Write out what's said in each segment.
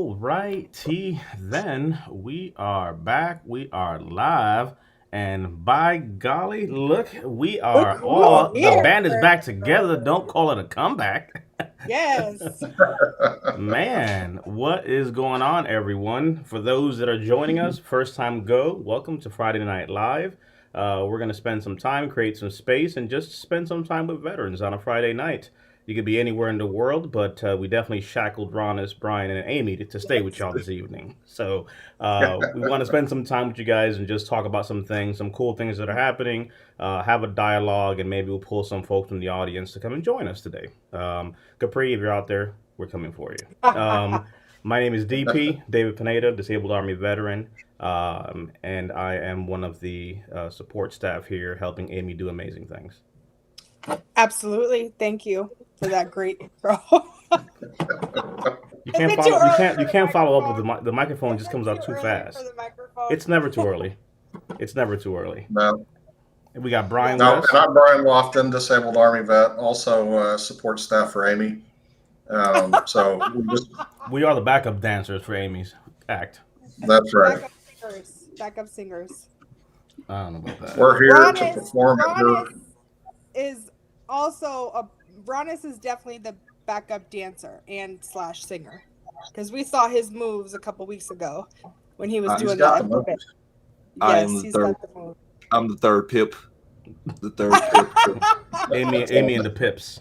All righty, then we are back. We are live, and by golly, look, we Look are who's all the here. band is back together. Don't call it a comeback. Yes. Man, what is going on, everyone? For those that are joining us, first time go, welcome to Friday Night Live. We're going to spend some time, create some space, and just spend some time with veterans on a Friday night. You could be anywhere in the world, but we definitely shackled Ronis, Brian, and Amy to stay with Yes. y'all this evening. So we want to spend some time with you guys and just talk about some things, some cool things that are happening, have a dialogue, and maybe we'll pull some folks from the audience to come and join us today. Capri, if you're out there, we're coming for you. My name is DP, David Pineda, Disabled Army veteran, and I am one of the support staff here helping Amy do amazing things. Absolutely. Thank you for that great intro. You Is can't it too follow. You early can't. for You the can't follow up with microphone? the microphone. Is Just it comes too out too early for fast. the microphone? It's never too early. It's never too early. No, And we got Brian with no, us. and I'm Brian Lofton, disabled Army vet, also support staff for Amy. So We are the backup dancers for Amy's act. that's right. Backup singers. Backup singers. I don't know about that. We're here to Ronis. perform at Ronis her. is also a Ronis is definitely the backup dancer and slash singer. Because we saw his moves a couple weeks ago when he was He's doing got that. the moves. I Yes, am the he's third. got the move. I'm the third pip. The third pip. Amy and the Pips.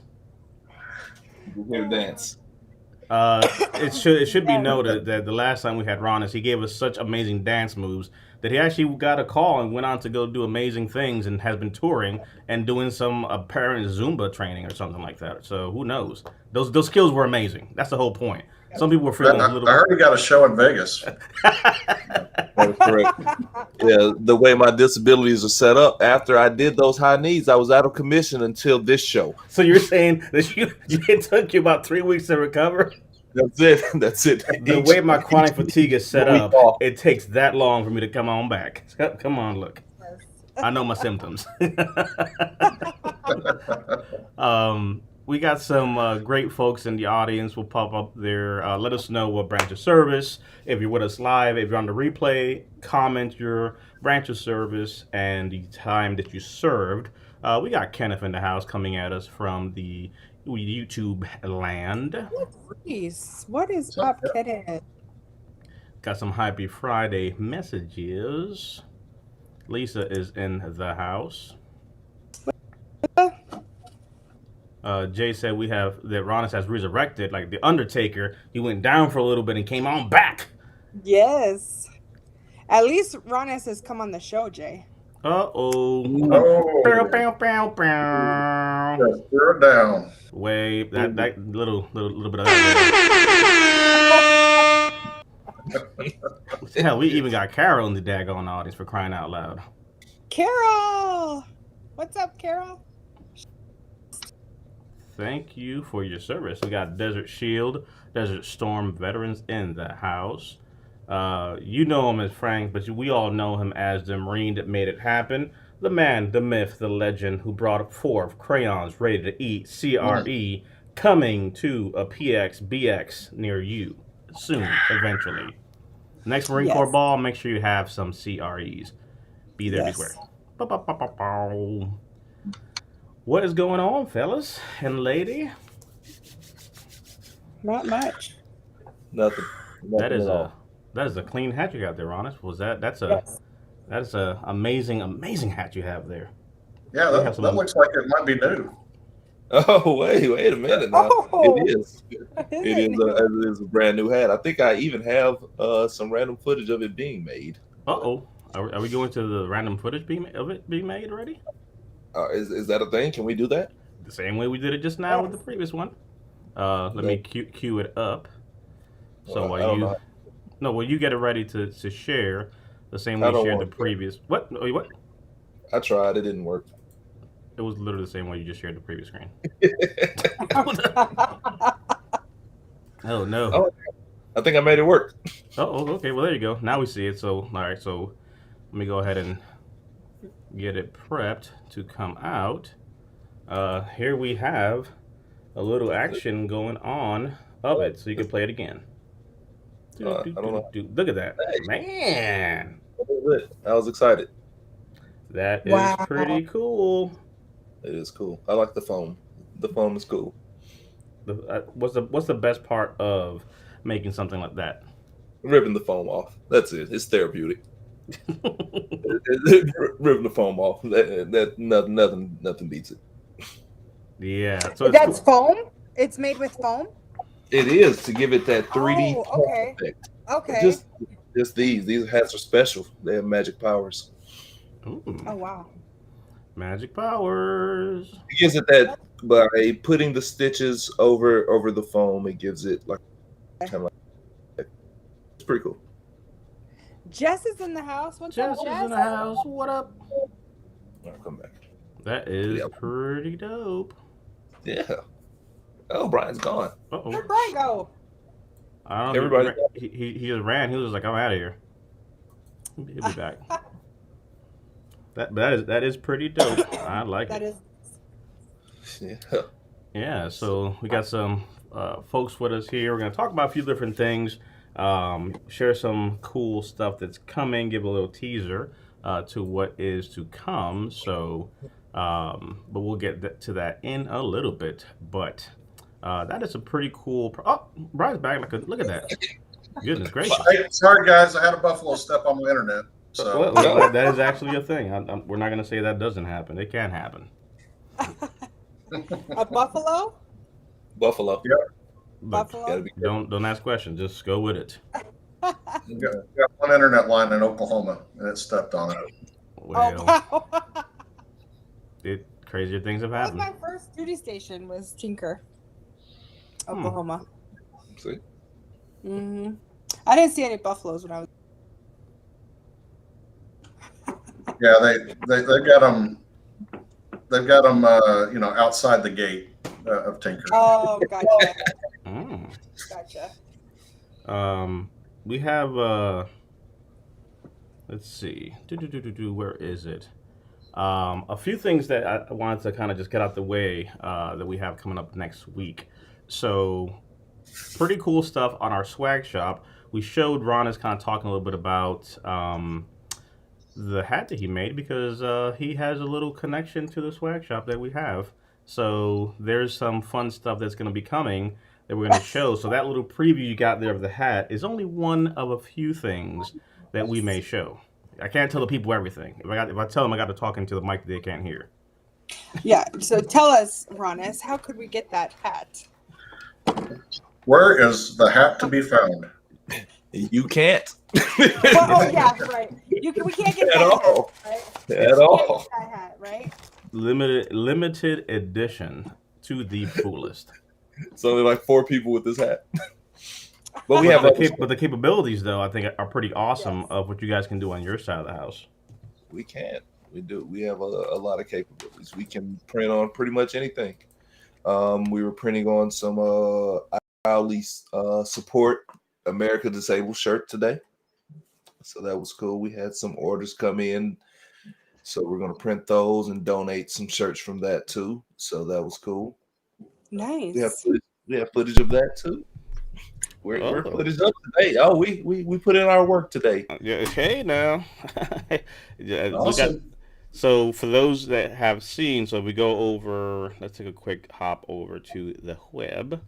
Here dance. It should be noted that the last time we had Ronis, he gave us such amazing dance moves that he actually got a call and went on to go do amazing things and has been touring and doing some apparent Zumba training or something like that. So who knows? Those skills were amazing. That's the whole point. Some people were feeling a I little. heard he got a show in Vegas. That's correct. Yeah, the way my disabilities are set up, after I did those high knees, I was out of commission until this show. So you're saying that it took you about 3 weeks to recover? That's it. That's it. The way my chronic fatigue is set week up, off. it takes that long for me to come on back. Come on, look. I know my symptoms. We got some great folks in the audience. Will pop up there. Let us know what branch of service. If you're with us live, if you're on the replay, comment your branch of service and the time that you served. We got Kenneth in the house coming at us from the YouTube land. Please, what is up, Kenneth? Got some Happy Friday messages. Lisa is in the house. Jay said we have that Ronis has resurrected, like the Undertaker. He went down for a little bit and came on back. Yes. At least Ronis has come on the show, Jay. Oh. Oh, Bow, bow, bow. just threw it down. Wait, that little bit of that. Hell, we even got Carol in the daggone audience for crying out loud. Carol! What's up, Carol? Thank you for your service. We got Desert Shield, Desert Storm veterans in the house. You know him as Frank, but we all know him as the Marine that made it happen. The man, the myth, the legend who brought forth crayons ready to eat, CRE, coming to a PX, BX near you soon, eventually. Next Marine Yes. Corps ball, make sure you have some CREs. Be there, be Yes. square. Ba-ba-ba-ba-bow. What is going on, fellas and lady? Not much. Nothing. That is at all. that is a clean hat you got there, Honest. That's Yes. a amazing hat you have there. Yeah, We have that some- looks like it might be new. Oh, wait a minute now. Oh. It is. It is a brand new hat. I think I even have some random footage of it being made. Uh-oh. Are we going to the random footage of it being made already? Is that a thing? Can we do that? The same way we did it just now with the previous one. Let me cue it up. So Well, I don't know. while you get it ready to share, the same I way you don't shared the want to. previous. What? Oh, what? I tried. It didn't work. It was literally the same way you just shared the previous screen. Oh no. Oh. I think I made it work. Oh, okay. Well, there you go. Now we see it. So, all right. So, let me go ahead and get it prepped to come out. Here we have a little action going on of it, so you can play it again. I don't know. Look at that, Hey, man. that was it. I was excited. That is Wow. pretty cool. It is cool. I like the foam. The foam is cool. What's the best part of making something like that? Ripping the foam off. That's it. It's therapeutic. Ripping the foam off. That nothing beats it. Yeah, so it's That's cool. foam? It's made with foam? It is to give it that 3D Oh, okay. effect. Okay. Just these hats are special. They have magic powers. Ooh, Oh, wow. magic powers. It gives it that by putting the stitches over the foam. It gives it like kind of like it's pretty cool. Jess is in the house. What's Jess up, is Jess? in the house. What up? I'll come back. That is Yeah. pretty dope. Yeah. Oh, Brian's gone. Where'd Uh-oh. Brian go? I don't know. Everybody. He just ran. He was just like, I'm out of here. He'll be back. That is pretty dope. I like That it. is. Yeah. Yeah, so we got some folks with us here. We're going to talk about a few different things, share some cool stuff that's coming, give a little teaser to what is to come. So, but we'll get to that in a little bit. But that is a pretty cool. Oh, Brian's back. Look at that. Goodness gracious. Hey, sorry, guys. I had a buffalo step on my internet. So Well, that is actually a thing. We're not going to say that doesn't happen. It can happen. A buffalo? Buffalo. But Buffalo? Gotta be don't ask questions. Just go with it. we got one internet line in Oklahoma, and it stepped on it. Well, Oh, wow. crazier things have That was happened. my first duty station was Tinker, Hmm. Oklahoma. See? Hmm I didn't see any buffaloes when I was. Yeah, they got them. They've got them, outside the gate of Tinker. Oh, gotcha. Mm. Gotcha. We have let's see. Where is it? A few things that I wanted to kind of just get out the way that we have coming up next week. So, pretty cool stuff on our swag shop. We showed Ron is kind of talking a little bit about the hat that he made because he has a little connection to the swag shop that we have. So there's some fun stuff that's going to be coming that we're going to show. So that little preview you got there of the hat is only one of a few things that we may show. I can't tell the people everything. If I tell them I got to talk into the mic, they can't hear. Yeah. So tell us, Ronis, how could we get that hat? Where is the hat to be found? You can't. Oh yeah, right. We can't get At that all. hat, right? At all. Get that hat, right? Limited edition to the fullest. It's only like 4 people with this hat. But we have But the capabilities, though, I think are pretty awesome Yes. of what you guys can do on your side of the house. We can. We do. We have a lot of capabilities. We can print on pretty much anything. We were printing on some Owly support America Disabled shirt today. So that was cool. We had some orders come in. So we're going to print those and donate some shirts from that too. So that was cool. Nice. We have footage of that too. We're footage up today. Oh, we put in our work today. Yeah, hey now. Yeah, Awesome. so for those that have seen, so if we go over, let's take a quick hop over to the web.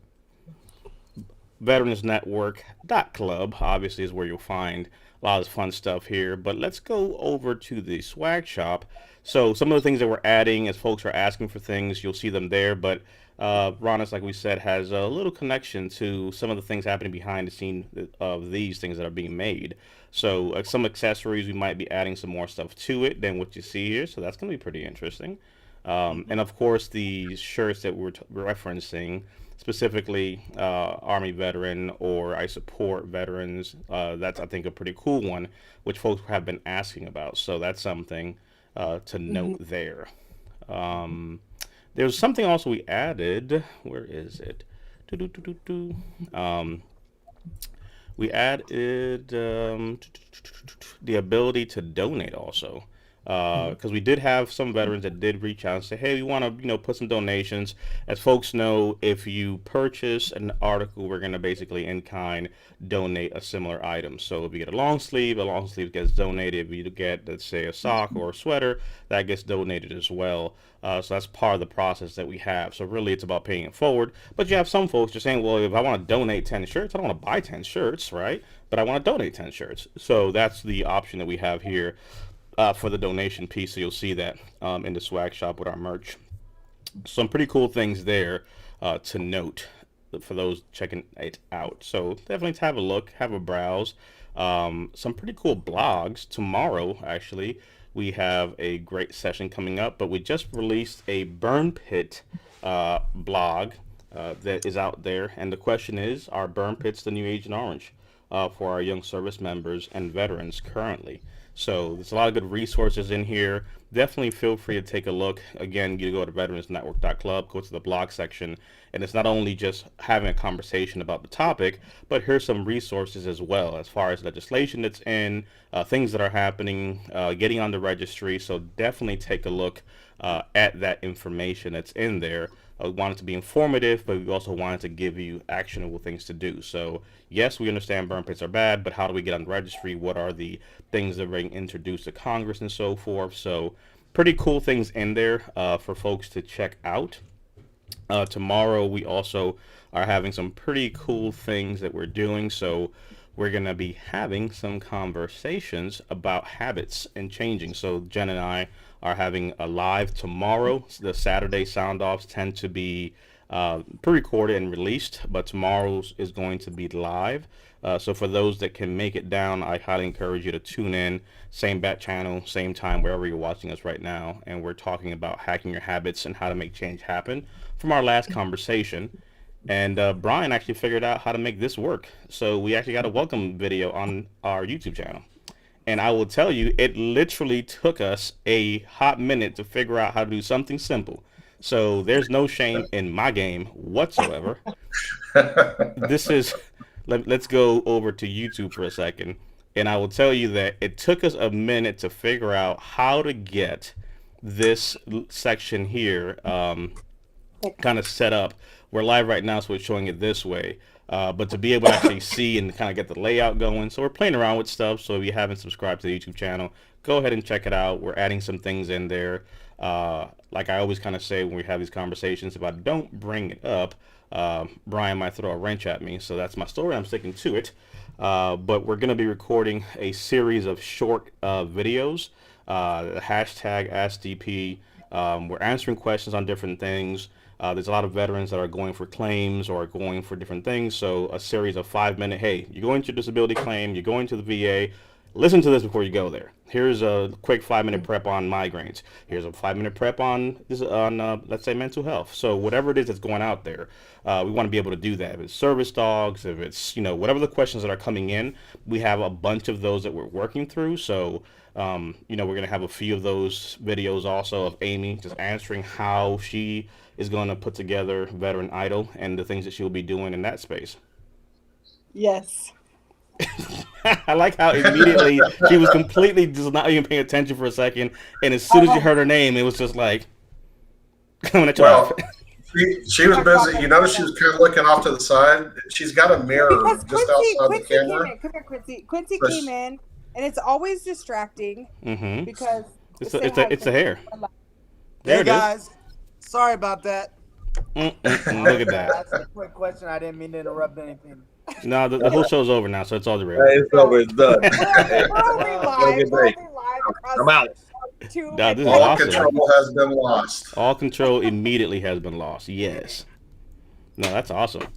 Veteransnetwork.club obviously is where you'll find a lot of fun stuff here. But let's go over to the swag shop. So some of the things that we're adding as folks are asking for things, you'll see them there. But Ronis, like we said, has a little connection to some of the things happening behind the scene of these things that are being made. So some accessories, we might be adding some more stuff to it than what you see here. So that's going to be pretty interesting. And of course, the shirts that we're referencing, specifically Army veteran or I support veterans, that's, I think, a pretty cool one, which folks have been asking about. So that's something to note there. There's something also we added. Where is it? We added the ability to donate also. because we did have some veterans that did reach out and say, hey, we want to, put some donations. As folks know, if you purchase an article, we're going to basically in kind donate a similar item. So if you get a long sleeve gets donated. If you get, let's say, a sock or a sweater, that gets donated as well. So that's part of the process that we have. So really, it's about paying it forward. But you have some folks just saying, well, if I want to donate 10 shirts, I don't want to buy 10 shirts, right? But I want to donate 10 shirts. So that's the option that we have here for the donation piece. So you'll see that in the swag shop with our merch. Some pretty cool things there to note for those checking it out. So definitely have a look, have a browse. Some pretty cool blogs. Tomorrow, actually, we have a great session coming up, but we just released a burn pit blog that is out there. And the question is, are burn pits the new Agent Orange for our young service members and veterans currently? So there's a lot of good resources in here. Definitely feel free to take a look. Again, you go to veteransnetwork.club, go to the blog section, and it's not only just having a conversation about the topic, but here's some resources as well as far as legislation that's in, things that are happening, getting on the registry. So definitely take a look at that information that's in there. We want it to be informative, but we also wanted to give you actionable things to do. So yes, we understand burn pits are bad, but how do we get on the registry? What are the things that are being introduced to Congress and so forth? So pretty cool things in there for folks to check out. Tomorrow we also are having some pretty cool things that we're doing. So we're going to be having some conversations about habits and changing. So Jen and I are having a live tomorrow. The Saturday sound offs tend to be pre-recorded and released, but tomorrow's is going to be live. So for those that can make it down, I highly encourage you to tune in. Same bat channel, same time, wherever you're watching us right now. And we're talking about hacking your habits and how to make change happen from our last conversation. And Brian actually figured out how to make this work. So we actually got a welcome video on our YouTube channel. And I will tell you, it literally took us a hot minute to figure out how to do something simple. So there's no shame in my game whatsoever. This is, let's go over to YouTube for a second. And I will tell you that it took us a minute to figure out how to get this section here kind of set up. We're live right now, so we're showing it this way. But to be able to actually see and kind of get the layout going. So we're playing around with stuff. So if you haven't subscribed to the YouTube channel, go ahead and check it out. We're adding some things in there. Like I always kind of say when we have these conversations, if I don't bring it up, Brian might throw a wrench at me. So that's my story. I'm sticking to it. But we're going to be recording a series of short videos. Hashtag AskDP. We're answering questions on different things. There's a lot of veterans that are going for claims or going for different things. So a series of 5-minute, hey, you're going to your disability claim, you're going to the VA, listen to this before you go there. Here's a quick 5-minute prep on migraines. Here's a 5-minute prep on this let's say mental health. So whatever it is that's going out there, we want to be able to do that. If it's service dogs, if it's, whatever the questions that are coming in, we have a bunch of those that we're working through. So we're going to have a few of those videos also of Amy just answering how she is going to put together Veteran Idol and the things that she'll be doing in that space. Yes. I like how immediately she was completely just not even paying attention for a second, and as soon as you heard her name, it was just like coming at you. Well, she was busy. You notice she was kind of looking off to the side. She's got a mirror Because just outside the camera. Come here, Quincy. Quincy came in, and it's always distracting because it's the hair. There hey guys, sorry about that. Look at that. That's a quick question. I didn't mean to interrupt anything. No, the whole show's over now, so it's all the real. Hey, it's over. It's done. We're only live. I'm out. Nah, this is All awesome. control has been lost. All control immediately has been lost. Yes. No, that's awesome.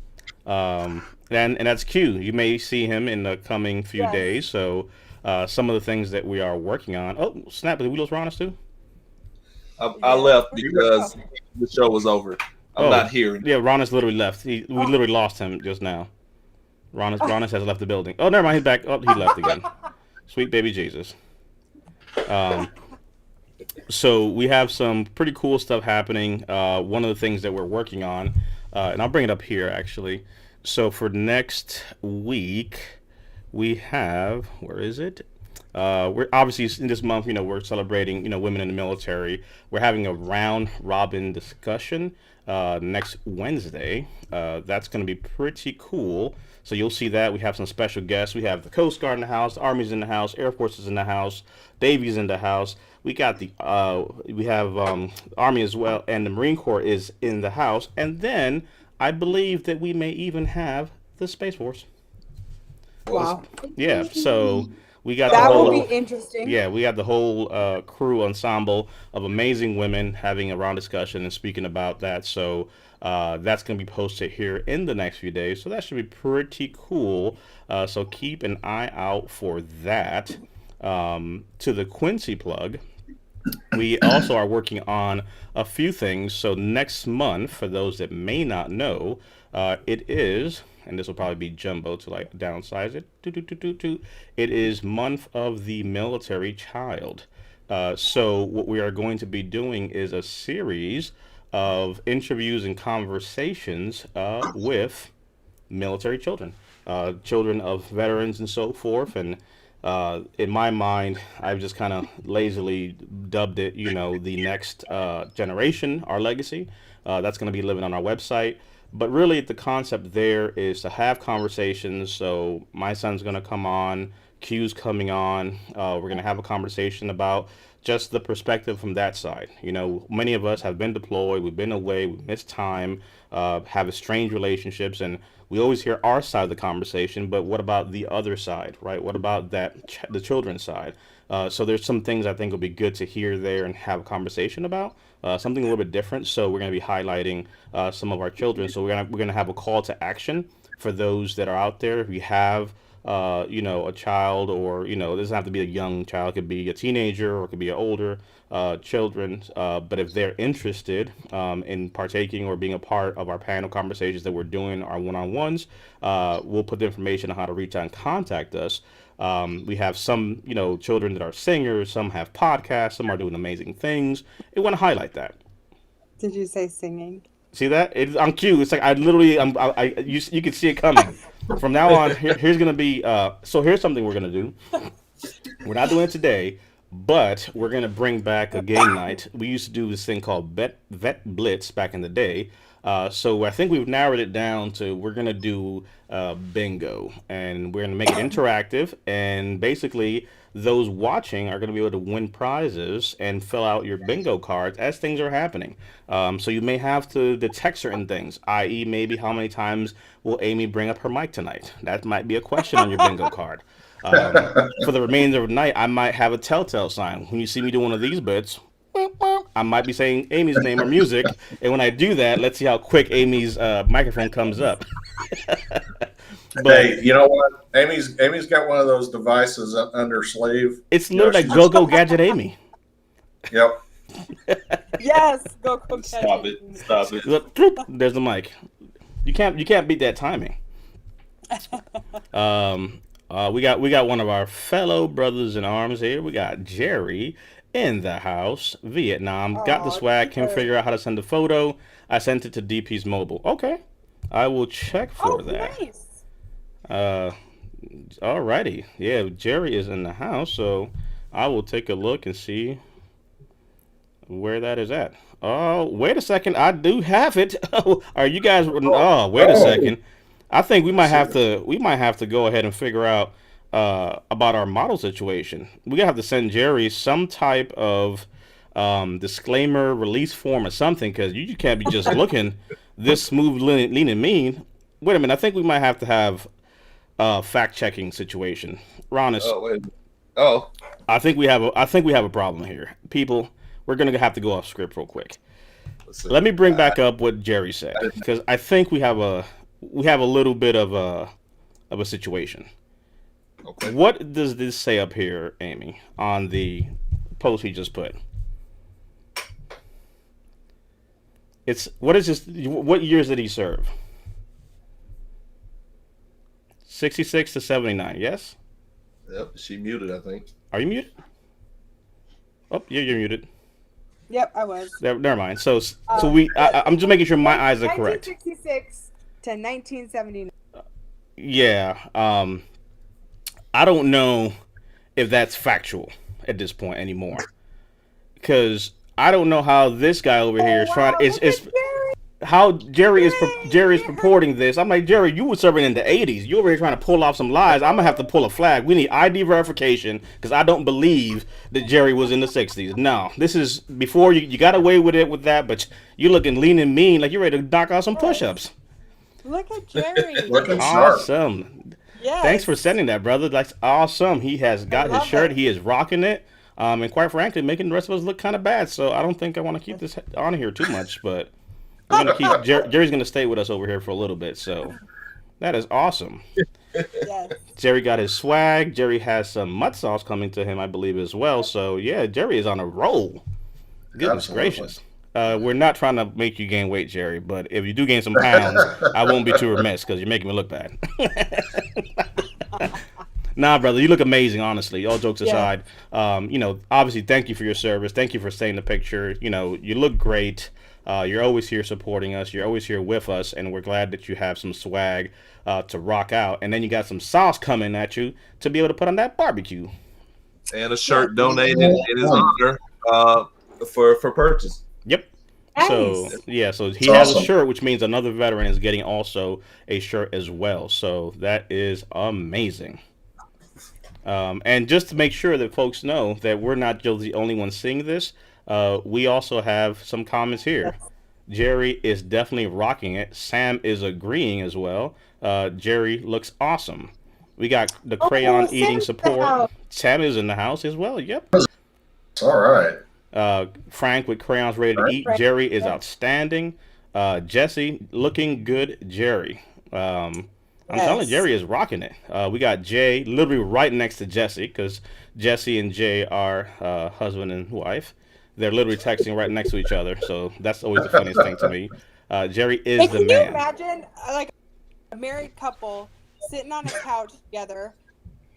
And that's Q. You may see him in the coming few days. So some of the things that we are working on. Oh, snap! Did we lose Ronis too? I left because the show was over. I'm not here. Yeah, Ronis literally left. We literally lost him just now. Ronis has left the building. Oh, never mind. He's back. Oh, he left again. Sweet baby Jesus. So we have some pretty cool stuff happening. One of the things that we're working on, and I'll bring it up here actually. So for next week, we have, where is it? We're obviously in this month, we're celebrating, women in the military. We're having a round robin discussion next Wednesday. That's going to be pretty cool. So you'll see that we have some special guests. We have the Coast Guard in the house, Army's in the house, Air Force is in the house, Navy's in the house. We got we have Army as well, and the Marine Corps is in the house. And then I believe that we may even have the Space Force. Wow. Yeah. So we got That the whole. will be interesting. Yeah, we have the whole crew ensemble of amazing women having a round discussion and speaking about that. So that's going to be posted here in the next few days. So that should be pretty cool. So keep an eye out for that. To the Quincy plug, we also are working on a few things. So next month, for those that may not know, it is, and this will probably be jumbo to like downsize it. It is Month of the Military Child. So what we are going to be doing is a series of interviews and conversations with military children, children of veterans and so forth. And in my mind, I've just kind of lazily dubbed it, the next generation, our legacy. That's going to be living on our website. But really, the concept there is to have conversations. So my son's going to come on, Q's coming on. We're going to have a conversation about just the perspective from that side. Many of us have been deployed, we've been away, we missed time, have estranged relationships, and we always hear our side of the conversation, but what about the other side, right? What about the children's side? So there's some things I think will be good to hear there and have a conversation about, something a little bit different. So we're going to be highlighting some of our children. So we're gonna have a call to action for those that are out there. If you have a child, or it doesn't have to be a young child, it could be a teenager or it could be an older children, but if they're interested in partaking or being a part of our panel conversations that we're doing, our one-on-ones, we'll put the information on how to reach out and contact us. We have some children that are singers, some have podcasts, some are doing amazing things. We want to highlight that. Did you say singing? See that? I'm cute. It's like I literally, you can see it coming. From now on, here's gonna be. So here's something we're gonna do. We're not doing it today, but we're gonna bring back a game night. We used to do this thing called Vet Blitz back in the day. So I think we've narrowed it down to we're gonna do bingo, and we're gonna make it interactive, and basically those watching are going to be able to win prizes and fill out your bingo cards as things are happening. So you may have to detect certain things, i.e. maybe how many times will Amy bring up her mic tonight? That might be a question on your bingo card. For the remainder of the night, I might have a telltale sign. When you see me do one of these bits, I might be saying Amy's name or music, and when I do that, let's see how quick Amy's microphone comes up. But hey, you know what? Amy's got one of those devices under sleeve. It's literally like Go Gadget Amy. Yep. Yes, Go Gadget. Stop it. Look, there's the mic. You can't beat that timing. We got one of our fellow brothers in arms here. We got Jerry in the house, Vietnam. Got the swag. Can't figure out how to send a photo. I sent it to DP's mobile. Okay, I will check for that. Nice. Alrighty. Yeah, Jerry is in the house, so I will take a look and see where that is at. Oh, wait a second. I do have it. Are you guys? Oh, wait a second. I think we might have to go ahead and figure out about our model situation. We're gonna have to send Jerry some type of disclaimer release form or something, because you can't be just looking this smooth, lean and mean. Wait a minute. I think we might have to have fact-checking situation. Ronis. Oh, wait. Oh. I think we have a problem here. People, we're gonna have to go off script real quick. Let me bring back up what Jerry said, because I think we have a little bit of a situation. Okay. What does this say up here, Amy, on the post he just put? What years did he serve? 66 to 79, yes? Yep, she muted, I think. Are you muted? Oh, you're muted. Yep, I was. Never mind. So I'm just making sure my eyes are correct. 1966 to 1979. Yeah. I don't know if that's factual at this point anymore. Because I don't know how this guy over here is trying. It's how Jerry is purporting this. I'm like, Jerry, you were serving in the 80s. You over here trying to pull off some lies. I'm gonna have to pull a flag. We need ID verification because I don't believe that Jerry was in the 60s. No, this is before you got away with it with that, but you looking lean and mean like you're ready to knock out some push-ups. Look at Jerry. Looking sharp. Awesome. Yes. Thanks for sending that, brother. That's awesome. He has got his shirt. He is rocking it. And quite frankly, making the rest of us look kind of bad. So I don't think I want to keep this on here too much, but we're gonna keep Jerry's gonna stay with us over here for a little bit. So that is awesome. Yes. Jerry got his swag. Jerry has some mud sauce coming to him, I believe, as well. So yeah, Jerry is on a roll. Goodness gracious. We're not trying to make you gain weight, Jerry, but if you do gain some pounds, I won't be too remiss because you're making me look bad. Nah, brother, you look amazing, honestly. All jokes aside, obviously, thank you for your service. Thank you for staying the picture. You look great. You're always here supporting us. You're always here with us, and we're glad that you have some swag to rock out. And then you got some sauce coming at you to be able to put on that barbecue. And a shirt donated in his honor for purchase. Yep. Nice. So he has a shirt, which means another veteran is getting also a shirt as well. So that is amazing. And just to make sure that folks know that we're not just the only ones seeing this, we also have some comments here. Jerry is definitely rocking it. Sam is agreeing as well. Jerry looks awesome. We got the crayon eating support. Sam is in the house as well. Yep. All right. Frank with crayons ready to eat. Jerry is outstanding. Jesse looking good. Jerry. I'm telling you, Jerry is rocking it. We got Jay literally right next to Jesse because Jesse and Jay are husband and wife. They're literally texting right next to each other. So that's always the funniest thing to me. Jerry is the man. Can you imagine like a married couple sitting on a couch together,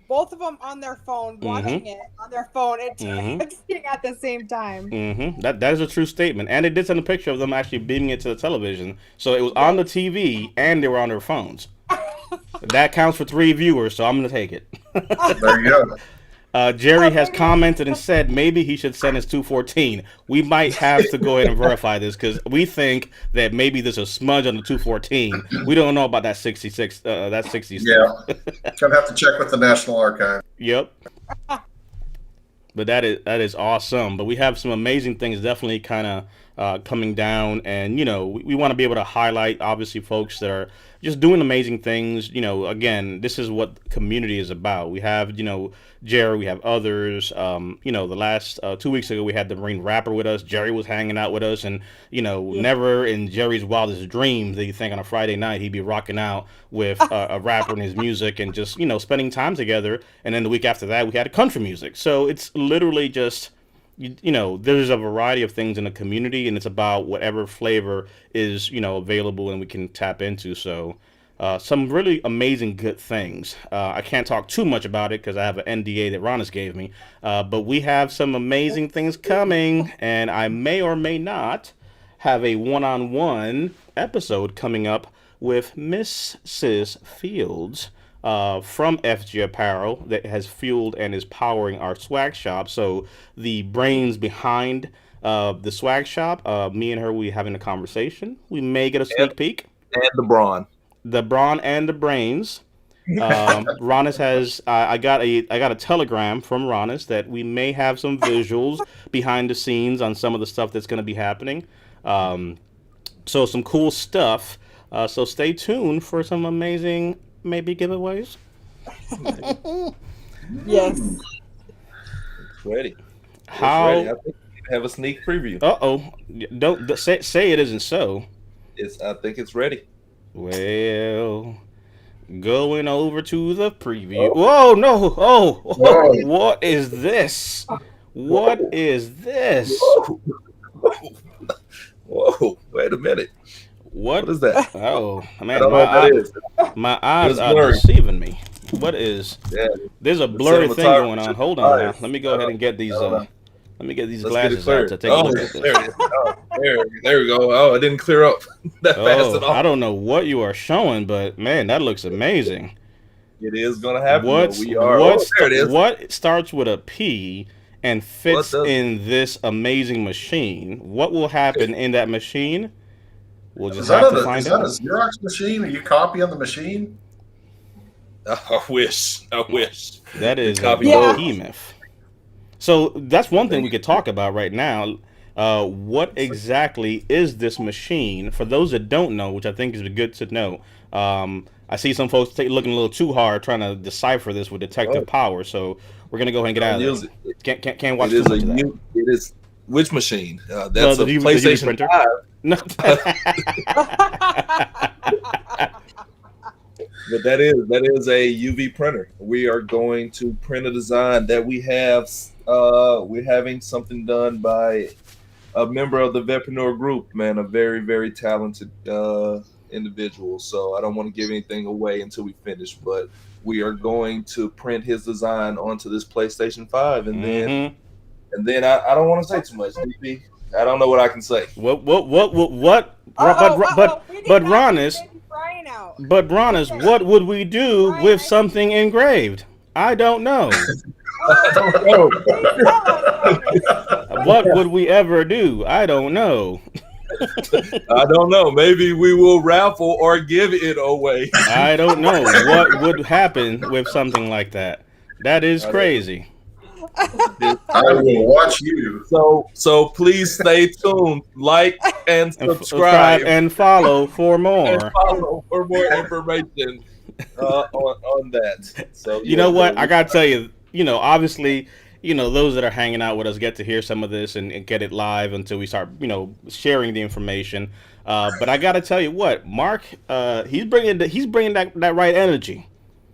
both of them on their phone, watching it on their phone and texting at the same time? That is a true statement. And they did send a picture of them actually beaming it to the television. So it was on the TV and they were on their phones. That counts for 3 viewers, so I'm going to take it. There you go. Jerry has commented and said maybe he should send his 214. We might have to go ahead and verify this because we think that maybe there's a smudge on the 214. We don't know about that 66. That 66. Yeah, gonna have to check with the National Archive. Yep. But that is awesome. But we have some amazing things definitely kind of coming down, and we want to be able to highlight obviously folks that are just doing amazing things. Again, this is what community is about. We have Jerry, we have others. The last 2 weeks ago we had the Marine rapper with us. Jerry was hanging out with us, and never in Jerry's wildest dreams that you think on a Friday night he'd be rocking out with a rapper and his music and just spending time together. And then the week after that we had country music. So it's literally just there's a variety of things in the community, and it's about whatever flavor is available and we can tap into. So some really amazing good things. I can't talk too much about it because I have an NDA that Ronis gave me, but we have some amazing things coming, and I may or may not have a one-on-one episode coming up with Miss Sis Fields from FG Apparel that has fueled and is powering our swag shop. So the brains behind the swag shop, me and her, we having a conversation. We may get a sneak peek. And the brawn and the brains. Ronis has I got a telegram from Ronis that we may have some visuals behind the scenes on some of the stuff that's going to be happening. So some cool stuff. So stay tuned for some amazing maybe giveaways. Yes. It's ready. How? I think we have a sneak preview. Don't say it isn't so. I think it's ready. Well, going over to the preview. Whoa, no. Whoa. What is this? What is this? Whoa, wait a minute. What is that? Oh, man, I don't know what that is. My eyes are deceiving me. What is? Yeah. There's a blurry thing going on. Hold on now. Let me go ahead and get these. Let me get these glasses out to take a look at this. There we go. Oh, it didn't clear up that fast at all. I don't know what you are showing, but man, that looks amazing. It is gonna happen. What's We are. Oh, there it is. what starts with a P and fits does- in this amazing machine? What will happen in that machine? We'll just Is that have to a find is that a out. Xerox machine? Are you copying the machine? I wish. That The is a copy Yeah. behemoth. So that's one thing we could talk about right now. What exactly is this machine? For those that don't know, which I think is good to know, I see some folks looking a little too hard trying to decipher this with detective power. So we're gonna go ahead and get out of there. Can't watch too much of that. It is which machine? That's The a UV PlayStation printer. 5. No. But that is a UV printer. We are going to print a design that we have. We're having something done by a member of the Vetpreneur group, man, a very, very talented individual. So I don't want to give anything away until we finish, but we are going to print his design onto this PlayStation 5, and then I don't want to say too much, DP. I don't know what I can say. What? But Ronis, what would we do with something engraved? I don't know. What would we ever do? I don't know. I don't know. Maybe we will raffle or give it away. I don't know what would happen with something like that. That is crazy. I will watch you. So please stay tuned, like and subscribe and follow for more. And follow for more information on that. So you know what? I gotta tell you, obviously, those that are hanging out with us get to hear some of this and get it live until we start, sharing the information. But I gotta tell you what, Mark, he's bringing that right energy.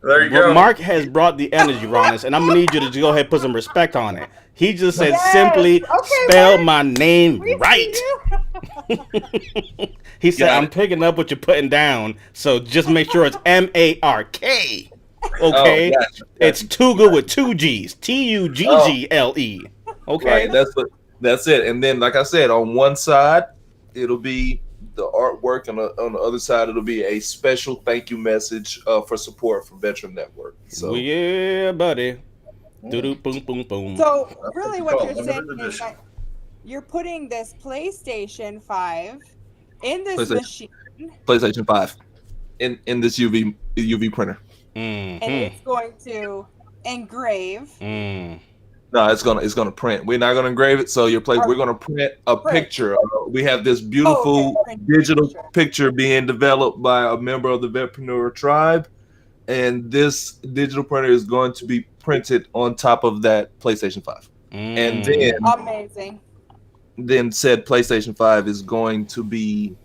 There you go. Mark has brought the energy, Ronis, and I'm gonna need you to go ahead and put some respect on it. He just said simply spell my name right. He said, I'm picking up what you're putting down, so just make sure it's MARK. Okay? Gotcha. It's too good with two G's. TUGGLE. Okay? Right, that's it. And then, like I said, on one side, it'll be the artwork, and on the other side, it'll be a special thank you message for support from Veteran Network. So yeah, buddy. Boom, boom, boom. So really, what you're saying is that you're putting this PlayStation 5 in this machine. PlayStation 5 in this UV printer. And it's going to engrave. No, it's gonna print. We're not gonna engrave it. So we're gonna print a picture. We have this beautiful digital picture being developed by a member of the Vetpreneur tribe, and this digital printer is going to be printed on top of that PlayStation 5. And then amazing. Then said PlayStation 5 is going to be.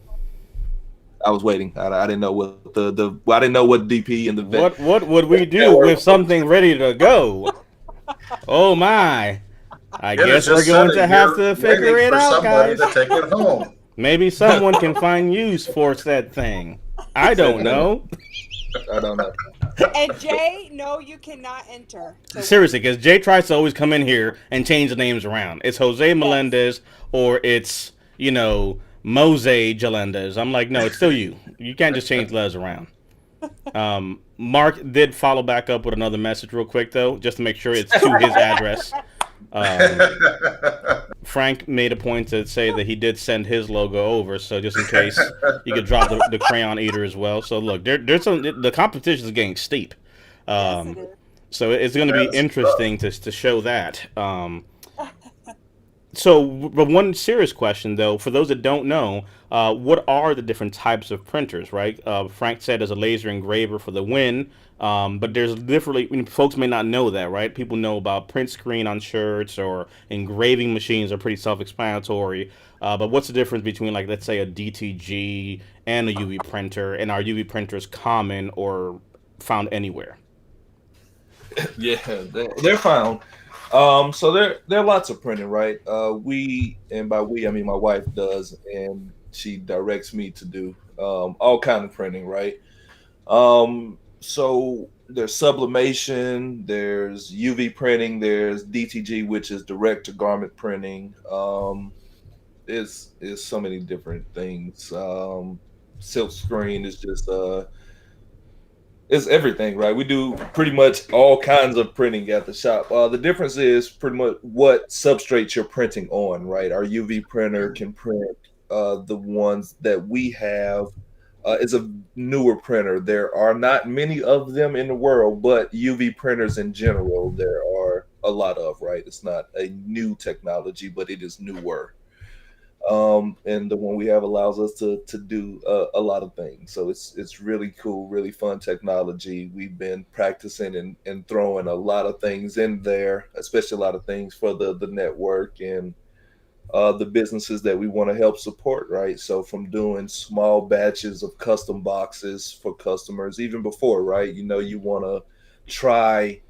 I was waiting. I didn't know what I didn't know what DP and the what would we do with something ready to go? Oh my! I guess we're going to have to figure it out, guys. To take it home. Maybe someone can find use for said thing. I don't know. I don't know. And Jay, no, you cannot enter. So seriously, because Jay tries to always come in here and change the names around. It's Jose Melendez or it's Mose Gelendez. I'm like, no, it's still you. You can't just change letters around. Mark did follow back up with another message real quick, though, just to make sure it's to his address. Frank made a point to say that he did send his logo over, so just in case you could drop the crayon eater as well. So look, there's the competition is getting steep. So it's going to be interesting to show that. So, but one serious question, though, for those that don't know, what are the different types of printers, right? Frank said there's a laser engraver for the win, but there's differently, folks may not know that, right? People know about print screen on shirts or engraving machines are pretty self-explanatory. But what's the difference between, like, let's say a DTG and a UV printer, and are UV printers common or found anywhere? Yeah, they're found. So there are lots of printing, right? We, and by we I mean my wife does, and she directs me to do all kind of printing, right? So there's sublimation, there's UV printing, there's DTG, which is direct to garment printing. It's so many different things. Silk screen is just It's everything, right? We do pretty much all kinds of printing at the shop. The difference is pretty much what substrates you're printing on, right? Our UV printer can print the ones that we have. Is a newer printer. There are not many of them in the world, but UV printers in general, there are a lot of, right? It's not a new technology, but it is newer. And the one we have allows us to do a lot of things. So it's really cool, really fun technology. We've been practicing and throwing a lot of things in there, especially a lot of things for the network and the businesses that we want to help support, right? So from doing small batches of custom boxes for customers, even before, right? You know, you want to try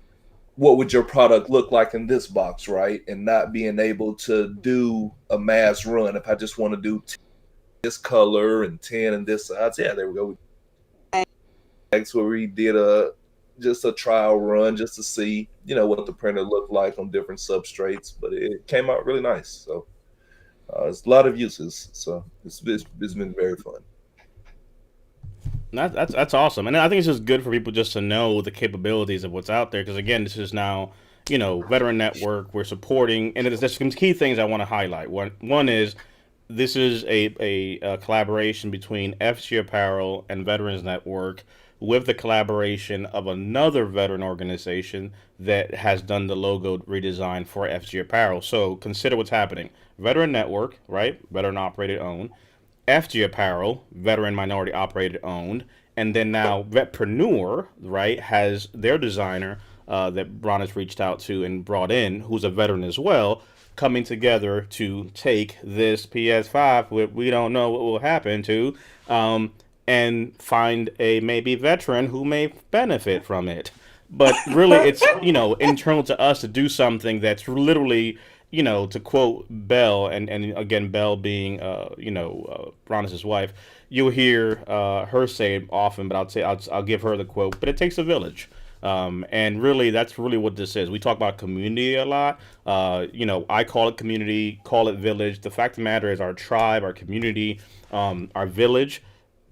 what would your product look like in this box, right? And not being able to do a mass run. If I just want to do this color and 10 and this size, yeah, there we go. That's where we did just a trial run just to see, you know, what the printer looked like on different substrates, but it came out really nice. So it's a lot of uses. So it's been very fun. That's awesome, and I think it's just good for people just to know the capabilities of what's out there. Because again, this is now, you know, Veteran Network. We're supporting, and there's some key things I want to highlight. One is this is a collaboration between FG Apparel and Veterans Network, with the collaboration of another veteran organization that has done the logo redesign for FG Apparel. So consider what's happening: Veteran Network, right? Veteran operated, owned. FG Apparel, veteran minority operated, owned, and then now Vetpreneur, right, has their designer that Ron has reached out to and brought in, who's a veteran as well, coming together to take this PS5, we don't know what will happen to, and find a maybe veteran who may benefit from it. But really, it's, you know, internal to us to do something that's literally, you know, to quote Belle, and again, Belle being, Ronis's wife, you'll hear her say it often, but I'll give her the quote. But it takes a village, and really, that's really what this is. We talk about community a lot. I call it community, call it village. The fact of the matter is, our tribe, our community, our village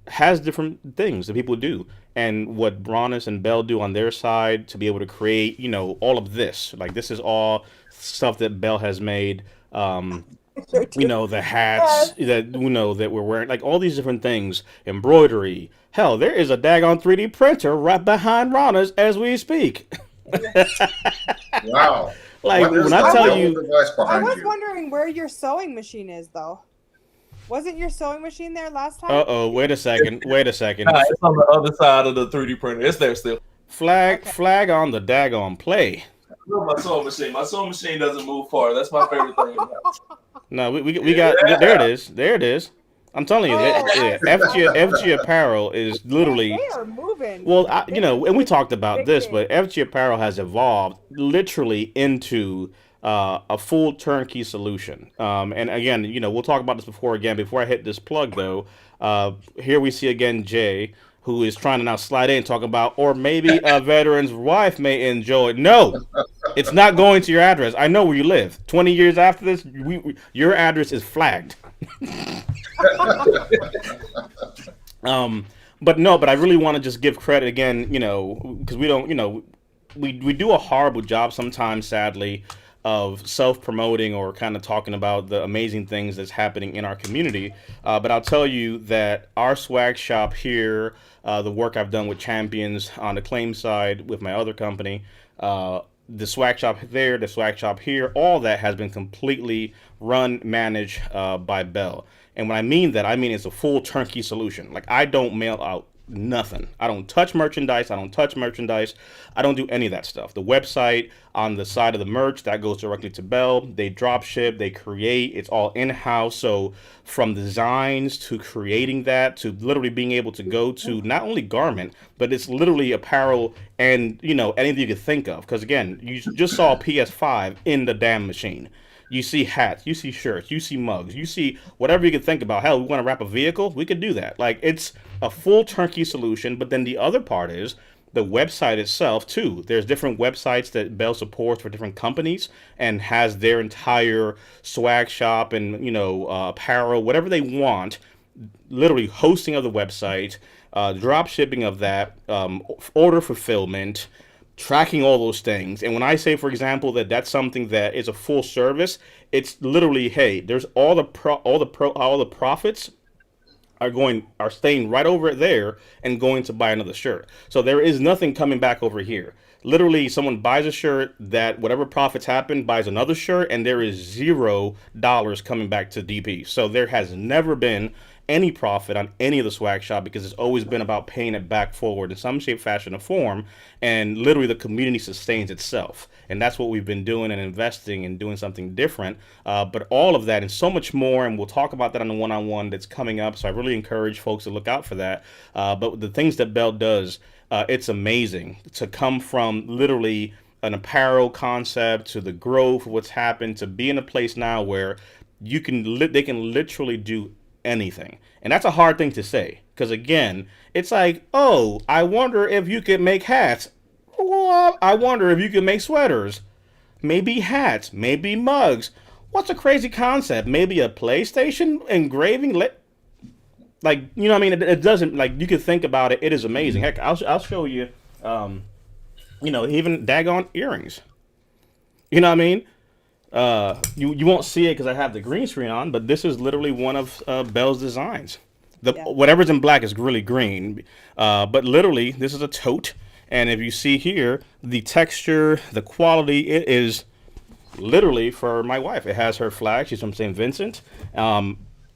has different things that people do. And what Bronis and Bell do on their side to be able to create, you know, all of this. Like, this is all stuff that Bell has made. The hats that, you know, that we're wearing, like all these different things, embroidery. Hell, there is a daggone 3D printer right behind Rona's as we speak. Wow. Like, when I tell you, I was wondering where your sewing machine is, though. Wasn't your sewing machine there last time? Wait a second. It's on the other side of the 3D printer. It's there still. Flag on the daggone play. I love my sewing machine. My sewing machine doesn't move far. That's my favorite thing. No, we got, there it is. There it is. I'm telling you, FG Apparel is literally. They are moving. Well, and we talked about this, but FG Apparel has evolved literally into a full turnkey solution. And again, we'll talk about this before I hit this plug, though. Here we see again Jay, who is trying to now slide in and talk about, or maybe a veteran's wife may enjoy it. No, it's not going to your address. I know where you live. 20 years after this, your address is flagged. But I really want to just give credit again, because we don't, we do a horrible job sometimes, sadly, of self-promoting or kind of talking about the amazing things that's happening in our community. But I'll tell you that our swag shop here, the work I've done with Champions on the claim side with my other company, the swag shop there, the swag shop here, all that has been completely run, managed by Bell. And when I mean that, I mean it's a full turnkey solution. Like, I don't mail out nothing. I don't touch merchandise. I don't do any of that stuff. The website on the side of the merch, that goes directly to Bell. They drop ship, they create, it's all in-house. So from designs to creating that to literally being able to go to not only garment, but it's literally apparel and, anything you could think of. Because again, you just saw PS5 in the damn machine. You see hats, you see shirts, you see mugs, you see whatever you could think about. Hell, we want to wrap a vehicle? We could do that. Like, it's a full turnkey solution. But then the other part is the website itself, too. There's different websites that Bell supports for different companies and has their entire swag shop and, apparel, whatever they want, literally hosting of the website, drop shipping of that, order fulfillment, tracking all those things. And when I say, for example, that that's something that is a full service, it's literally, hey, there's all the profits are staying right over there and going to buy another shirt. So there is nothing coming back over here. Literally, someone buys a shirt, that whatever profits happen buys another shirt, and there is $0 coming back to DP. So there has never been any profit on any of the swag shop, because it's always been about paying it back forward in some shape, fashion, or form. And literally, the community sustains itself, and that's what we've been doing and investing and doing something different. But all of that and so much more, and we'll talk about that on the one-on-one that's coming up. So I really encourage folks to look out for that. But the things that Bell does, it's amazing to come from literally an apparel concept to the growth of what's happened to be in a place now where they can literally do anything. And that's a hard thing to say, because again, it's like, oh, I wonder if you could make hats. Well, I wonder if you could make sweaters, maybe hats, maybe mugs. What's a crazy concept? Maybe a PlayStation engraving. Like, you know what I mean? It doesn't, like, you could think about it. It is amazing. Heck, I'll show you, even daggone earrings. You know what I mean? You won't see it because I have the green screen on, but this is literally one of Bell's designs. Whatever's in black is really green, but literally this is a tote, and if you see here, the texture, the quality, it is literally for my wife. It has her flag. She's from St. Vincent.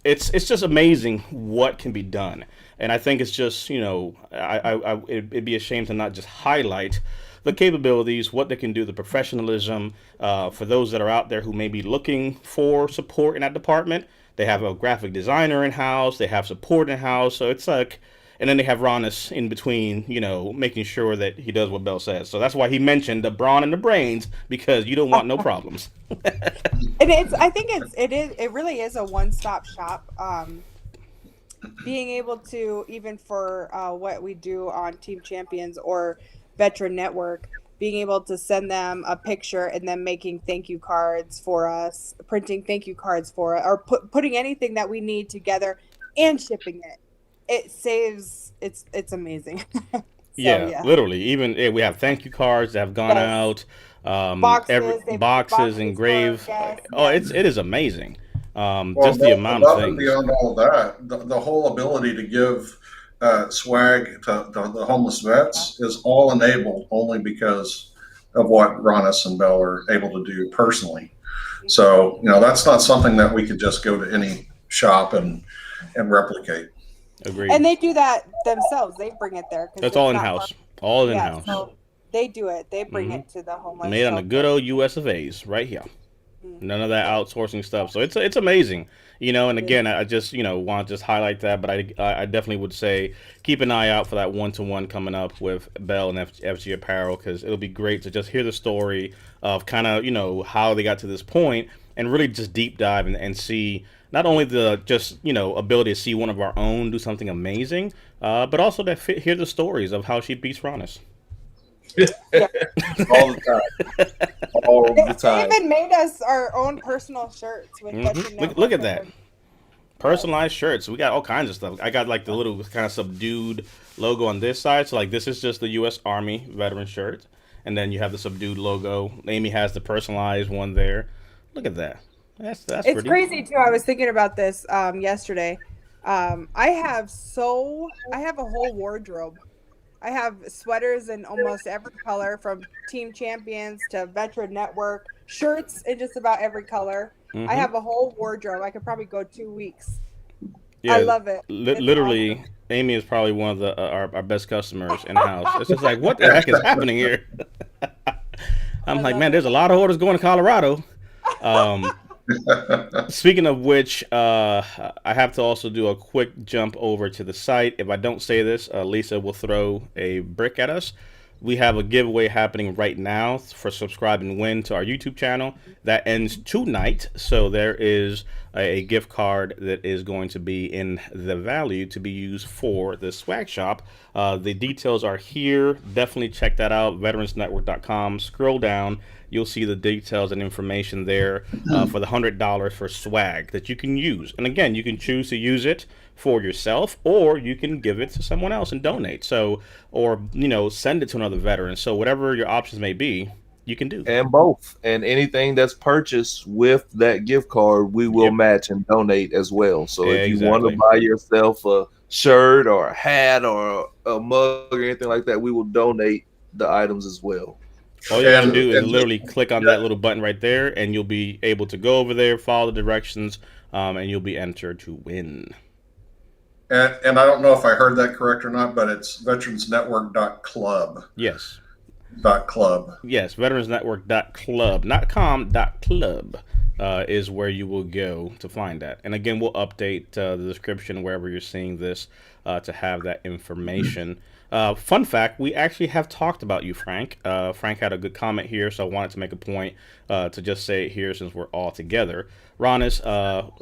It's just amazing what can be done, and I think it's just, it'd be a shame to not just highlight the capabilities, what they can do, the professionalism, for those that are out there who may be looking for support in that department. They have a graphic designer in-house, they have support in-house, so it's like, and then they have Ronis in between, making sure that he does what Bell says. So that's why he mentioned the brawn and the brains, because you don't want no problems. And it really is a one-stop shop. Being able to, even for what we do on Team Champions or Veteran Network, being able to send them a picture and then making thank you cards for us, printing thank you cards for us, or putting anything that we need together and shipping it. It saves. It's amazing. So, yeah, literally. Even we have thank you cards that have gone out. Boxes engraved. It is amazing. Just the amount of things. Beyond all that, the whole ability to give swag to the homeless vets is all enabled only because of what Ronis and Bell are able to do personally. So, that's not something that we could just go to any shop and replicate. Agreed. And they do that themselves. They bring it there. That's all in-house. All in-house. So they do it. They bring it to the homeless. Made on the good old US of A's right here. None of that outsourcing stuff. So it's amazing. And again, I just, want to just highlight that, but I definitely would say keep an eye out for that one-to-one coming up with Bell and FG Apparel, because it'll be great to just hear the story of kind of, how they got to this point, and really just deep dive and see not only the just, ability to see one of our own do something amazing, but also to hear the stories of how she beats Ronis. All the time. All the time. They even made us our own personal shirts with Look at that. Personalized shirts. We got all kinds of stuff. I got like the little kind of subdued logo on this side. So like this is just the U.S. Army veteran shirt. And then you have the subdued logo. Amy has the personalized one there. Look at that. That's it's pretty crazy too. I was thinking about this yesterday. I have a whole wardrobe. I have sweaters in almost every color, from Team Champions to Veteran Network, shirts in just about every color. I have a whole wardrobe. I could probably go 2 weeks. Yeah, I love it. Literally, awesome. Amy is probably one of our best customers in house. It's just like, what the heck is happening here? I'm like, man, there's a lot of orders going to Colorado. Speaking of which, I have to also do a quick jump over to the site. If I don't say this, Lisa will throw a brick at us. We have a giveaway happening right now for Subscribe and Win to our YouTube channel. That ends tonight. So there is a gift card that is going to be in the value to be used for the swag shop. The details are here. Definitely check that out. VeteransNetwork.com. Scroll down. you'll see the details and information there for the $100 for swag that you can use. And again, you can choose to use it for yourself, or you can give it to someone else and donate. So, or send it to another veteran. So whatever your options may be, you can do. And both. And anything that's purchased with that gift card, we will match and donate as well. So if you want to buy yourself a shirt or a hat or a mug or anything like that, we will donate the items as well. All you gotta do is literally click on that little button right there, and you'll be able to go over there, follow the directions, and you'll be entered to win. And I don't know if I heard that correct or not, but it's veteransnetwork.club. Yes. .club. Yes, veteransnetwork.club, not com, .club is where you will go to find that. And again, we'll update the description wherever you're seeing this to have that information. Fun fact, we actually have talked about you, Frank. Frank had a good comment here, so I wanted to make a point to just say it here since we're all together. Ronis,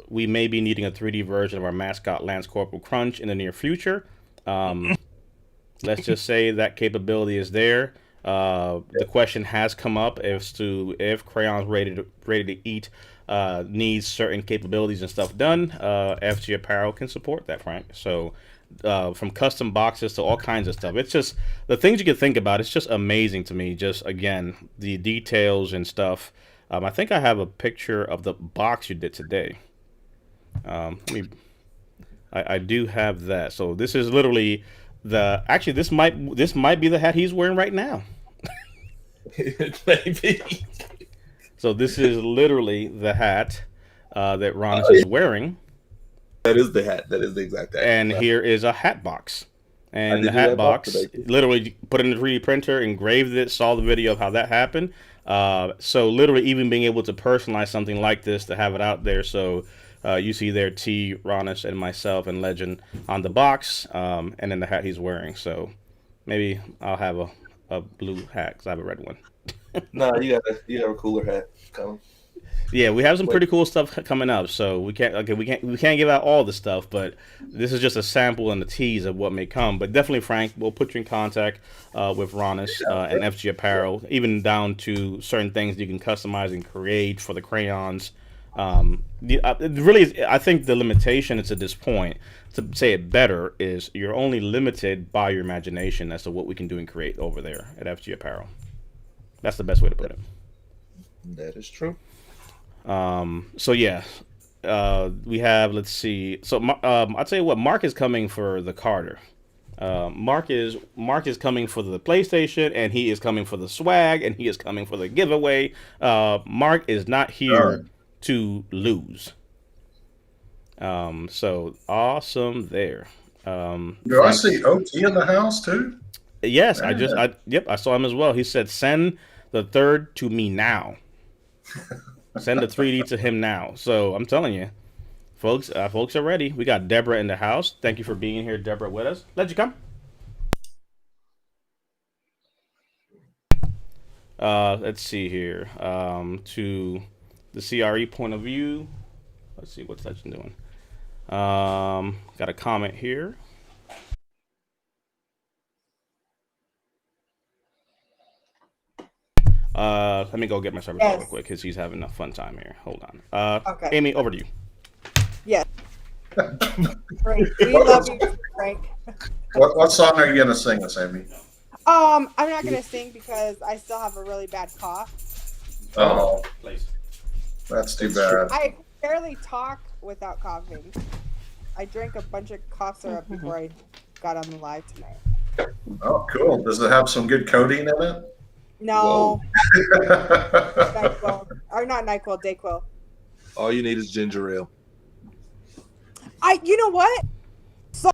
we may be needing a 3D version of our mascot Lance Corporal Crunch in the near future. Let's just say that capability is there. The question has come up as to if Crayons Ready to Eat needs certain capabilities and stuff done. FG Apparel can support that, Frank. So from custom boxes to all kinds of stuff. It's just the things you can think about. It's just amazing to me. Just again, the details and stuff. I think I have a picture of the box you did today. I do have that. So this is literally actually this might be the hat he's wearing right now. Maybe. So this is literally the hat that Ronis is wearing. That is the hat. That is the exact hat. And here is a hat box. And the hat box, literally put it in the 3D printer, engraved it, saw the video of how that happened. So literally even being able to personalize something like this, to have it out there. So you see there T, Ronis, and myself and Legend on the box, and then the hat he's wearing. So maybe I'll have a blue hat because I have a red one. No, you have a cooler hat coming. Yeah, we have some pretty cool stuff coming up, so we can't give out all the stuff, but this is just a sample and a tease of what may come. But definitely, Frank, we'll put you in contact with Ronis and FG Apparel, even down to certain things you can customize and create for the crayons. Really, I think the limitation to this point, to say it better, is you're only limited by your imagination as to what we can do and create over there at FG Apparel. That's the best way to put it. That is true. So yeah, we have, let's see. So I'll tell you what, Mark is coming for the Carter. Mark is coming for the PlayStation, and he is coming for the swag, and he is coming for the giveaway. Mark is not here to lose. So awesome there. Do I see OT in the house too? Yes, I saw him as well. He said, "Send the third to me now." Send the 3D to him now. So I'm telling you, folks are ready. We got Deborah in the house. Thank you for being here, Deborah, with us. Let you come. Let's see here. To the CRE point of view. Let's see what's Legend doing. Got a comment here. Let me go get my service real quick because he's having a fun time here. Hold on. Okay. Amy, over to you. Yes. Frank, we love you, Frank. What song are you gonna sing us, Amy? I'm not gonna sing because I still have a really bad cough. Oh, that's too bad. I barely talk without coughing. I drank a bunch of cough syrup before I got on the live tonight. Oh, cool. Does it have some good codeine in it? No. NyQuil. Or not NyQuil, DayQuil. All you need is ginger ale. You know what? So,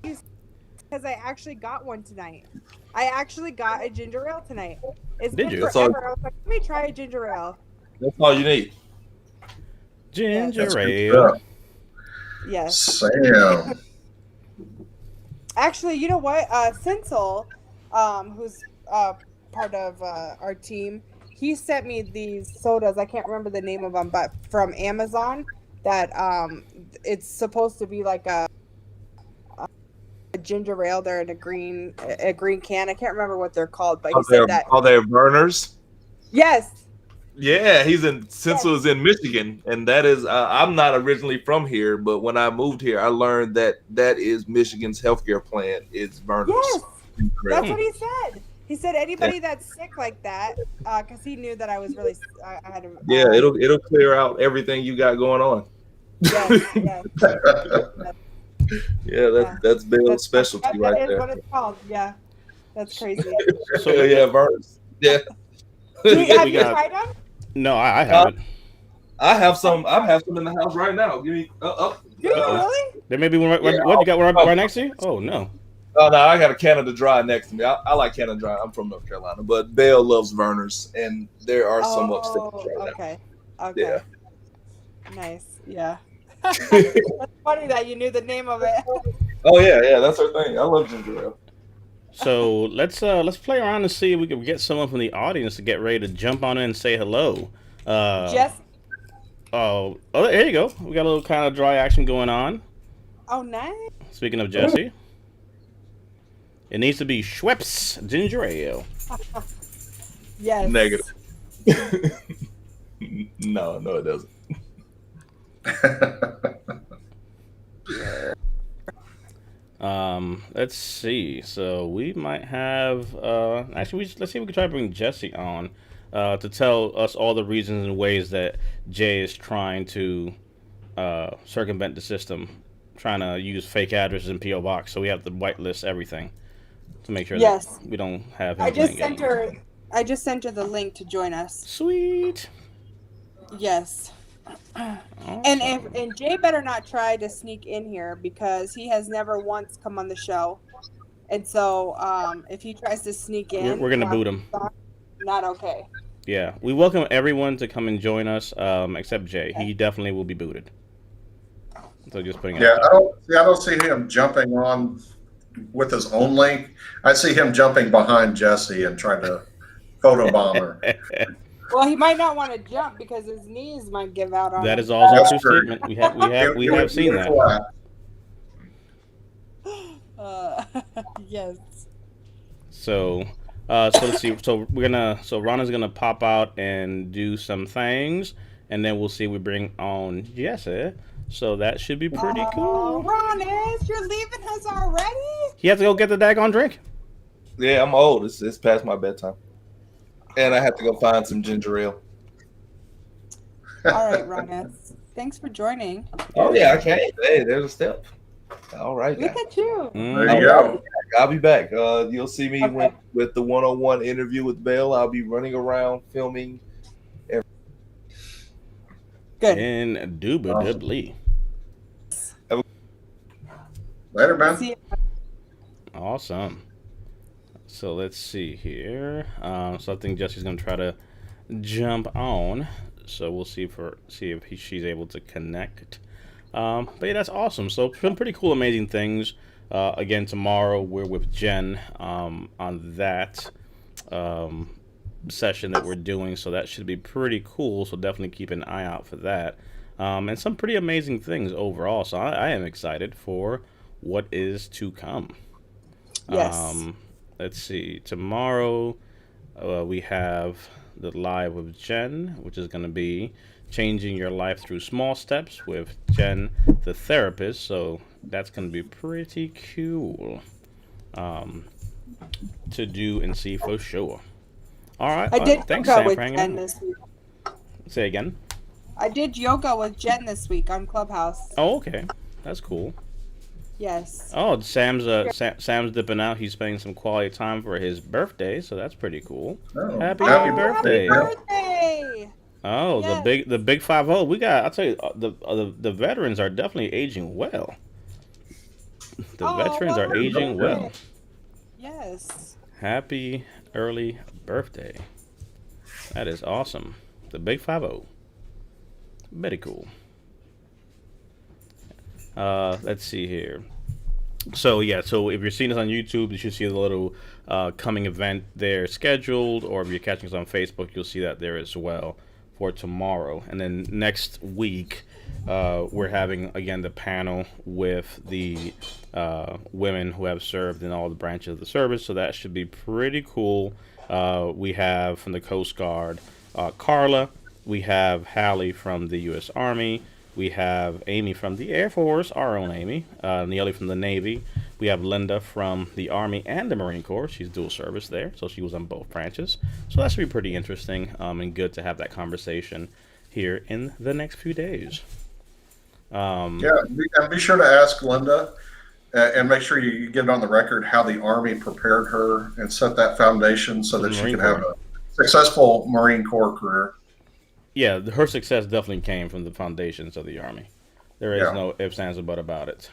because I actually got one tonight. I actually got a ginger ale tonight. It's been forever. I was like, let me try a ginger ale. That's all you need. Ginger ale. Yes. Sam. Actually, you know what? Sinsel, who's part of our team, he sent me these sodas. I can't remember the name of them, but from Amazon. That it's supposed to be like a ginger ale. They're in a green can. I can't remember what they're called, but he said that. Are they burners? Yes. Yeah, he's in Central is in Michigan, and that is I'm not originally from here, but when I moved here, I learned that that is Michigan's healthcare plan. It's Verner's. Yes, that's Hmm. what he said. He said anybody that's sick like that, because he knew that I was really, I had a. Yeah, it'll clear out everything you got going on. Yes, yes. Yeah, that's Bill's specialty that right is there. what it's called. Yeah, that's crazy. So yeah, Verner's. Yeah. Have we you got- tried them? No, I haven't. I have some in the house right now. Give me Do you really? There may be one. Yeah, What you got right next to you? Oh no. Oh no, I got a Canada Dry next to me. I like Canada Dry. I'm from North Carolina, but Bale loves Verner's, and there are some upstairs right okay. now. Okay. Yeah. Nice. Yeah. That's funny that you knew the name of it. Oh yeah, that's her thing. I love ginger ale. So let's play around and see if we can get someone from the audience to get ready to jump on in and say hello. Jess. Oh, there you go. We got a little kind of dry action going on. Oh, nice. Speaking of Jesse, it needs to be Schweppes ginger ale. Yes. Negative. No, it doesn't. Let's see. So we might have actually let's see if we can try to bring Jesse on to tell us all the reasons and ways that Jay is trying to circumvent the system, trying to use fake addresses in PO Box. So we have to whitelist everything to make sure that we don't have him. I just sent her the link to join us. Sweet. Yes. Awesome. And Jay better not try to sneak in here because he has never once come on the show. And so if he tries to sneak in, we're gonna boot him. Not okay. Yeah, we welcome everyone to come and join us, except Jay. He definitely will be booted. So just putting it. Yeah, I don't see him jumping on with his own link. I see him jumping behind Jesse and trying to photobomb her. Well, he might not want to jump because his knees might give out on him. That is also a That's true true. statement. We have seen that. Yes. So let's see. So Rana's gonna pop out and do some things, and then we'll see. We bring on Jesse. So that should be pretty cool. Ronis, you're leaving us already? He has to go get the daggone drink. Yeah, I'm old. It's past my bedtime, and I have to go find some ginger ale. All right, Ronis. Thanks for joining. Oh yeah, I can't. Hey, there's a step. All right, Look at you. There you go. I'll be back. You'll see me with the one-on-one interview with Belle. I'll be running around filming. Good. Indubitably. Later, man. See you. Awesome. So let's see here. So I think Jesse's gonna try to jump on. So we'll see if she's able to connect. But yeah, that's awesome. So some pretty cool, amazing things. Again, tomorrow we're with Jen on that session that we're doing. So that should be pretty cool. So definitely keep an eye out for that. And some pretty amazing things overall. So I am excited for what is to come. Yes. Let's see. Tomorrow we have the live with Jen, which is going to be changing your life through small steps with Jen, the therapist. So that's going to be pretty cool to do and see for sure. All right. I did thanks, yoga Sam, with for hanging Jen out. this week. Say again. I did yoga with Jen this week on Clubhouse. Oh, okay. That's cool. Yes. Oh, Sam's dipping out. He's spending some quality time for his birthday, so that's pretty cool. Oh, Happy happy birthday! Happy birthday! Oh, Yes. the big 5-0. We got. I'll tell you, the veterans are definitely aging well. The veterans are aging well. Yes. Happy early birthday! That is awesome. The big 5-0. Very cool. Let's see here. So yeah, so if you're seeing this on YouTube, you should see the little coming event there scheduled, or if you're catching us on Facebook, you'll see that there as well for tomorrow. And then next week, we're having again the panel with the women who have served in all the branches of the service. So that should be pretty cool. We have from the Coast Guard Carla. We have Hallie from the U.S. Army. We have Amy from the Air Force, our own Amy. Neely from the Navy. We have Linda from the Army and the Marine Corps. She's dual service there, so she was on both branches. So that should be pretty interesting and good to have that conversation here in the next few days. And be sure to ask Linda and make sure you get it on the record how the Army prepared her and set that foundation so that she could have a successful Marine Corps career. Yeah, her success definitely came from the foundations of the Army. There is no ifs, ands, or buts about it.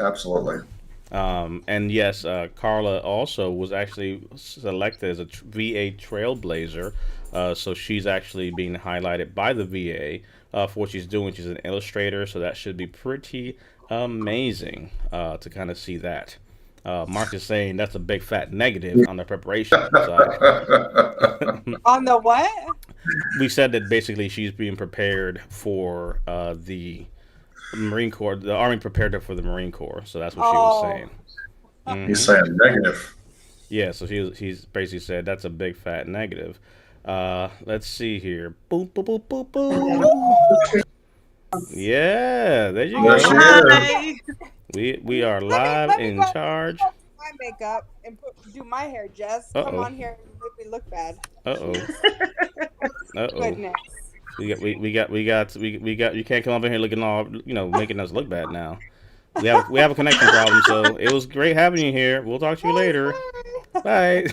Absolutely. And yes, Carla also was actually selected as a VA trailblazer. So she's actually being highlighted by the VA for what she's doing. She's an illustrator, so that should be pretty amazing to kind of see that. Mark is saying that's a big fat negative on the preparation side. On the what? We said that basically she's being prepared for the Marine Corps. The Army prepared her for the Marine Corps, so that's what she was saying. Mm-hmm. He's saying negative. Yeah, so he's basically said that's a big fat negative. Let's see here. Boop, boop, boop, boop, boop. Yeah, there you go. Hi. We are live in charge. My makeup and do my hair, Jess. Come on here and make me look bad. Goodness. We got. You can't come up in here looking all, making us look bad now. We have a connection problem, so it was great having you here. We'll talk to you later. Bye.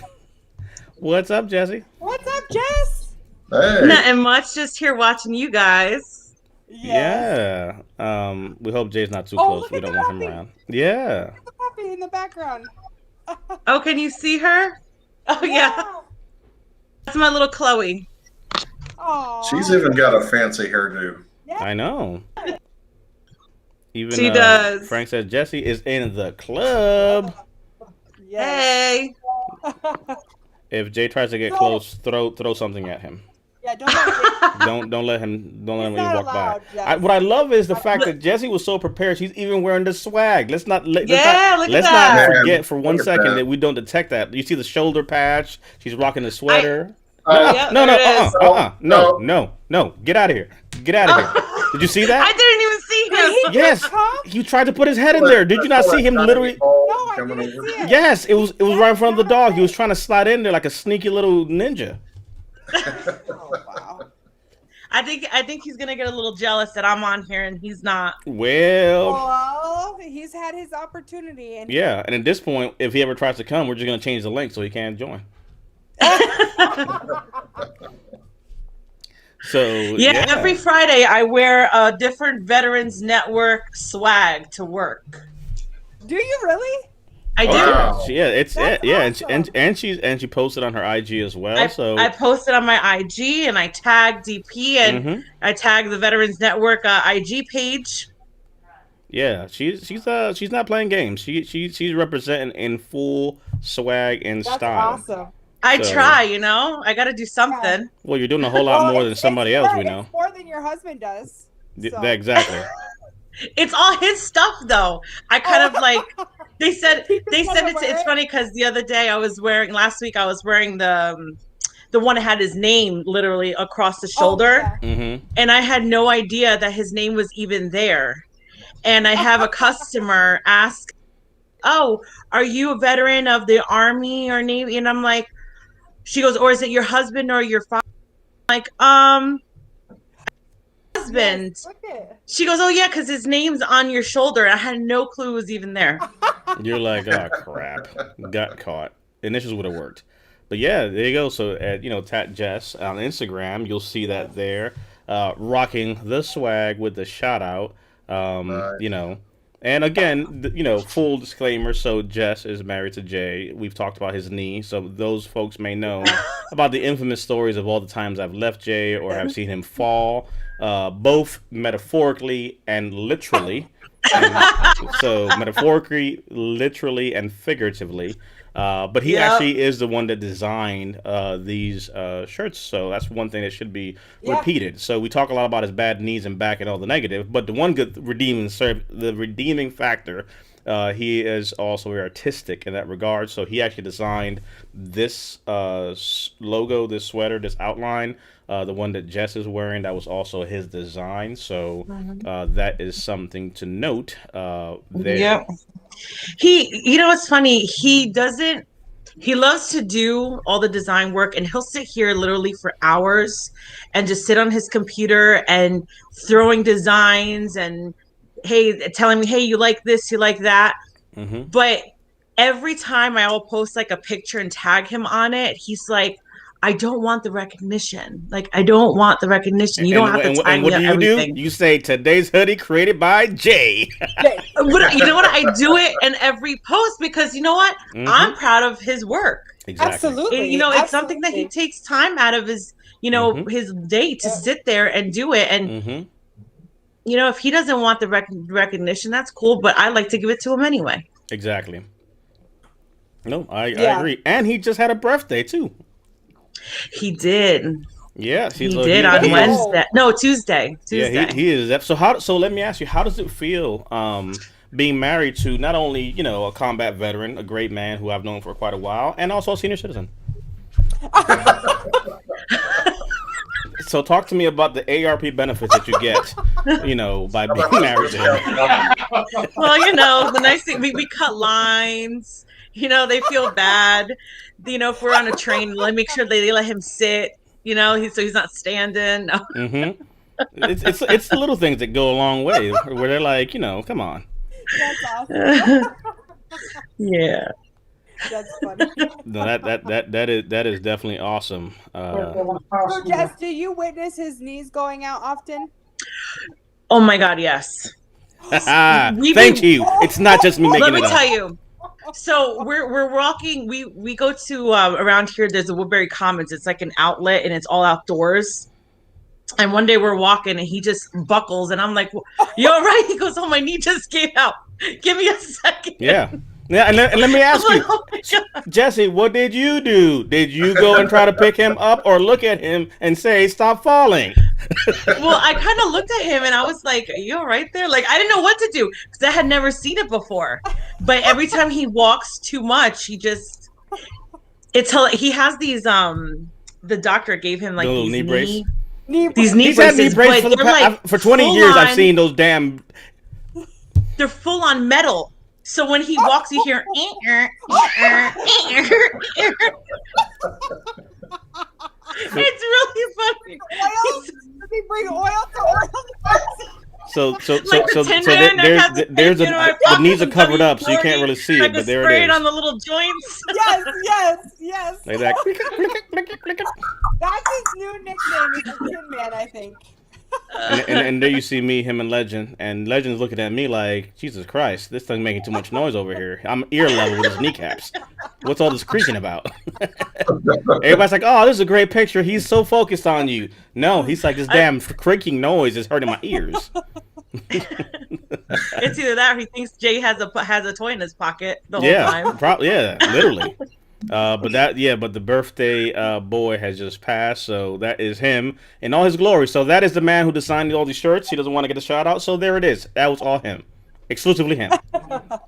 What's up, Jesse? What's up, Jess? Hey. Nothing much. Just here watching you guys. Yes. Yeah. We hope Jay's not too close. We don't want him around. Yeah. The puppy in the background. Oh, can you see her? Oh yeah. That's my little Chloe. Aww. She's even got a fancy hairdo. Yeah. I know. Even she does. Frank says Jesse is in the club. Hey. If Jay tries to get close, throw something at him. Yeah, don't let him walk by. What I love is the fact that Jesse was so prepared. She's even wearing the swag. Let's not forget for 1 second that we don't detect that. You see the shoulder patch. She's rocking the sweater. No. Get out of here. Get out of here. Did you see that? I didn't even see him. Yes, he tried to put his head in there. Did you not see him literally? No, I didn't see it. Yes, it was right in front of the dog. He was trying to slide in there like a sneaky little ninja. Oh, wow. I think he's gonna get a little jealous that I'm on here and he's not. Well, he's had his opportunity. And at this point, if he ever tries to come, we're just gonna change the link so he can't join. So every Friday I wear a different Veterans Network swag to work. Do you really? I do. Wow. Awesome. And she posted on her IG as well. I posted on my IG and I tagged DP and I tagged the Veterans Network IG page. Yeah, she's not playing games. She's representing in full swag and That's style. Awesome. I try, I got to do something. Yeah. Well, you're doing a whole lot more than somebody else we know. It's more than your husband does. So. Exactly. It's all his stuff, though. I kind of like. They said it's funny because the other day last week I was wearing the one that had his name literally across the shoulder, and I had no idea that his name was even there. And I have a customer ask, "Oh, are you a veteran of the Army or Navy?" And I'm like, she goes, "Or is it your husband or your father?" I'm like, husband. Yes, she goes, "Oh yeah, because his name's on your shoulder." I had no clue it was even there. You're like, oh crap, got caught. And this would have worked. But yeah, there you go. So at Tat Jess on Instagram, you'll see that there, rocking the swag with the shout out. And again, full disclaimer. So Jess is married to Jay. We've talked about his knee, so those folks may know about the infamous stories of all the times I've left Jay or have seen him fall, both metaphorically and literally. So metaphorically, literally, and figuratively. But he actually is the one that designed these shirts. So that's one thing that should be repeated. So we talk a lot about his bad knees and back and all the negative, but the one good redeeming factor he is also very artistic in that regard. So he actually designed this logo, this sweater, this outline, the one that Jess is wearing. That was also his design. So that is something to note there. Yep. You know, what's funny? He loves to do all the design work, and he'll sit here literally for hours and just sit on his computer and throwing designs and telling me, hey, you like this, you like that. But every time I will post like a picture and tag him on it, he's like, I don't want the recognition. Like, I don't want the recognition. You don't have to tag me on everything. Do? You say today's hoodie created by Jay. You know what? I do it in every post because you know what? I'm proud of his work. Exactly. Absolutely. And, you know, it's something that he takes time out of his, you know, his day to sit there and do it. And, you know, if he doesn't want the recognition, that's cool. But I like to give it to him anyway. Exactly. No, I agree. And he just had a birthday, too. He did. Yeah, he did on Wednesday. No, Tuesday. Yeah, he is. So let me ask you, how does it feel being married to not only, you know, a combat veteran, a great man who I've known for quite a while, and also a senior citizen? So talk to me about the ARP benefits that you get, you know, by being married to him. Well, you know, the nice thing, we cut lines. You know, they feel bad. You know, if we're on a train, make sure they let him sit. You know, so he's not standing. No. It's the little things that go a long way, where they're like, you know, come on. That's awesome. Yeah. That's funny. No, that is definitely awesome. So, Jess, do you witness his knees going out often? Oh my God, yes. Thank you. It's not just me making it up. Let me tell you. So we're walking. We go to around here. There's a Woodbury Commons. It's like an outlet, and it's all outdoors. And one day we're walking, and he just buckles, and I'm like, "You all right?" He goes, "Oh, my knee just gave out. Give me a second." Yeah. And let me ask you, oh Jesse, what did you do? Did you go and try to pick him up, or look at him and say, "Stop falling"? Well, I kind of looked at him and I was like, "Are you all right there?" Like, I didn't know what to do because I had never seen it before. But every time he walks too much, he has these the doctor gave him like these knee braces. These knee He's braces, had knee braces for 20 years. I've seen those damn. They're full on metal. So when he walks, you hear. It's really funny. Does he bring oil to oil? So like there's the knees are covered up, so you can't really see it, but there it is. Spray it on the little joints. Yes. Like that. That's his new nickname. He's the Tin Man, I think. And there you see me, him, and Legend. And Legend's looking at me like, Jesus Christ, this thing's making too much noise over here. I'm ear level with his kneecaps. What's all this creaking about? Everybody's like, oh, this is a great picture. He's so focused on you. No, he's like, this damn creaking noise is hurting my ears. It's either that or he thinks Jay has a toy in his pocket the whole time. Literally. But the birthday boy has just passed, so that is him in all his glory. So that is the man who designed all these shirts. He doesn't want to get a shout out, so there it is. That was all him, exclusively him.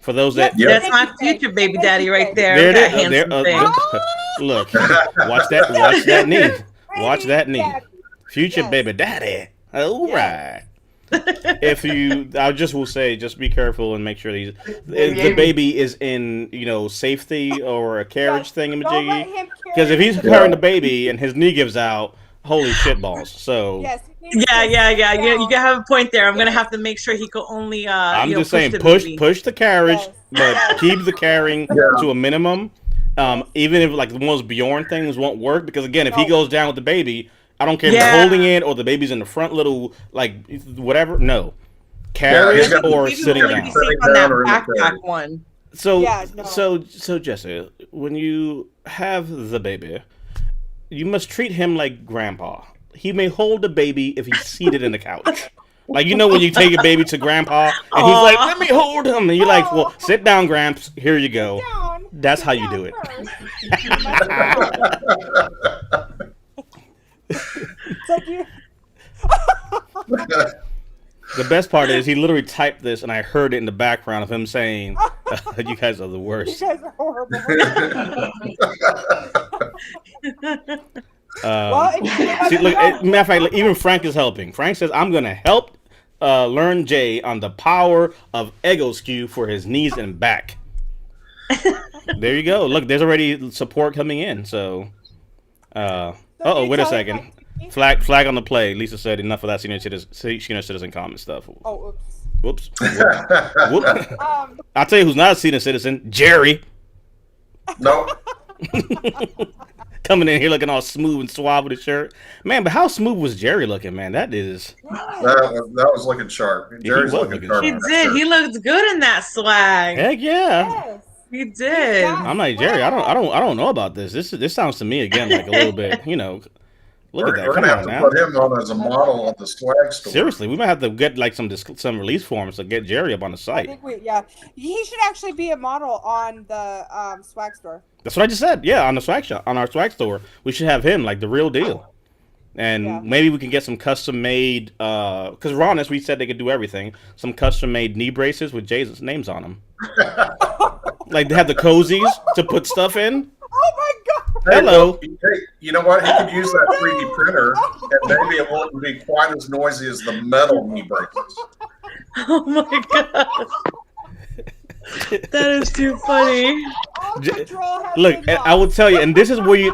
For those that that's my future baby daddy right there. There it is. Look, watch that knee. Watch that knee. Future baby daddy. All right. I just will say, just be careful and make sure the baby is in, safety or a carriage thingamajiggy. Because if he's carrying the baby and his knee gives out, holy shit balls. So yes, yeah. You have a point there. I'm gonna have to make sure he can only. I'm just saying, push the carriage, but keep the carrying to a minimum. Even if like the ones Bjorn things won't work, because again, if he goes down with the baby. I don't care if they're holding it or the baby's in the front little, like, whatever. No. Carry it or sitting down. On that backpack one. So Jessica, when you have the baby, you must treat him like grandpa. He may hold the baby if he's seated in the couch. Like, when you take a baby to grandpa and he's like, let me hold him. And you're like, well, sit down, Gramps. Here you go. That's how you do it. The best part is he literally typed this, and I heard it in the background of him saying, "You guys are the You worst." guys are horrible. Well, see, look, matter of fact, even Frank is helping. Frank says, "I'm gonna help learn Jay on the power of ego skew for his knees and back." There you go. Look, there's already support coming in. So, wait a second. Flag on the play. Lisa said enough of that senior citizen comment stuff. Oh, Whoops. Whoops. I'll tell you who's not a senior citizen. Jerry. Nope. Coming in here looking all smooth and suave with his shirt. Man, but how smooth was Jerry looking, man? That was looking sharp. Jerry's looking sharp. He did. He looked good in that swag. Heck yeah. yes. He did. I'm like, Jerry, I don't know about this. This sounds to me again like a little bit, look at that. We're Come gonna on have to now. put him on as a model at the swag store. Seriously, we might have to get like some release forms to get Jerry up on the I site. think he should actually be a model on the swag store. That's what I just said. Yeah, on the swag shop, on our swag store, we should have him like the real deal. And maybe we can get some custom made, because Ronus, we said they could do everything. Some custom made knee braces with Jay's names on them. Like they have the cozies to put stuff in. Oh my god! Hello. Hey, you know what? He could use that 3D printer, and maybe it won't be quite as noisy as the metal knee braces. Oh my god. That is too funny. Look, I will tell you, and this is where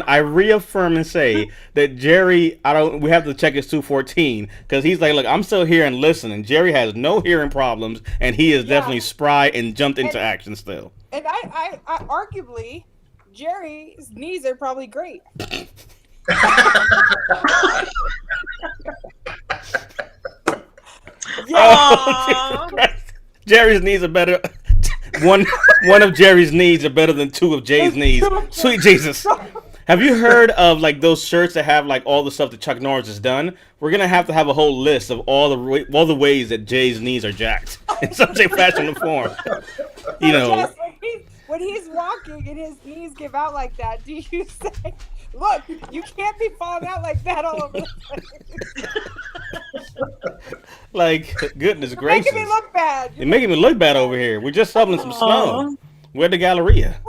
I reaffirm and say that Jerry, we have to check his 214 because he's like, look, I'm still here and listening. Jerry has no hearing problems, and he is definitely spry and jumped into action still. And I arguably, Jerry's knees are probably great. Oh, Jerry's knees are better. One of Jerry's knees are better than two of Jay's knees. Sweet Jesus. Have you heard of like those shirts that have like all the stuff that Chuck Norris has done? We're gonna have to have a whole list of all the ways that Jay's knees are jacked in some shape, fashion, or form. Yes, when he's walking and his knees give out like that, do you say, "Look, you can't be falling out like that all over the place"? Like, goodness gracious. Making me look bad. You're making me look bad over here. We're just shoveling some snow. We're at the Galleria.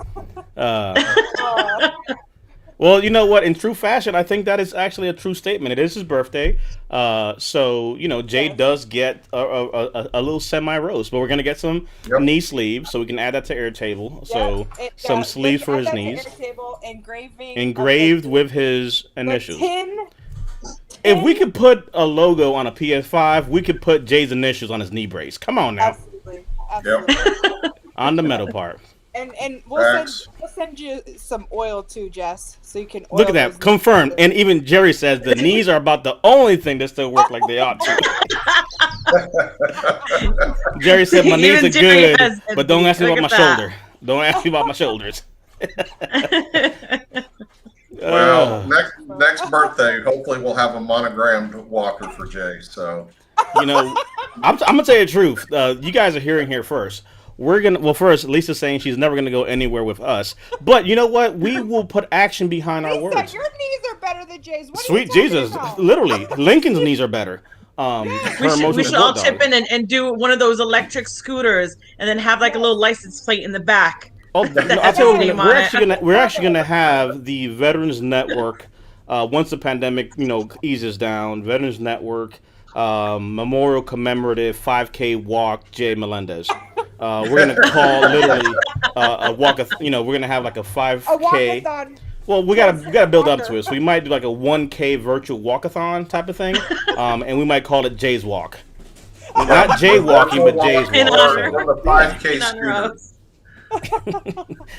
Well, you know what? In true fashion, I think that is actually a true statement. It is his birthday. So, Jay does get a little semi-roast, but we're going to get some knee sleeves, so we can add that to Airtable. So, some sleeves for his knees. Airtable, engraved with his initials. 10. If we could put a logo on a PS5, we could put Jay's initials on his knee brace. Come on now. Absolutely. On the metal part. And we'll send you some oil too, Jess, so you can oil. Look at that, confirmed. And even Jerry says the knees are about the only thing that still work like they ought to. Jerry said my knees are good, but don't ask me about my shoulder. Don't ask me about my shoulders. Well, next birthday, hopefully we'll have a monogrammed walker for Jay. So, I'm gonna tell you the truth. You guys are hearing here first. First, Lisa's saying she's never gonna go anywhere with us. But you know what? We will put action behind our words. Your knees are better than Jay's. Sweet Jesus, literally, Lincoln's knees are better. We should all chip in and do one of those electric scooters, and then have like a little license plate in the back. Oh, I'll tell you, we're actually gonna have the Veterans Network once the pandemic, eases down. Veterans Network memorial commemorative 5K walk, Jay Melendez. We're gonna call literally a walk. We're gonna have like a 5K. A walkathon. Well, we gotta build up to it. So we might do like a 1K virtual walkathon type of thing, and we might call it Jay's Walk. Not Jay walking, but Jay's Walk. The 5K scooter.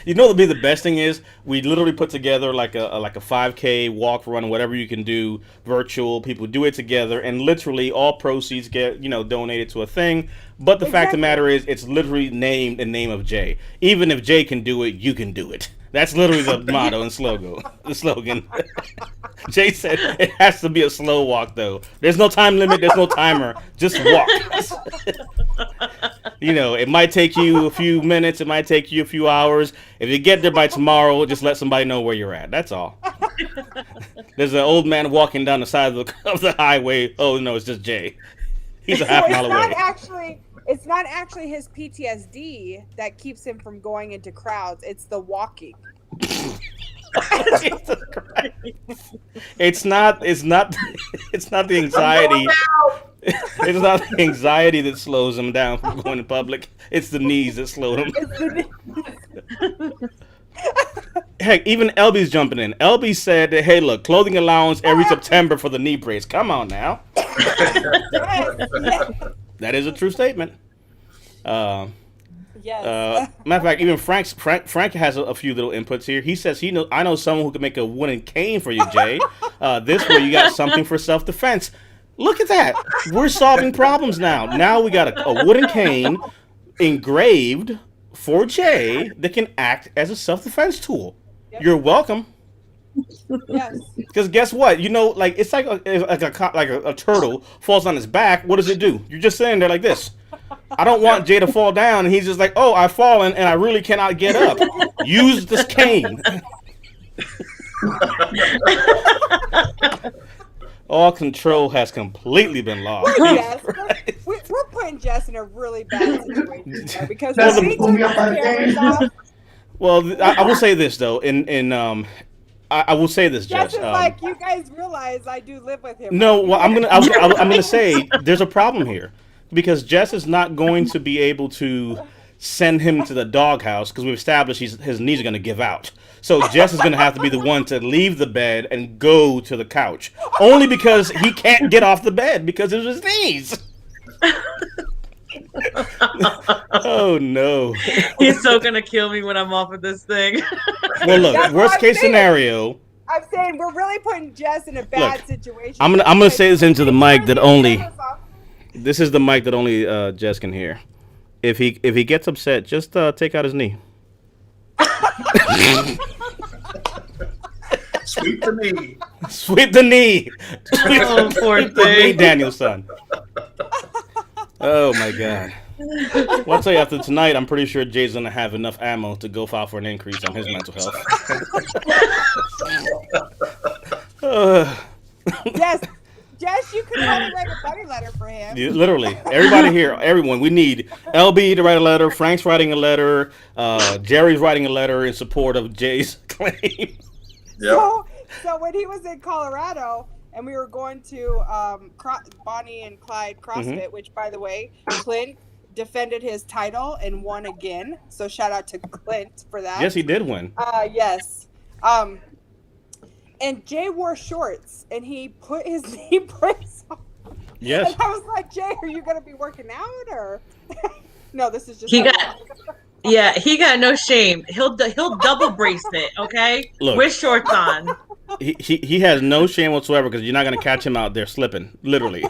What'll be the best thing is we literally put together like a 5K walk, run, whatever you can do virtual. People do it together, and literally all proceeds get donated to a thing. But the fact of the matter is, it's literally named in name of Jay. Even if Jay can do it, you can do it. That's literally the motto and slogan. Jay said it has to be a slow walk, though. There's no time limit. There's no timer. Just walk. It might take you a few minutes. It might take you a few hours. If you get there by tomorrow, just let somebody know where you're at. That's all. There's an old man walking down the side of the highway. Oh, no, it's just Jay. He's a half mile away. It's not actually his PTSD that keeps him from going into crowds. It's the walking. Jesus Christ. It's not the anxiety. It's not the anxiety that slows him down from going in public. It's the knees that slow him. Heck, even LB's jumping in. LB said that, hey, look, clothing allowance every September for the knee brace. Come on now. That is a true statement. Yes. Matter of fact, even Frank has a few little inputs here. He says I know someone who could make a wooden cane for you, Jay. This way you got something for self-defense. Look at that. We're solving problems now. Now we got a wooden cane engraved for Jay that can act as a self-defense tool. Yep. You're welcome. Yes. Because guess what? Like it's like a turtle falls on his back. What does it do? You're just sitting there like this. I don't want Jay to fall down, and he's just like, oh, I've fallen, and I really cannot get up. Use this cane. All control has completely been lost. We're putting Jess in a really bad situation there because when we turn the cameras off. Well, I will say this though. I will say this, Jess. Jess is like, you guys realize I do live with him. No, well, I'm gonna say there's a problem here because Jess is not going to be able to send him to the doghouse because we've established his knees are gonna give out. So Jess is going to have to be the one to leave the bed and go to the couch. Only because he can't get off the bed because of his knees. Oh, no. He's so going to kill me when I'm off of this thing. Well, look, worst case scenario. I'm saying we're really putting Jess in a bad situation. I'm gonna say this into the mic that only... This is the mic that only Jess can hear. If he gets upset, just take out his knee. Sweep the knee. Sweep the knee. Oh, poor Sweep the knee, Daniel's son. Oh my God. Well, I'll tell you, after tonight, I'm pretty sure Jay's gonna have enough ammo to go file for an increase on his mental health. Yes, Jess, you could probably write a buddy letter for him. Yeah, literally, everybody here, everyone. We need LB to write a letter. Frank's writing a letter. Jerry's writing a letter in support of Jay's claim. Yep. So when he was in Colorado and we were going to Bonnie and Clyde CrossFit, which, by the way, Clint defended his title and won again. So shout out to Clint for that. Yes, he did win. Yes. And Jay wore shorts and he put his knee brace on. Yes. And I was like, Jay, are you going to be working out or? No, this is just. Yeah, he got no shame. He'll double brace it, okay? Look, with shorts on. He has no shame whatsoever because you're not going to catch him out there slipping, literally.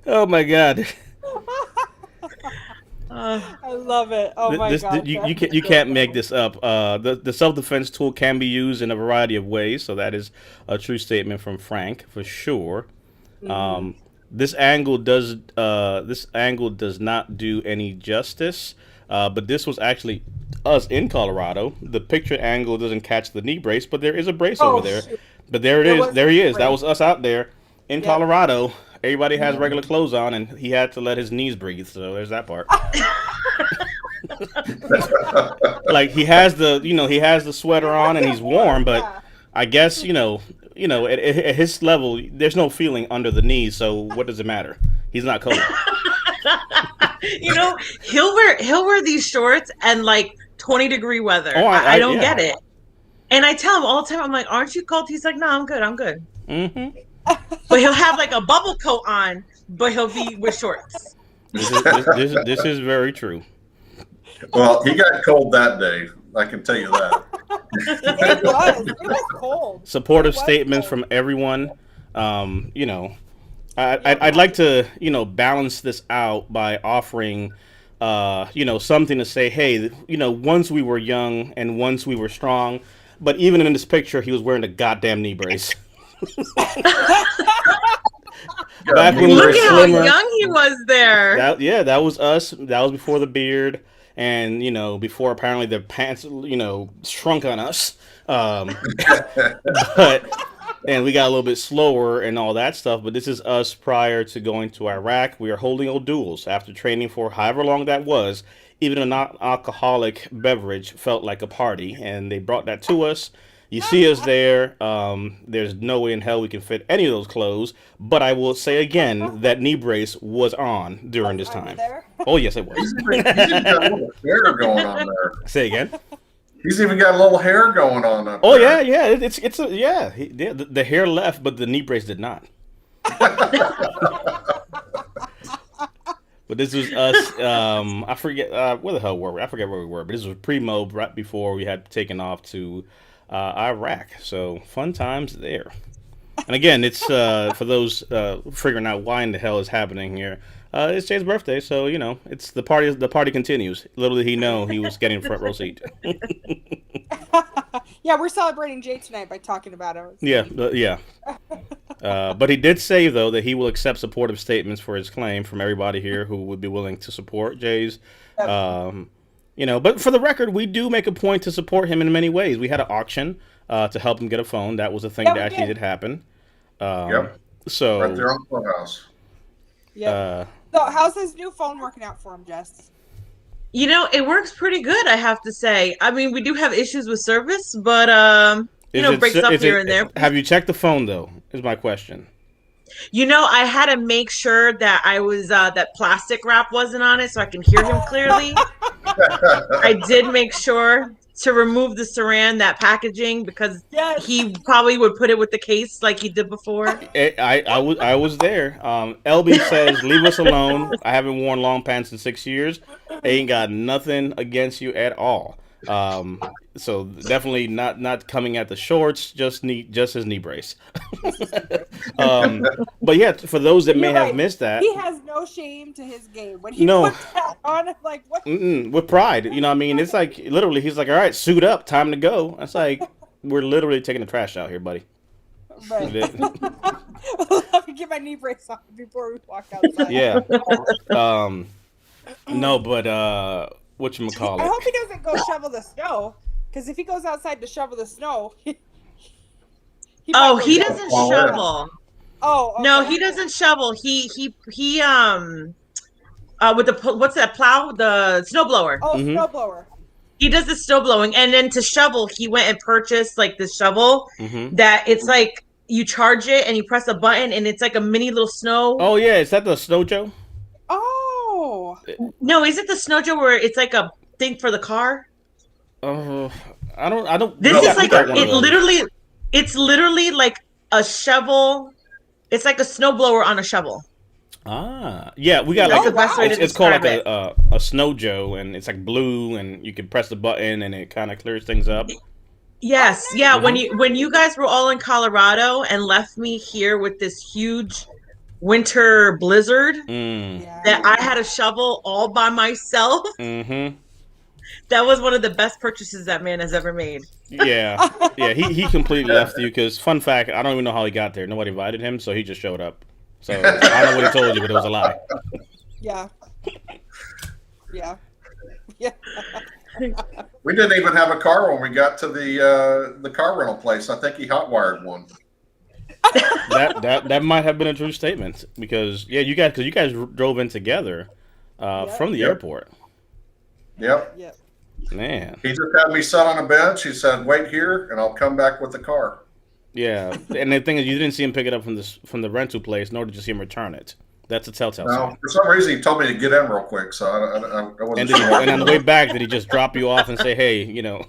Oh my God. I love it. Oh my God. You can't make this up. The self-defense tool can be used in a variety of ways, so that is a true statement from Frank for sure. Mm-hmm. This angle does not do any justice, but this was actually us in Colorado. The picture angle doesn't catch the knee brace, but there is a brace over there. Shoot. But there it is. There he is. That was us out there in Colorado. Everybody has regular clothes on, and he had to let his knees breathe. So there's that part. Like he has the sweater on and he's warm, but I guess at his level, there's no feeling under the knees. So what does it matter? He's not cold. He'll wear these shorts and like 20-degree weather. Oh, I don't get it. And I tell him all the time, I'm like, aren't you cold? He's like, no, I'm good. Mm-hmm. But he'll have like a bubble coat on, but he'll be with shorts. This is very true. Well, he got cold that day. I can tell you that. It was cold. Supportive statements from everyone. I'd like to balance this out by offering something to say, hey, once we were young and once we were strong, but even in this picture, he was wearing a goddamn knee brace. Back when Look at how young he was there. That was us. That was before the beard, and before apparently the pants shrunk on us. But and we got a little bit slower and all that stuff. But this is us prior to going to Iraq. We are holding duels after training for however long that was. Even a non-alcoholic beverage felt like a party, and they brought that to us. You see us there. There's no way in hell we can fit any of those clothes. But I will say again that knee brace was on during this time. Oh yes, it was. He's even got a little hair going on there. Say again. He's even got a little hair going on up Oh there. yeah. It's a yeah. The hair left, but the knee brace did not. But this was us. I forget where the hell were we? I forget where we were. But this was primo right before we had taken off to Iraq. So fun times there. And again, it's for those figuring out why in the hell is happening here. It's Jay's birthday, so you know it's the party. The party continues. Little did he know he was getting front row seat. Yeah, we're celebrating Jay tonight by talking about him. Yeah. But he did say though that he will accept supportive statements for his claim from everybody here who would be willing to support Jay's. You know, but for the record, we do make a point to support him in many ways. We had an auction to help him get a phone. That was a thing that actually did happen. Yep. So Right there on Clubhouse. Yeah. So how's his new phone working out for him, Jess? You know, it works pretty good, I have to say. I mean, we do have issues with service, but you know, breaks up here and there. Have you checked the phone though? Is my question. You know, I had to make sure that I was that plastic wrap wasn't on it so I can hear him clearly. I did make sure to remove the saran, that packaging, because he probably would put it with the case like he did before. I was there. LB says, leave us alone. I haven't worn long pants in 6 years. Ain't got nothing against you at all. So definitely not coming at the shorts, just his knee brace. But yeah, for those that may have missed that, he has no shame to his game. When he puts that on, I'm like, what? With pride, you know what I mean? It's like literally, he's like, all right, suit up, time to go. It's like we're literally taking the trash out here, buddy. Right. Let me get my knee brace on before we walk outside. Yeah. No, but whatchamacallit? I hope he doesn't go shovel the snow, because if he goes outside to shovel the sno, he doesn't shovel. Oh, okay. No, he doesn't shovel. He with the what's that plow? The snowblower. Oh, snowblower. He does the snow blowing, and then to shovel, he went and purchased like this shovel that it's like you charge it and you press a button and it's like a mini little snow. Oh yeah, is that the Snow Joe? Oh. No, is it the Snow Joe where it's like a thing for the car? I don't. This is like it's literally like a shovel. It's like a snowblower on a shovel. Ah, yeah, we got it's called like a Snow Joe, and it's like blue, and you can press the button, and it kind of clears things up. Yes, yeah. When you guys were all in Colorado and left me here with this huge winter blizzard, that I had a shovel all by myself. That was one of the best purchases that man has ever made. Yeah. He completely left you because, fun fact, I don't even know how he got there. Nobody invited him, so he just showed up. So I don't know what he told you, but it was a lie. Yeah. We didn't even have a car when we got to the car rental place. I think he hotwired one. That might have been a true statement because you guys drove in together from the airport. Yep. Man. He just had me sit on a bench. He said, "Wait here, and I'll come back with the car." Yeah, and the thing is, you didn't see him pick it up from the rental place, nor did you see him return it. That's a telltale sign. For some reason, he told me to get in real quick, so I wasn't sure. And on the way back, did he just drop you off and say, "Hey, you know"?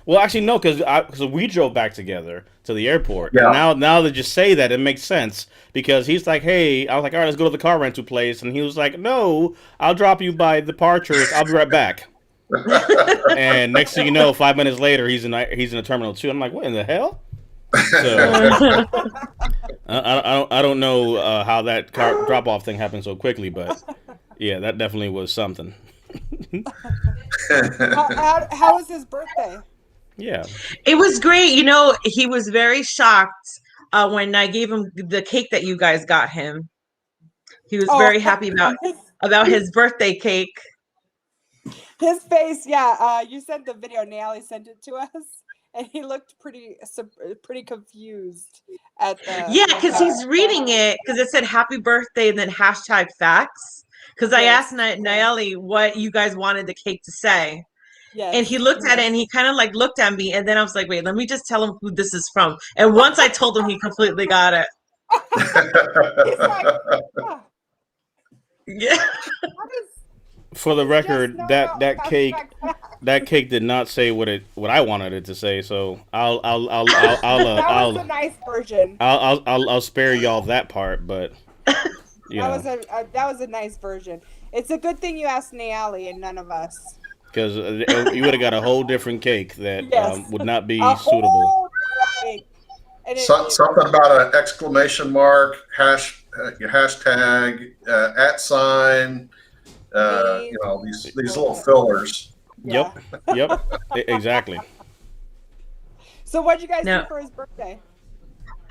Well, actually, no, because we drove back together to the airport. Yeah. And now that you say that, it makes sense because he's like, "Hey," I was like, "All right, let's go to the car rental place," and he was like, "No, I'll drop you by departures. I'll be right back." And next thing you know, 5 minutes later, he's in a terminal 2. I'm like, what in the hell? So I don't know how that car drop off thing happened so quickly, but yeah, that definitely was something. How was his birthday? Yeah, it was great. You know, he was very shocked when I gave him the cake that you guys got him. He was very happy about his birthday cake. His face, you sent the video. Nally sent it to us, and he looked pretty confused at the. Yeah, because he's reading it because it said happy birthday and then hashtag facts. Because I Yes. asked Nayeli what you guys wanted the cake to say. Yes. And he looked at it and he kind of like looked at me. And then I was like, wait, let me just tell him who this is from. And once I told him, he completely got it. He's like, "Ah, Yeah. what is For the record, just that cake hashtag that cake did not say what I wanted it to say. So that was a nice version. I'll spare y'all that part, but you know, That was a nice version. It's a good thing you asked Nayali and none of us. because you would have got a whole different cake that Yes. would not be A suitable. whole cake. And Something about an exclamation mark, hashtag, at sign, you know, these little fillers. yeah. Yep, exactly. So what'd you guys No. do for his birthday?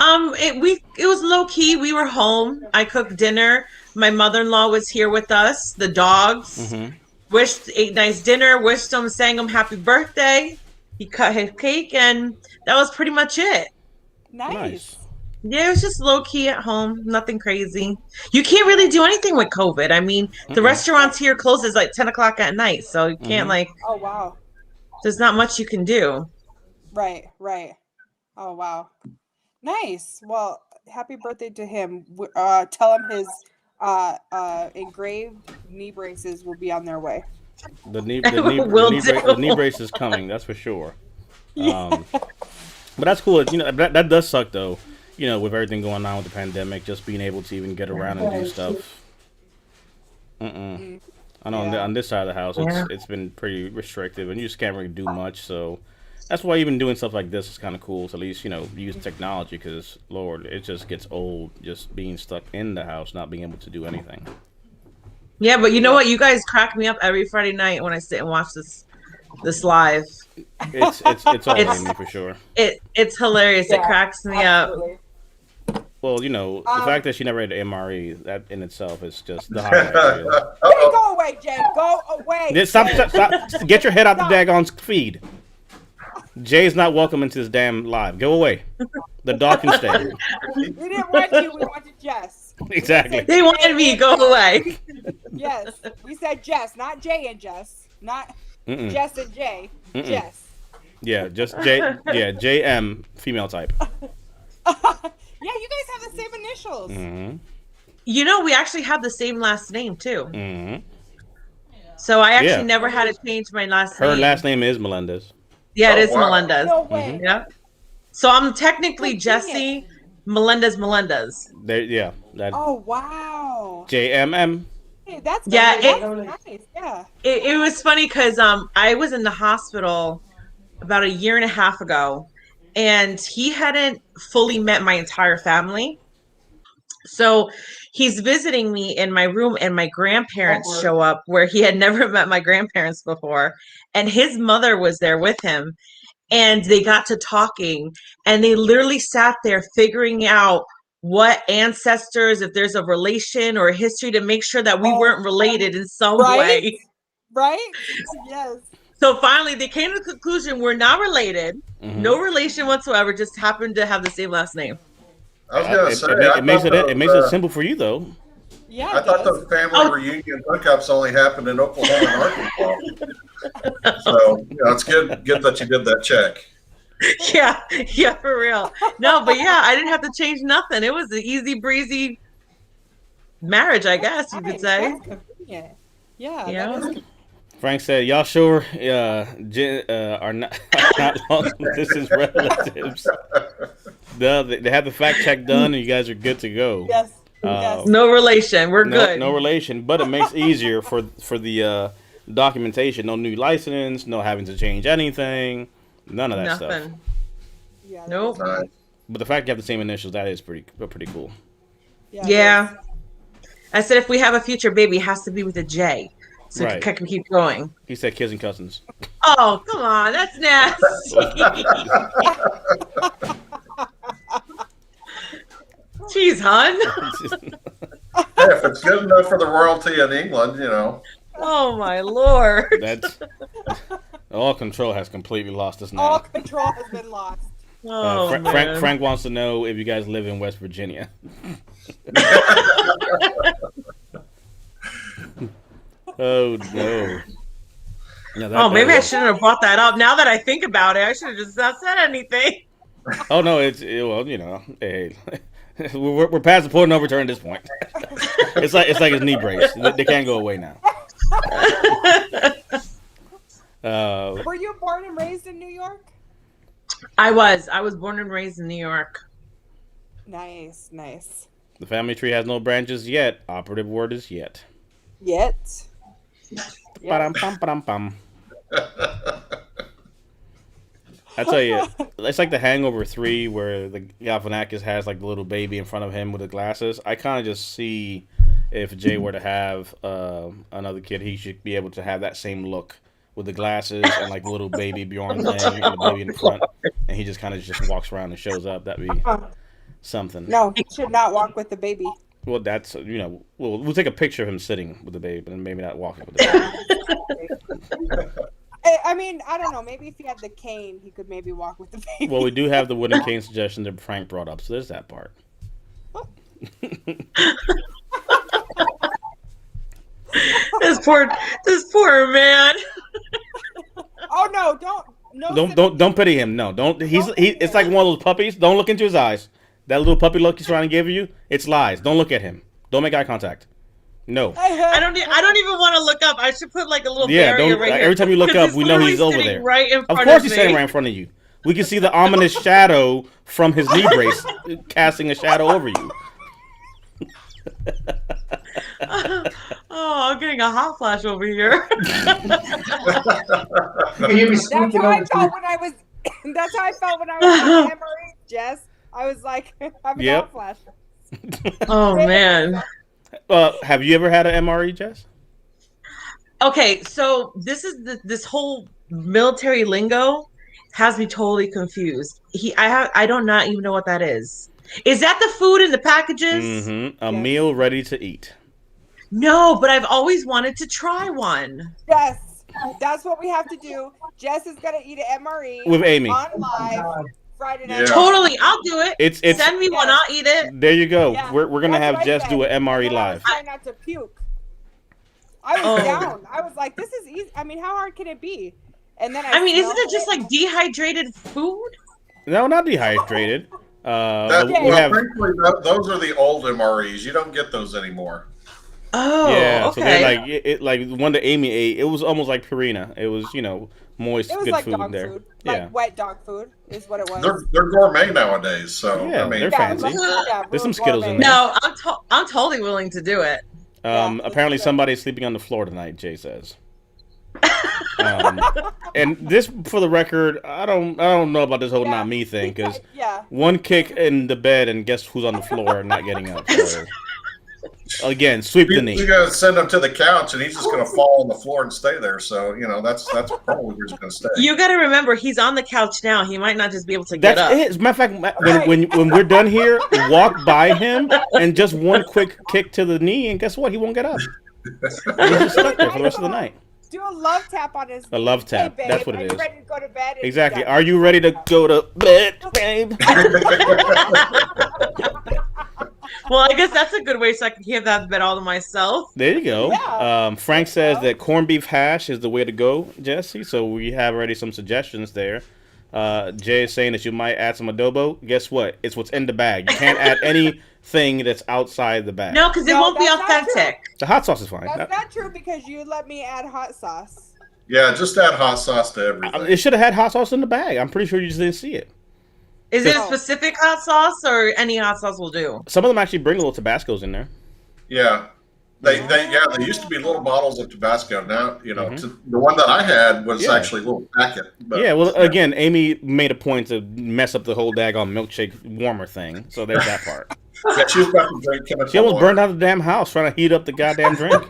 It was low key. We were home. I cooked dinner. My mother-in-law was here with us. The dogs ate nice dinner. Wished him, sang him happy birthday. He cut his cake, and that was pretty much it. Nice. Yeah, it was just low key at home. Nothing crazy. You can't really do anything with COVID. I mean, the restaurants here closes like 10 o'clock at night, so you can't like. Oh wow. There's not much you can do. Right. Oh wow. Nice. Well, happy birthday to him. Tell him his engraved knee braces will be on their way. The knee brace is coming. That's for sure. But that's cool. You know, that does suck though. You know, with everything going on with the pandemic, just being able to even get around and do stuff. I know on this side of the house, it's been pretty restrictive, and you just can't really do much. So that's why even doing stuff like this is kind of cool. To at least use technology, because Lord, it just gets old just being stuck in the house, not being able to do anything. Yeah, but you know what? You guys crack me up every Friday night when I sit and watch this live. It's all Amy for sure. It's hilarious. It cracks me absolutely. up. Well, the fact that she never had an MRE, that in itself is just the highlight. Really. Jay, go away, Jay. Go away. Stop! Get your head out the daggone feed. Jay's not welcome into this damn live. Go away. The dog can stay. We didn't want you. We wanted Jess. Exactly. They wanted me to go away. Yes. We said Jess, not Jay and Jess. Not Jess and Jay. Jess. Yeah, just J. Yeah, JM, female type. Yeah, you guys have the same initials. We actually have the same last name too. So I actually never had to change my last name. Her last name is Melendez. Yeah, it is wow. Melendez. No way. Yeah. So I'm technically Jesse Melendez. There, that Oh wow. JMM. Hey, that's Yeah, that's nice. Yeah. It was funny because I was in the hospital about a year and a half ago, and he hadn't fully met my entire family. So he's visiting me in my room, and my grandparents show up where he had never met my grandparents before, and his mother was there with him, and they got to talking, and they literally sat there figuring out what ancestors, if there's a relation or a history, to make sure that we weren't related in some way. Right? Yes. So finally, they came to the conclusion we're not related, no relation whatsoever, just happened to have the same last name. I was going to say, It makes it simple for you though. Yeah. I thought those family reunion hookups only happened in Oklahoma and Arkansas. So it's good that you did that check. Yeah, for real. No, but yeah, I didn't have to change nothing. It was an easy breezy marriage, I guess you could say. That's convenient. Yeah. Yeah. That is convenient. Frank said, "Y'all sure are not long distance relatives?" They have the fact check done, and you guys are good to go. Yes. Yes. No relation. We're good. No relation, but it makes it easier for the documentation. No new license, no having to change anything, none of that stuff. Yeah, Nope. But the fact you have the same initials, that is pretty cool. Yeah. I said if we have a future baby, it has to be with a J. So Right. we can keep going. He said kids and cousins. Oh, come on. That's nasty. Jeez, hon. Yeah, if it's good enough for the royalty in England, Oh, my Lord. All control has completely lost us now. All control has been lost. Oh, Frank wants to know if you guys live in West Virginia. Oh no. Maybe I shouldn't have brought that up. Now that I think about it, I should have just not said anything. Oh no, well, hey, we're past the point of no return at this point. It's like his knee brace. They can't go away now. Were you born and raised in New York? I was born and raised in New York. Nice. The family tree has no branches yet. Operative word is yet. Yet. Ba-dum-pum. I tell you, it's like The Hangover 3 where the Galifianakis has like the little baby in front of him with the glasses. I kind of just see if Jay were to have another kid, he should be able to have that same look with the glasses and like the little baby Bjorn thing and the baby in the front, and he just kind of just walks around and shows up. That'd be something. No, he should not walk with the baby. Well, that's we'll take a picture of him sitting with the baby, but maybe not walking with the baby. I mean, I don't know. Maybe if he had the cane, he could maybe walk with the baby. Well, we do have the wooden cane suggestion that Frank brought up, so there's that part. This poor man. Oh no! Don't pity him. No, don't. It's like one of those puppies. Don't look into his eyes. That little puppy look he's trying to give you, it's lies. Don't look at him. Don't make eye contact. No. I don't even want to look up. I should put like a little barrier right here. Every time you look up, we know he's over there. Right in front of course, he's sitting right in front of you. We can see the ominous shadow from his knee brace casting a shadow over you. I'm getting a hot flash over here. That's how I felt when I was. That's how I felt when I was at Emory, Jess. I was like, having a hot flash. Oh man. Have you ever had an MRE, Jess? Okay, so this whole military lingo has me totally confused. I don't not even know what that is. Is that the food in the packages? Mm-hmm. A meal ready to eat. No, but I've always wanted to try one. Yes, that's what we have to do. Jess is gonna eat an MRE with Amy on live Friday night. Totally, I'll do it. Send me one, I'll eat it. There you go. Yeah. We're gonna have Jess do an MRE live. I was trying not to puke. I was down. I was like, this is easy. I mean, how hard can it be? And then I mean, isn't it just like dehydrated food? No, not dehydrated. Frankly, those are the old MREs. You don't get those anymore. Oh, yeah. Okay. So they're like one that Amy ate. It was almost like Purina. It was moist, good like food dog there. Food. Like wet dog food is what it was. They're gourmet nowadays, so yeah, I mean, they're fancy. There's some Skittles in there. No, I'm totally willing to do it. Apparently somebody's sleeping on the floor tonight, Jay says. And this, for the record, I don't know about this whole not me thing, because one kick in the bed and guess who's on the floor and not getting up. So again, sweep the knee. You gotta send him to the couch, and he's just gonna fall on the floor and stay there. So that's probably where he's gonna stay. You got to remember, he's on the couch now. He might not just be able to get up. As a matter of fact, when we're done here, walk by him and just one quick kick to the knee, and guess what? He won't get up. He's just stuck there for the rest of the night. Do a love tap on his. A love tap. Hey, babe, that's what it is. Are you ready to go to bed? Exactly. Are you ready to go to bed, babe? Well, I guess that's a good way so I can have that bed all to myself. There you go. Yeah. Frank says that corned beef hash is the way to go, Jesse. So we have already some suggestions there. Jay is saying that you might add some adobo. Guess what? It's what's in the bag. You can't add anything that's outside the bag. No, because it won't be authentic. The hot sauce is fine. That's not true because you let me add hot sauce. Yeah, just add hot sauce to everything. It should have had hot sauce in the bag. I'm pretty sure you just didn't see it. Is it a specific hot sauce or any hot sauce will do? Some of them actually bring little Tabascos in there. Yeah. They used to be little bottles of Tabasco. Now, the one that I had was actually a little packet. But, again, Amy made a point to mess up the whole daggone milkshake warmer thing. So there's that part. Yeah, she was about to drink chemical She almost water. burned out the damn house trying to heat up the goddamn drink.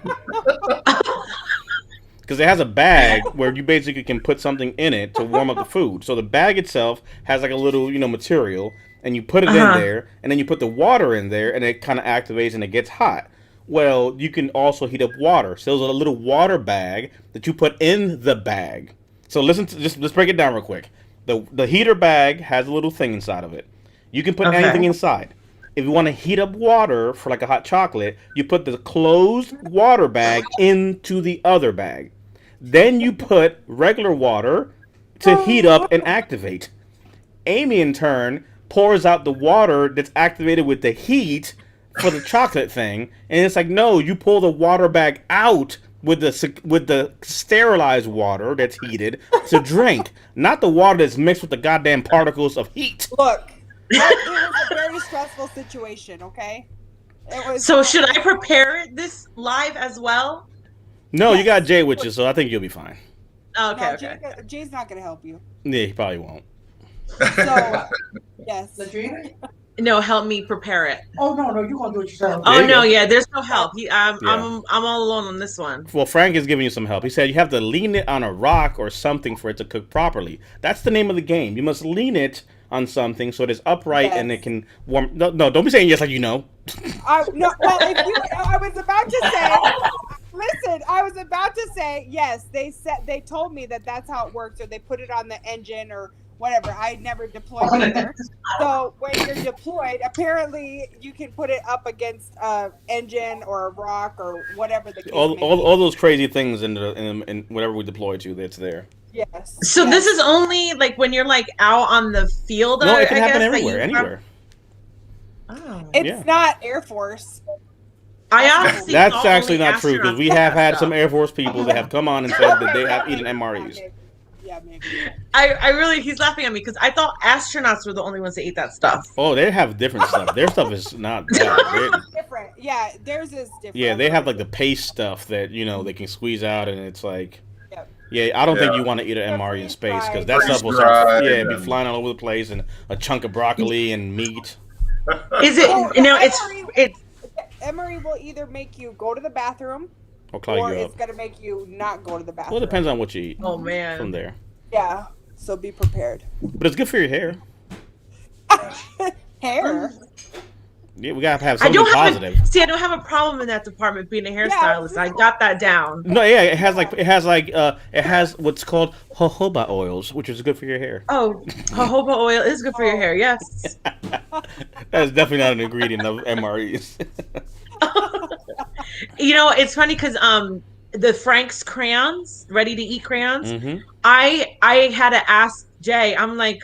Because it has a bag where you basically can put something in it to warm up the food. So the bag itself has like a little, material, and you put it in there, and then you put the water in there, and it kind of activates and it gets hot. Well, you can also heat up water. So there's a little water bag that you put in the bag. So listen to just let's break it down real quick. The heater bag has a little thing inside of it. You can put anything inside. If you want to heat up water for like a hot chocolate, you put the closed water bag into the other bag. Then you put regular water to heat up and activate. Amy, in turn, pours out the water that's activated with the heat for the chocolate thing, and it's like, no, you pull the water bag out with the sterilized water that's heated to drink, not the water that's mixed with the goddamn particles of heat. Look, it was a very stressful situation. Okay. It was. So should I prepare this live as well? No, Yes. you got Jay with you, so I think you'll be fine. Oh, okay, No, okay. Jay's not gonna help you. Yeah, he probably won't. So, yes. No, help me prepare it. Oh no, you're gonna do it yourself. There Oh you no, go. yeah, there's no help. I'm Yeah. all alone on this one. Well, Frank is giving you some help. He said you have to lean it on a rock or something for it to cook properly. That's the name of the game. You must lean it on something so it is upright and it can warm. No, don't be saying yes like you know. No, well, I was about to say. Listen, I was about to say yes. They told me that that's how it works, or they put it on the engine or whatever. I never deployed it there. So when you're deployed, apparently you can put it up against engine or a rock or whatever the case may be. All those crazy things in whatever we deploy to, that's there. Yes. So this is only like when you're like out on the field. No, it can I happen guess, everywhere, anywhere. Oh. It's Yeah. not Air Force. I honestly That's thought actually only not true because astronauts we did have that had stuff. some Air Force people that have come on and said that they have eaten MREs. Yeah, maybe. I really, he's laughing at me because I thought astronauts were the only ones that eat that stuff. Oh, they have different stuff. Their stuff is not bad. Theirs is different. Yeah, theirs is different. Yeah, they have like the paste stuff that they can squeeze out, and it's like, Yep. yeah, I don't think Yeah. you want to eat an MRE in space because that Freeze stuff will dried be and- flying all over the place, and a chunk of broccoli and meat. Is it? It's Emory will either make you go to the bathroom Or clog or you it's up. gonna make you not go to the bathroom. Well, it depends on what you eat oh from man. there. Yeah, so be prepared. But it's good for your hair. Hair. Yeah, we gotta have I something don't have positive. I don't have a problem in that department being a hairstylist. I got that down. No, yeah, it has what's called jojoba oils, which is good for your hair. Oh, jojoba oil is good for your hair. Yes. That is definitely not an ingredient of MREs. You know, it's funny because the Frank's crayons, ready to eat crayons. Mm-hmm. I had to ask Jay. I'm like,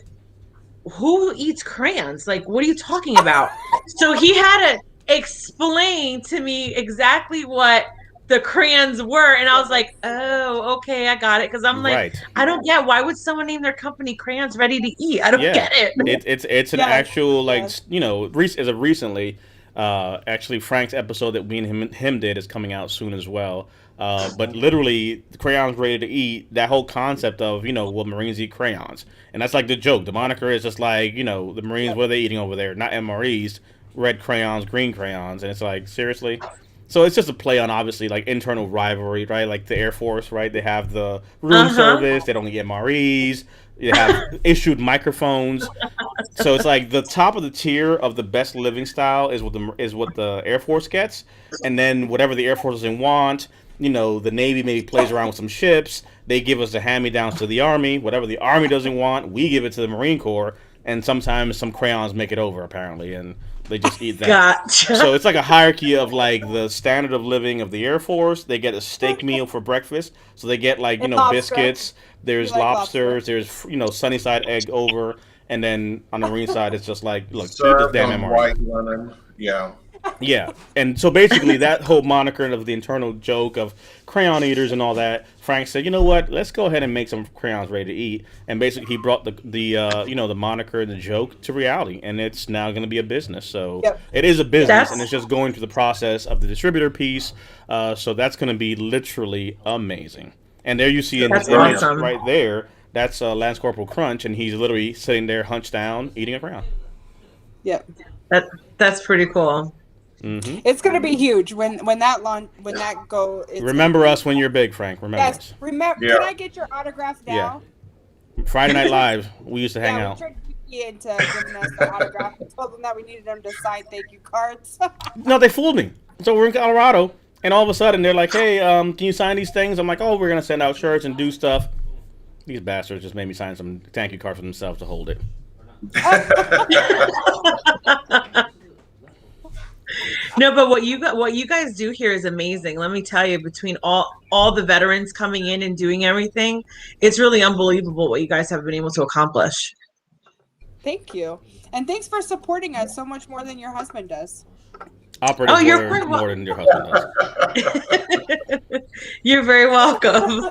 who eats crayons? Like, what are you talking about? So he had to explain to me exactly what the crayons were, and I was like, oh, okay, I got it. Because I'm like, Right. I don't get why would someone name their company Crayons Ready to Eat? I don't get it. It's an Yes, actual like yes. as of recently. Actually, Frank's episode that we and him did is coming out soon as well. But literally, the crayons ready to eat. That whole concept of will Marines eat crayons, and that's like the joke. The moniker is just like the Marines. What are they eating over there? Not MREs, red crayons, green crayons, and it's like seriously. So it's just a play on obviously like internal rivalry, right? Like the Air Force, right? They have the room service. They don't get MREs. They have issued microphones. So it's like the top of the tier of the best living style is what the Air Force gets, and then whatever the Air Force doesn't want, the Navy maybe plays around with some ships. They give us the hand-me-downs to the Army. Whatever the Army doesn't want, we give it to the Marine Corps. And sometimes some crayons make it over apparently, and they just eat that. Gotcha. So it's like a hierarchy of like the standard of living of the Air Force. They get a steak meal for breakfast, so they get like And lobster. biscuits. There's You like lobsters. There's sunny side egg over, and then on the Marine side, it's just like look, eat this Served damn on MRE. white linen. Yeah. Yeah, and so basically that whole moniker of the internal joke of crayon eaters and all that, Frank said, you know what, let's go ahead and make some crayons ready to eat, and basically he brought the moniker and the joke to reality, and it's now going to be a business. So Yep. it is a business, That's- and it's just going through the process of the distributor piece. So that's going to be literally amazing. And there you see in That's his image awesome. right there, that's Lance Corporal Crunch, and he's literally sitting there hunched down eating a crayon. Yep. That's pretty cool. Hmm. It's gonna be huge when that go. It's Remember us when you're big, Frank. Remember Yes. us. Remember. Yeah. Can I get your autograph now? Friday Night Live, we used to hang Yeah, out. we tricked Vicky into giving us the autograph. We told them that we needed them to sign thank you cards. No, they fooled me. So we're in Colorado, and all of a sudden they're like, "Hey, can you sign these things?" I'm like, "Oh, we're gonna send out shirts and do stuff." These bastards just made me sign some thank you card for themselves to hold it. No, but what you guys do here is amazing. Let me tell you, between all the veterans coming in and doing everything, it's really unbelievable what you guys have been able to accomplish. Thank you. And thanks for supporting us so much more than your husband does. Operators you're were more than your husband does. You're very welcome.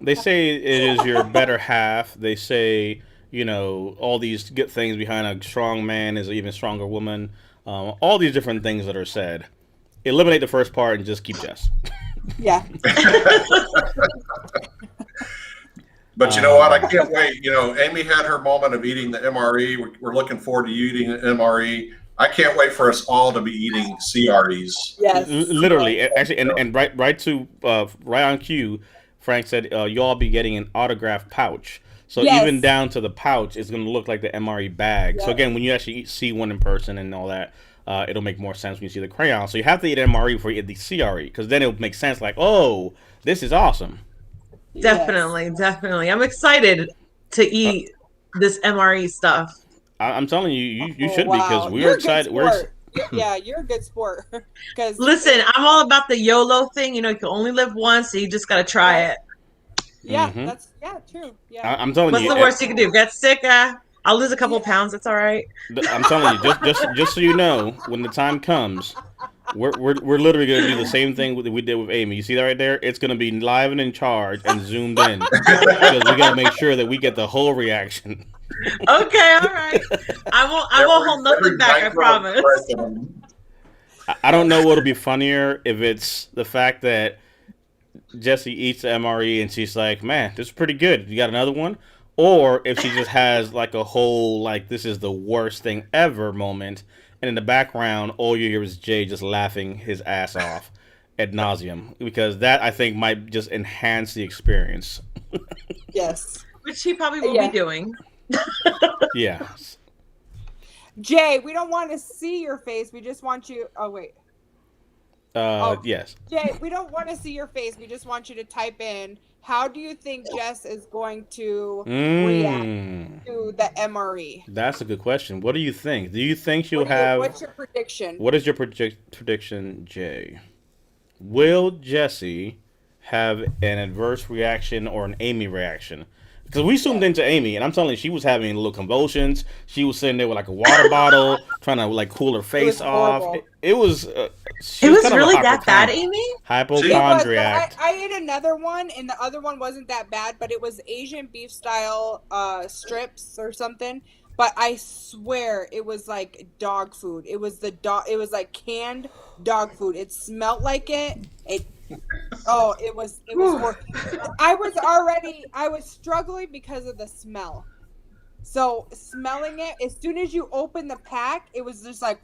They say it is your better half. They say, all these good things behind a strong man is an even stronger woman. All these different things that are said. Eliminate the first part and just keep Jess. Yeah. But you know what? I can't wait. Amy had her moment of eating the MRE. We're looking forward to you eating the MRE. I can't wait for us all to be eating CREs. Yes. Literally, actually, and right on cue, Frank said you all be getting an autographed pouch. So even down to the pouch, it's going to look like the MRE bag. So again, when you actually see one in person and all that, it'll make more sense when you see the crayon. So you have to eat MRE before you eat the CRE, because then it'll make sense. Like, oh, this is awesome. Definitely. I'm excited to eat this MRE stuff. I'm telling you, you should be, because we're excited. You're a good sport. Because listen, I'm all about the YOLO thing. You can only live once, so you just got to try it. Yeah, that's true. Yeah, I'm telling you. What's the worst you can do? Get sick? I'll lose a couple pounds. That's all right. I'm telling you, just so you know, when the time comes, we're literally gonna do the same thing that we did with Amy. You see that right there? It's gonna be live and in charge and zoomed in, because we gotta make sure that we get the whole reaction. Okay, all right. I won't hold nothing back. I promise. I don't know what'll be funnier, if it's the fact that Jessie eats the MRE and she's like, "Man, this is pretty good. You got another one?" Or if she just has like a whole this is the worst thing ever moment, and in the background all you hear is Jay just laughing his ass off ad nauseum, because that, I think, might just enhance the experience. Yes. Which he probably will be doing. Yeah. Jay, we don't want to see your face. We just want you. Oh wait. Yes. Jay, we don't want to see your face. We just want you to type in, how do you think Jess is going to react to the MRE? That's a good question. What do you think? Do you think she'll have... What's your prediction? What is your prediction, Jay? Will Jessie have an adverse reaction or an Amy reaction? Because we zoomed into Amy, and I'm telling you, she was having little convulsions. She was sitting there with like a water bottle, trying to cool her face off. It was. It was really that bad, Amy? Hypochondriac. I ate another one, and the other one wasn't that bad, but it was Asian beef style strips or something. But I swear it was like dog food. It was It was like canned dog food. It smelled like it. It was I was struggling because of the smell. So smelling it, as soon as you open the pack, it was just like,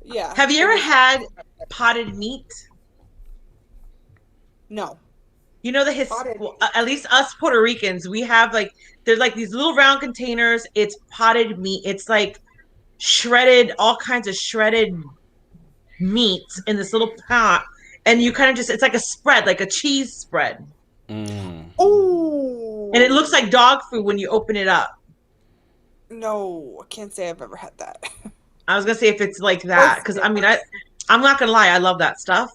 yeah. Have you ever had potted meat? No. You know at least us Puerto Ricans, we have there's these little round containers. It's potted meat. It's like shredded, all kinds of shredded meat in this little pot. And you kind of it's like a spread, like a cheese spread. Oh. And it looks like dog food when you open it up. No, I can't say I've ever had that. I was going to say if it's like that. Because, I'm not going to lie. I love that stuff.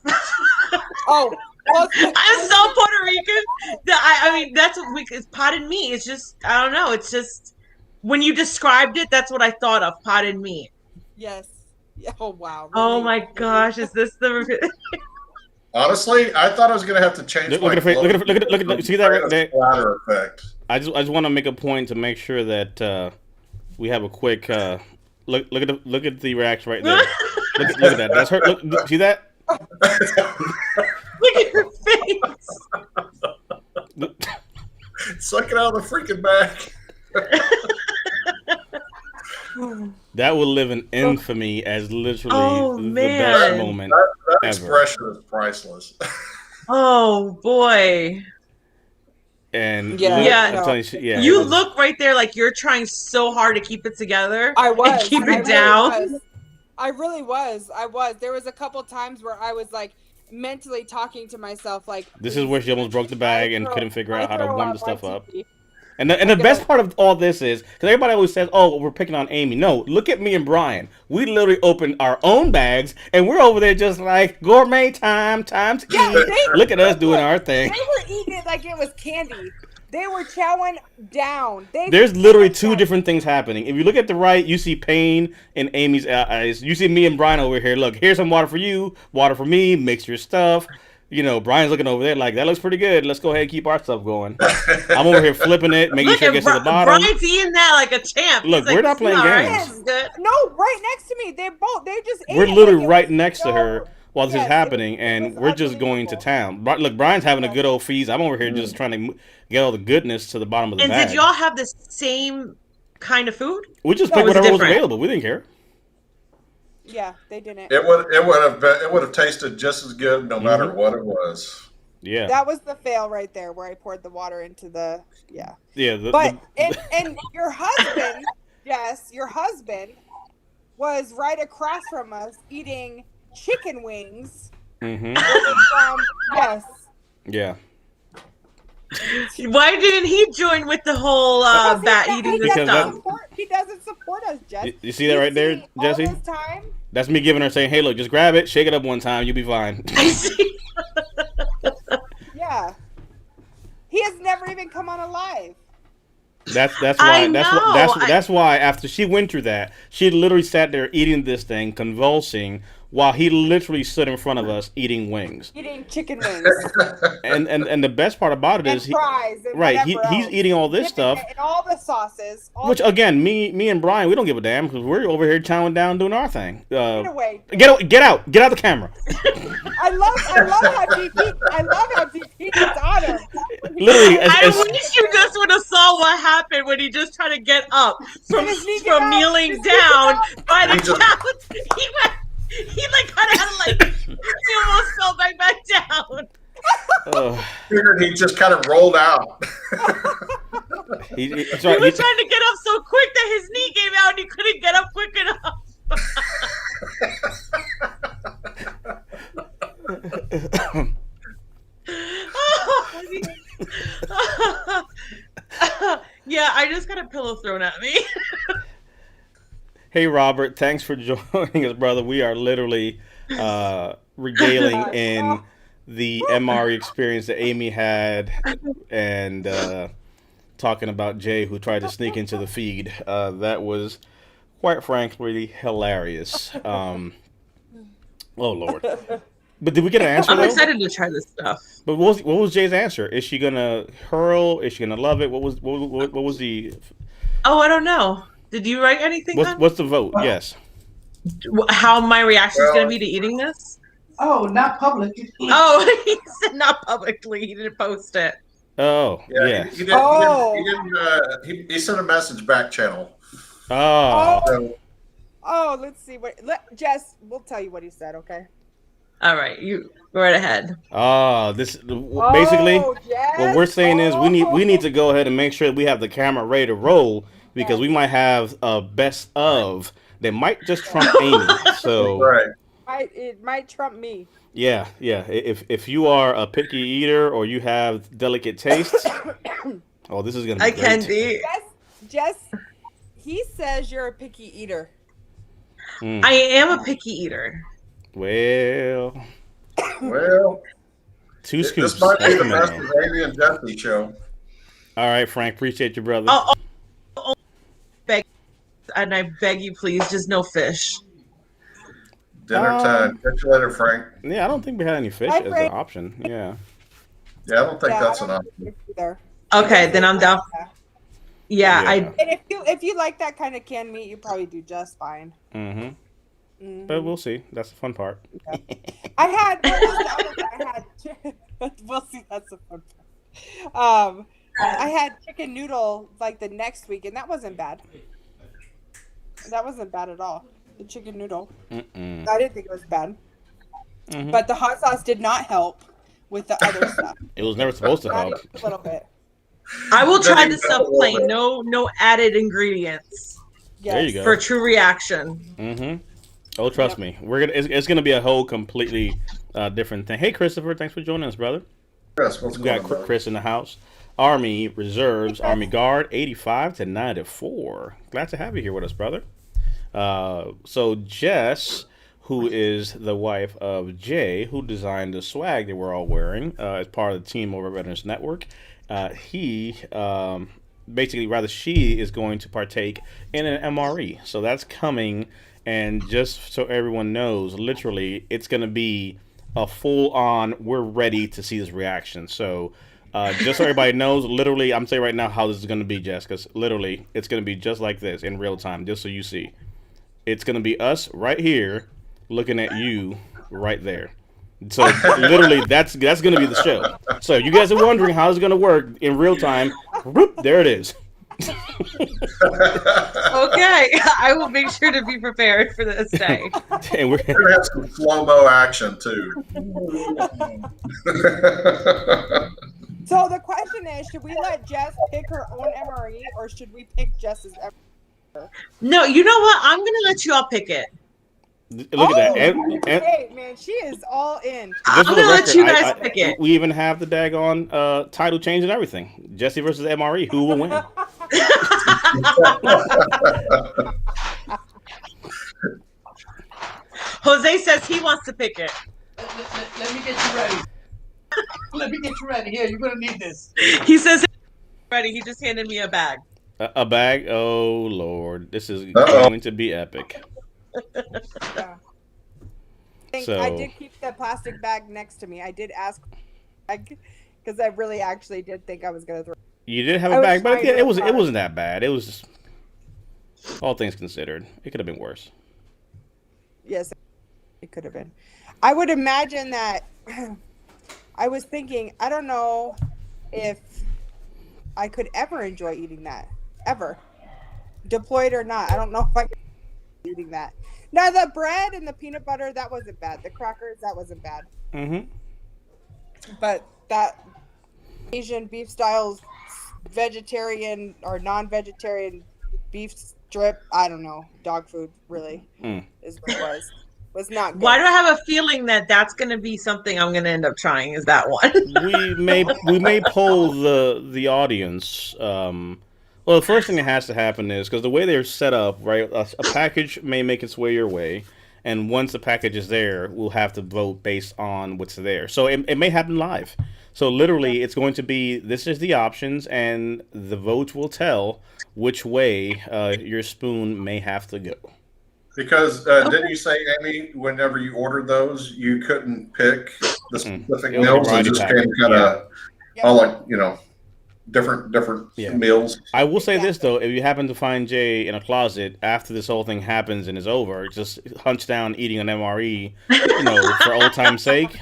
Oh. Well, I'm so Puerto Rican. That's what it's potted meat. It's just, I don't know. It's just, when you described it, that's what I thought of, potted meat. Yes. Oh, wow. Really? Oh, my gosh. Is this the... Honestly, I thought I was going to have to change. Look at see that right there? Splatter effect. I just want to make a point to make sure that we have a quick look at the reaction right there. look at that. That's her. Look, see that? Look at her face. Suck it out of the freaking bag. That will live in infamy as literally the best moment that ever. expression is priceless. Oh boy. And I'm telling you, you look right there like you're trying so hard to keep it together. I was. And keep it down. I really was. There was a couple times where I was like, mentally talking to myself like, this is where she almost broke the bag and couldn't figure out how to warm the stuff up. And the best part of all this is, because everybody always says, oh, we're picking on Amy. No, look at me and Brian. We literally opened our own bags, and we're over there just like, gourmet time to eat. Look at us doing our thing. They were eating it like it was candy. They were chowing down. There's literally two different things happening. If you look at the right, you see pain in Amy's eyes. You see me and Brian over here. Look, here's some water for you, water for me, mix your stuff. You know, Brian's looking over there like, that looks pretty good. Let's go ahead and keep our stuff going. I'm over here flipping it, making sure it gets to the bottom. Brian's eating that like a champ. Look, we're not playing games. No, right next to me. They just ate We're it literally like right next to her while this is happening, and we're just going to town. Look, Brian's having a good old feast. I'm over here just trying to get all the goodness to the bottom of the bag. And did y'all have the same kind of food? We just picked whatever was available. We didn't care. Yeah, they didn't. It would have tasted just as good no matter what it was. Yeah, that was the fail right there, where I poured the water into the and your husband, yes, your husband was right across from us eating chicken wings. Yes. Yeah. Why didn't he join with the whole bat eating stuff? He doesn't support us, Jess. You see that right there, Jesse? That's me giving her saying, "Hey, look, just grab it, shake it up one time, you'll be fine." I see. Yeah. He has never even come on alive. That's why after she went through that, she literally sat there eating this thing, convulsing, while he literally stood in front of us eating wings. Eating chicken wings. and the best part about it is he's eating all this stuff. And all the sauces. Which again, me and Brian, we don't give a damn because we're over here chowing down doing our thing. Get away. Get out the camera. I love how DP gets on him. Literally, I wish you just would have saw what happened when he just tried to get up from kneeling down by the couch. He like kind of had to like he almost fell back down. Figured he just kind of rolled out. He was trying to get up so quick that his knee gave out and he couldn't get up quick enough. Yeah, I just got a pillow thrown at me. Hey, Robert, thanks for joining us, brother. We are literally regaling in the MRE experience that Amy had and talking about Jay, who tried to sneak into the feed. That was, quite frankly, hilarious. Oh, Lord. But did we get an answer, I'm excited to try this stuff. But what was Jay's answer? Is she going to hurl? Is she going to love it? What was the... Oh, I don't know. Did you write anything? What's the vote? Yes. How my reaction is going to be to eating this? Oh, not public. Oh, he said not publicly. He didn't post it. Oh, yeah. He sent a message back channel. Let's see Jess, we'll tell you what he said, okay? All right, you go right ahead. Basically what we're saying is we need to go ahead and make sure that we have the camera ready to roll because we might have a best of that might just trump Amy. So it might trump me. Yeah. If you are a picky eater or you have delicate tastes, this is gonna be I great. can be. Jess, he says you're a picky eater. I am a picky eater. Well, 2 scoops. This might be the best of Amy and Jesse show. All right, Frank. Appreciate you, brother. And I beg you, please, just no fish. Dinner time. Catch you later, Frank. Yeah, I don't think we had any fish as an option. Yeah. Yeah, I don't think that's an option. Okay, then I'm down. Yeah. And if you like that kind of canned meat, you probably do just fine. But we'll see. That's the fun part. We'll see. That's the fun part. I had chicken noodle like the next week, and that wasn't bad. That wasn't bad at all. The chicken noodle. I didn't think it was bad. But the hot sauce did not help with the other stuff. It was never supposed to help. A little bit. I will try this stuff plain. No added ingredients. Yes. There you go. For true reaction. Oh, trust me. It's gonna be a whole completely different thing. Hey, Christopher, thanks for joining us, brother. Chris, what's We going got on, brother? Chris in the house. Army Reserves, Army Guard, 85 to 94. Glad to have you here with us, brother. So Jess, who is the wife of Jay, who designed the swag that we're all wearing as part of the team over at Veterans Network, he basically, rather, she is going to partake in an MRE. So that's coming, and just so everyone knows, literally, it's going to be a full-on, we're ready to see this reaction. So just so everybody knows, literally, I'm saying right now how this is going to be, Jess, because literally, it's going to be just like this in real time, just so you see. It's going to be us right here looking at you right there. So literally, that's going to be the show. So you guys are wondering how it's going to work in real time. Whoop, there it is. Okay, I will make sure to be prepared for this day. And We're going to have some slow-mo action, too. So the question is, should we let Jess pick her own MRE, or should we pick Jess's MRE? No, you know what? I'm gonna let you all pick it. Look at that. Hey, man, she is all in. I'm gonna let you guys pick it. We even have the daggone title change and everything. Jesse versus MRE. Who will win? Jose says he wants to pick it. Let me get you ready. Let me get you ready. Here, you're gonna need this. He says ready. He just handed me a bag. A bag? Oh, Lord. This is going to be epic. Yeah. So, I did keep the plastic bag next to me. I did ask because I really actually did think I was going to throw. You did have a bag, but it wasn't that bad. It was just, all things considered, it could have been worse. Yes, it could have been. I would imagine that. I was thinking, I don't know if I could ever enjoy eating that. Ever. Deployed or not. I don't know if I could eating that. Now, the bread and the peanut butter, that wasn't bad. The crackers, that wasn't bad. Mm-hmm. But that Asian beef styles, vegetarian or non-vegetarian beef strip, I don't know, dog food, really, is what it was not good. Why do I have a feeling that that's going to be something I'm going to end up trying? Is that one? we may poll the audience. Well, the first thing that has to happen is, because the way they're set up, right, a package may make its way your way, and once the package is there, we'll have to vote based on what's there. So it may happen live. So literally, it's going to be, this is the options, and the votes will tell which way your spoon may have to go. Because didn't you say, Amy, whenever you ordered those, you couldn't pick the specific meals? It just came kind of all like, different meals. I will say this, though. If you happen to find Jay in a closet after this whole thing happens and is over, just hunch down eating an MRE, for old time's sake,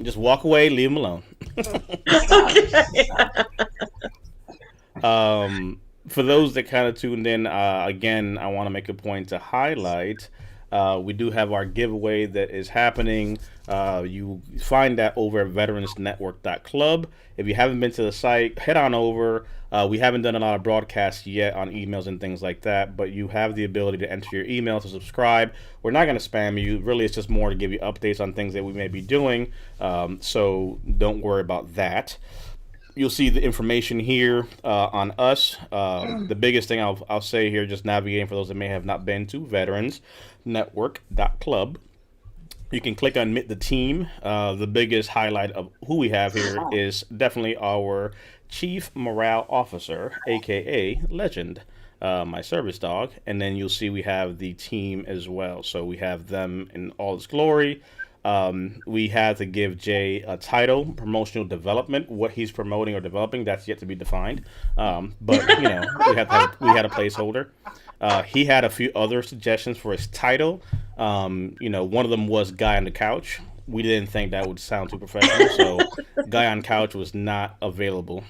just walk away, leave him alone. For those that kind of tuned in, again, I want to make a point to highlight, we do have our giveaway that is happening. You find that over at veteransnetwork.club. If you haven't been to the site, head on over. We haven't done a lot of broadcasts yet on emails and things like that, but you have the ability to enter your email to subscribe. We're not going to spam you. Really, it's just more to give you updates on things that we may be doing, so don't worry about that. You'll see the information here on us. The biggest thing I'll say here, just navigating for those that may have not been to veteransnetwork.club. You can click on Meet the Team. The biggest highlight of who we have here is definitely our Chief Morale Officer, aka Legend, my service dog. And then you'll see we have the team as well. So we have them in all its glory. We had to give Jay a title, promotional development. What he's promoting or developing, that's yet to be defined. But we had a placeholder. He had a few other suggestions for his title. One of them was Guy on the Couch. We didn't think that would sound too professional, so Guy on Couch was not available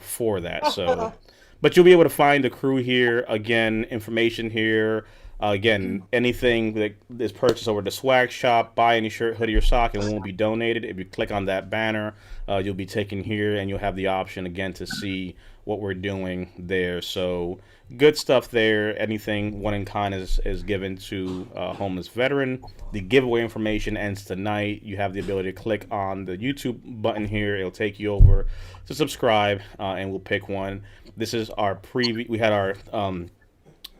for that. So, but you'll be able to find the crew here. Again, information here. Again, anything that is purchased over the swag shop, buy any shirt, hoodie, or sock, and won't be donated. If you click on that banner, you'll be taken here, and you'll have the option again to see what we're doing there. So good stuff there. Anything one in kind is given to homeless veteran. The giveaway information ends tonight. You have the ability to click on the YouTube button here. It'll take you over to subscribe, and we'll pick one. This is our preview. We had our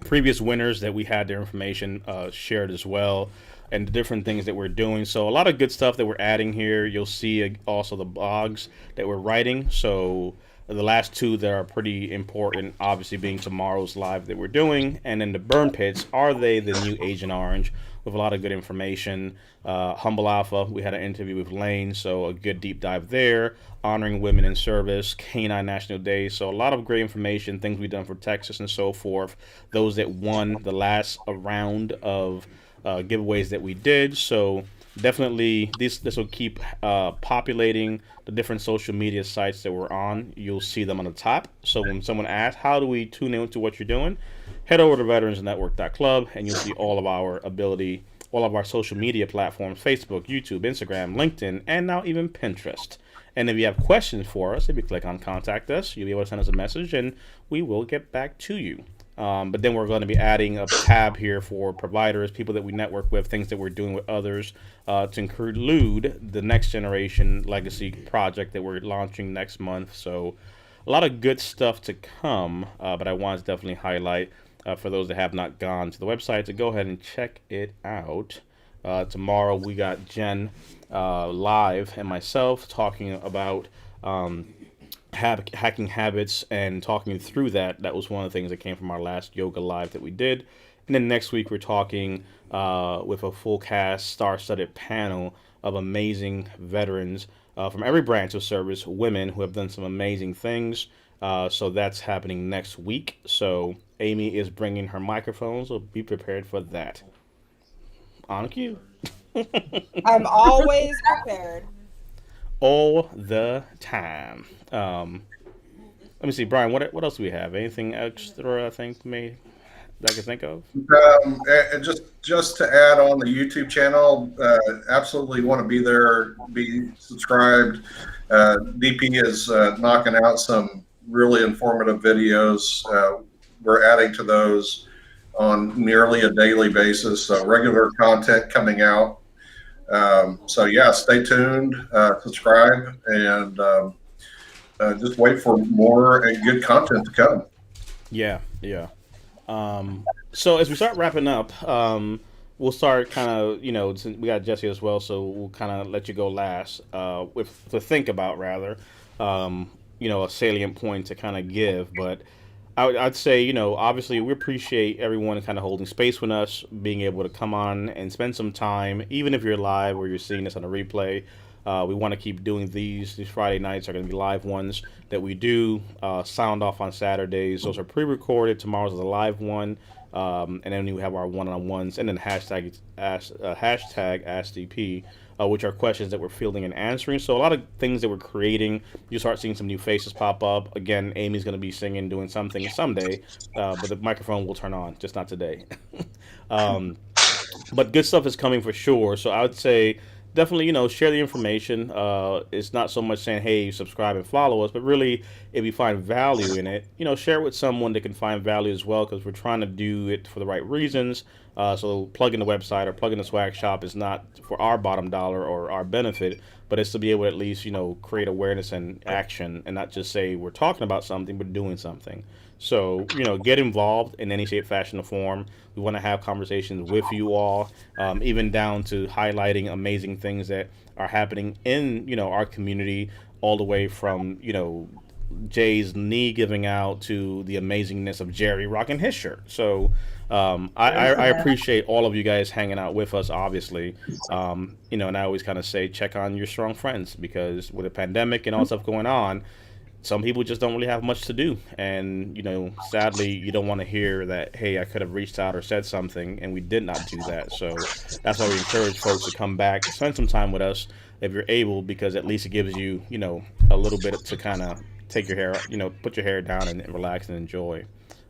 previous winners that we had their information shared as well, and the different things that we're doing. So a lot of good stuff that we're adding here. You'll see also the blogs that we're writing. So the last two that are pretty important, obviously being tomorrow's live that we're doing, and then the burn pits. Are they the new Agent Orange? With a lot of good information. Humble Alpha, we had an interview with Lane, so a good deep dive there. Honoring women in service, Canine National Day, so a lot of great information, things we've done for Texas and so forth. Those that won the last round of giveaways that we did. So definitely this will keep populating the different social media sites that we're on. You'll see them on the top. So when someone asks, how do we tune into what you're doing? Head over to veteransnetwork.club and you'll see all of our social media platforms: Facebook, YouTube, Instagram, LinkedIn, and now even Pinterest. And if you have questions for us, if you click on contact us, you'll be able to send us a message and we will get back to you. But then we're going to be adding a tab here for providers, people that we network with, things that we're doing with others, to include the Next Generation Legacy project that we're launching next month. So a lot of good stuff to come, but I want to definitely highlight for those that have not gone to the website to go ahead and check it out. Tomorrow we got Jen live and myself talking about hacking habits and talking through that. That was one of the things that came from our last yoga live that we did. And then next week we're talking with a full cast, star-studded panel of amazing veterans from every branch of service, women who have done some amazing things. So that's happening next week. So Amy is bringing her microphone, so be prepared for that. On cue. I'm always prepared. All the time. Let me see, Brian. What else do we have? Anything extra? I think that I can think of. And just to add on the YouTube channel, absolutely want to be there, be subscribed. DP is knocking out some really informative videos. We're adding to those on nearly a daily basis. Regular content coming out. So yeah, stay tuned, subscribe, and just wait for more and good content to come. Yeah. So as we start wrapping up, we'll start kind of, since we got Jesse as well, so we'll kind of let you go last to think about rather, a salient point to kind of give. But I'd say, obviously we appreciate everyone kind of holding space with us, being able to come on and spend some time, even if you're live or you're seeing this on a replay. We want to keep doing these. These Friday nights are going to be live ones that we do. Sound off on Saturdays. Those are pre-recorded. Tomorrow's is a live one. And then we have our one-on-ones, and then hashtag AskDP, which are questions that we're fielding and answering. So a lot of things that we're creating. You start seeing some new faces pop up. Again, Amy's going to be singing, doing something someday, but the microphone will turn on, just not today. But good stuff is coming for sure. So I would say definitely, share the information. It's not so much saying, hey, subscribe and follow us, but really, if you find value in it, share it with someone that can find value as well, because we're trying to do it for the right reasons. So plugging the website or plugging the swag shop is not for our bottom dollar or our benefit, but it's to be able to at least, create awareness and action, and not just say we're talking about something, but doing something. So, get involved in any shape, fashion, or form. We want to have conversations with you all, even down to highlighting amazing things that are happening in, our community, all the way from, Jay's knee giving out to the amazingness of Jerry rocking his shirt. So I appreciate all of you guys hanging out with us, obviously. And I always kind of say, check on your strong friends, because with a pandemic and all stuff going on, some people just don't really have much to do. And, sadly, you don't want to hear that, hey, I could have reached out or said something, and we did not do that. So that's why we encourage folks to come back, spend some time with us if you're able, because at least it gives you, a little bit to kind of take your hair, put your hair down and relax and enjoy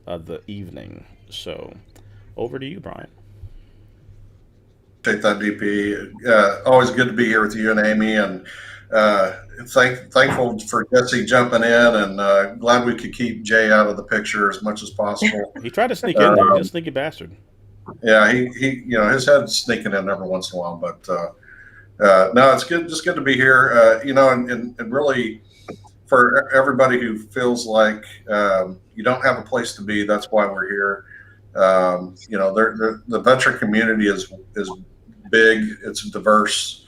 the evening. So over to you, Brian. Appreciate that, DP. Always good to be here with you and Amy, and Thankful for Jesse jumping in, and glad we could keep Jay out of the picture as much as possible. He tried to sneak in there. He's a sneaky bastard. Yeah, he his head's sneaking in every once in a while, but no, it's good, just good to be here. And really for everybody who feels like you don't have a place to be, that's why we're here. The veteran community is big, it's diverse.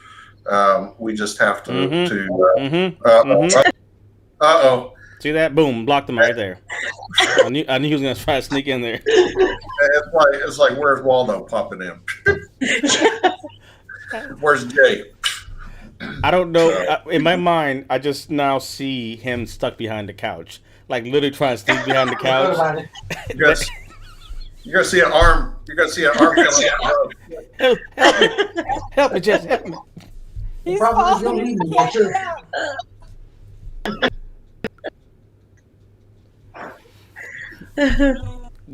We just have to. See that? Boom! Blocked him right there. I knew he was gonna try to sneak in there. It's like where's Waldo popping in? Where's Jay? I don't know. In my mind, I just now see him stuck behind the couch, like literally trying to sneak behind the couch. You're gonna see an arm. You're gonna see an arm coming out. Help me! Help me, Jess! Help me! He's falling. He can't get out.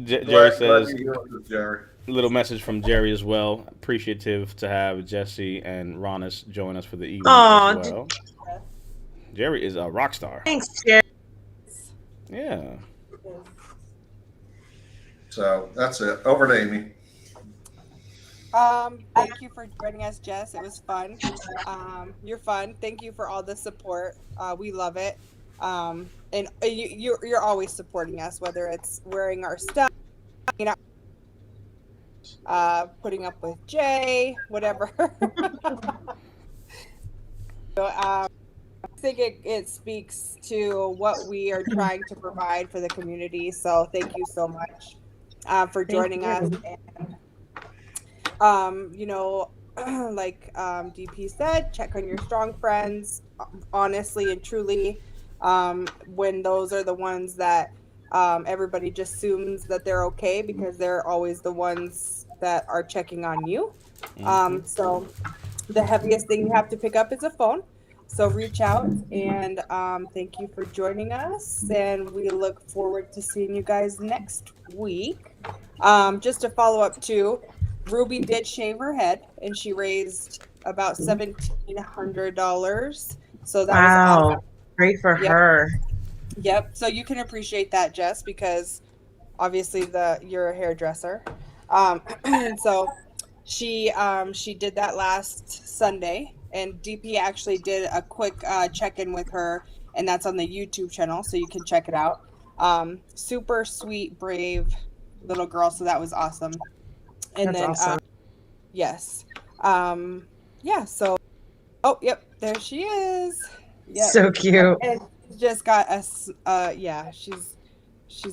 Jerry says, Jerry. little message from Jerry as well. Appreciative to have Jesse and Ronis join us for the evening as well. Jerry is a rock star. Thanks, Jerry. Yeah. So that's it. Over to Amy. Thank you for joining us, Jess. It was fun. You're fun. Thank you for all the support. We love it. And you're always supporting us, whether it's wearing our stuff, putting up with Jay, whatever. So, I think it speaks to what we are trying to provide for the community. So thank you so much for joining us. And, like DP said, check on your strong friends, honestly and truly. When those are the ones that everybody just assumes that they're okay because they're always the ones that are checking on you. So the heaviest thing you have to pick up is a phone. So reach out, and thank you for joining us. And we look forward to seeing you guys next week. Just to follow up too, Ruby did shave her head, and she raised about $1,700. So that was awesome. Great for her. Yep. So you can appreciate that, Jess, because obviously you're a hairdresser. So she did that last Sunday, and DP actually did a quick check-in with her, and that's on the YouTube channel, so you can check it out. Super sweet, brave little girl. So that was awesome. And that's awesome. Yes. Yeah. So. Oh, yep. There she is. Yep. So cute. And just got she's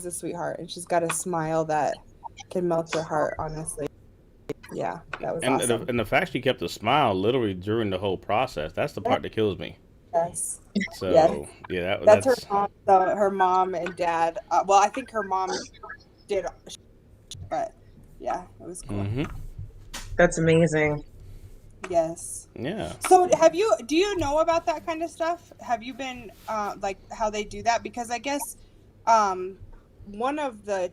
a sweetheart, and she's got a smile that can melt your heart, honestly. Yeah, that was awesome. And the fact she kept a smile literally during the whole process, that's the part that kills me. Yes. So yes. Yeah, that's her mom. Her mom and dad. Well, I think her mom did, but yeah, it was cool. Mm-hmm. That's amazing. Yes. Yeah. So do you know about that kind of stuff? Have you been like how they do that? Because I guess one of the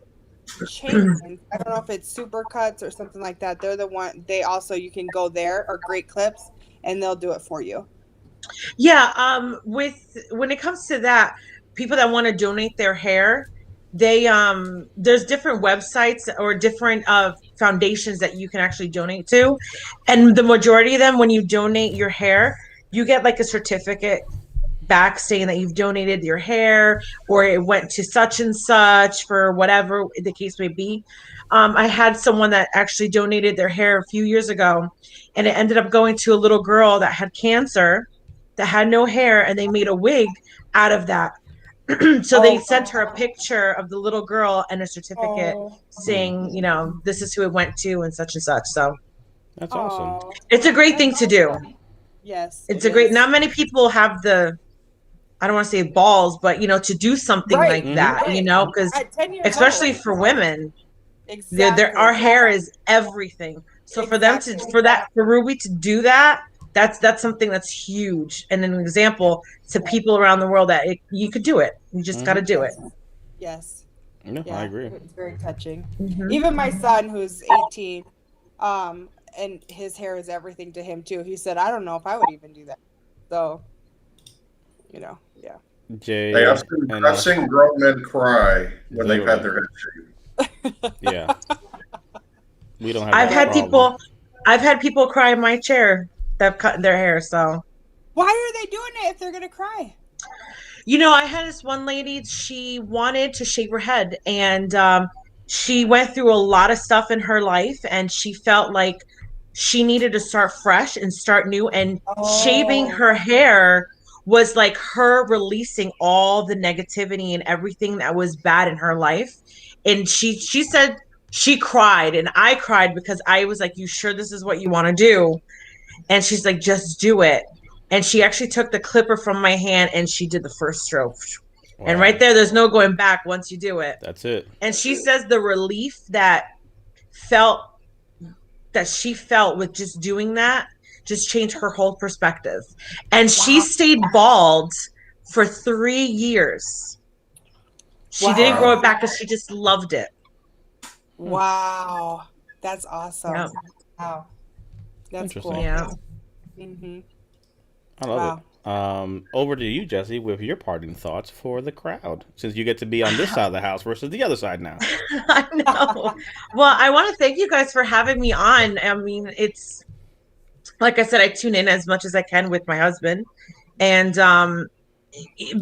chains, I don't know if it's Supercuts or something like that, they're the one, you can go there, or Great Clips, and they'll do it for you. Yeah, when it comes to that, people that want to donate their hair, they there's different websites or different foundations that you can actually donate to, and the majority of them, when you donate your hair, you get like a certificate back saying that you've donated your hair, or it went to such and such for whatever the case may be. I had someone that actually donated their hair a few years ago, and it ended up going to a little girl that had cancer, that had no hair, and they made a wig out of that. So they sent her a picture of the little girl and a certificate saying, this is who it went to and such. So that's awesome. It's a great thing to do. Yes. It's not many people have the, I don't want to say balls, but to do something like that, because especially for women, our hair is everything. So for them for Ruby to do that, that's something that's huge, and an example to people around the world that you could do it. You just got to do it. Yes. No, yeah, I agree. It's very touching. Even my son, who's 18, and his hair is everything to him too. He said, "I don't know if I would even do that." So, Yeah. Jay Hey, and I've seen grown men cry when they've had literally, their head shaved. yeah, we don't have I've that had problem. people cry in my chair that have cut their hair. So, Why are they doing it if they're gonna cry? I had this one lady, she wanted to shave her head, and she went through a lot of stuff in her life, and she felt like she needed to start fresh and start new, and shaving Oh, her hair was like her releasing all the negativity and everything that was bad in her life. And she said she cried, and I cried because I was like, "You sure this is what you want to do?" And she's like, just do it. And she actually took the clipper from my hand and she did the first stroke. And right Wow, there's no going back once you do it. that's it. And she says the relief felt that she felt with just doing that just changed her whole perspective. And she wow. stayed bald for 3 years. She didn't grow Wow. it back because she just loved it. Wow. That's awesome. Yeah. Wow. That's Interesting. cool. Yeah. Mm-hmm. I love Wow. it. Over to you, Jesse, with your parting thoughts for the crowd, since you get to be on this side of the house versus the other side now. I know. Well, I want to thank you guys for having me on. I mean, it's like I said, I tune in as much as I can with my husband. And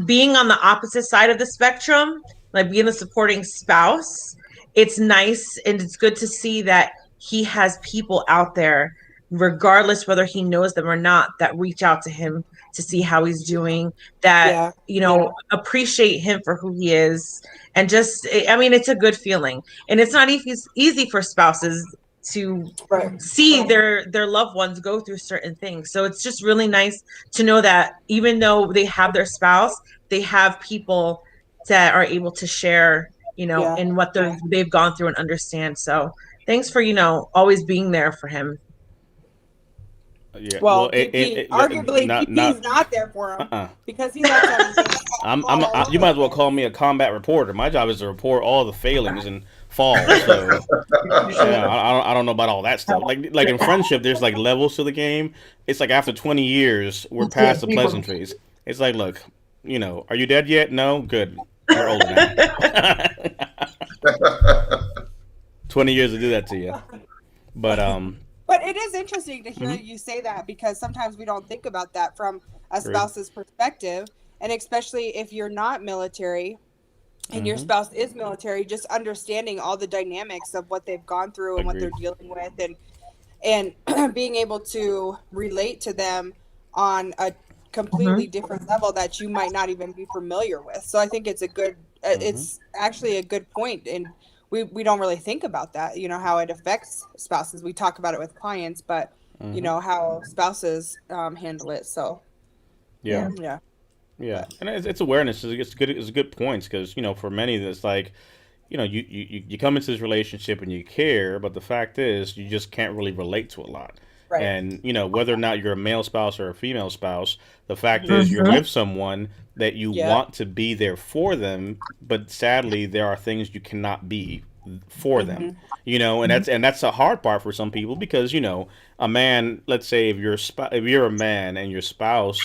being on the opposite side of the spectrum, like being a supporting spouse, it's nice and it's good to see that he has people out there, regardless whether he knows them or not, that reach out to him to see how he's doing, that, Yeah. appreciate him for who he is. And just, I mean, it's a good feeling. And it's not easy for spouses to Right. see their loved ones go through certain things. So it's just really nice to know that even though they have their spouse, they have people that are able to share, Yeah. in what they've gone through and understand. So thanks for, always being there for him. Yeah. Well, Well, PP, arguably PP's not there for him uh-uh. because he lets everything fall all You over might as the well place. call me a combat reporter. My job is to report all the failings and falls. So yeah, I don't know about all that stuff. Like in friendship, there's like levels to the game. It's like after 20 years, we're past the pleasantries. It's like, look, are you dead yet? No, good. You're older now. 20 years to do that to you. But But it is interesting to hear Mhm. you say that because sometimes we don't think about that from a Agreed. spouse's perspective. And especially if you're not military and your Mhm. spouse is military, just understanding all the dynamics of what they've gone through and what they're Agreed. dealing with and being able to relate to them on a completely different level that you might not even be familiar with. So I think it's it's actually a good point. And we don't really think about that, how it affects spouses. We talk about it with clients, but how spouses handle it. So Yeah. yeah. Yeah, and it's awareness. It's good. It's good points because for many, it's like you come into this relationship and you care, but the fact is you just can't really relate to a lot. Right. And whether or not you're a male spouse or a female spouse, the fact is you're Mhm. with someone that you Yeah. want to be there for them, but sadly there are things you cannot be for them. And that's a hard part for some people because a man, let's say if you're a man and your spouse,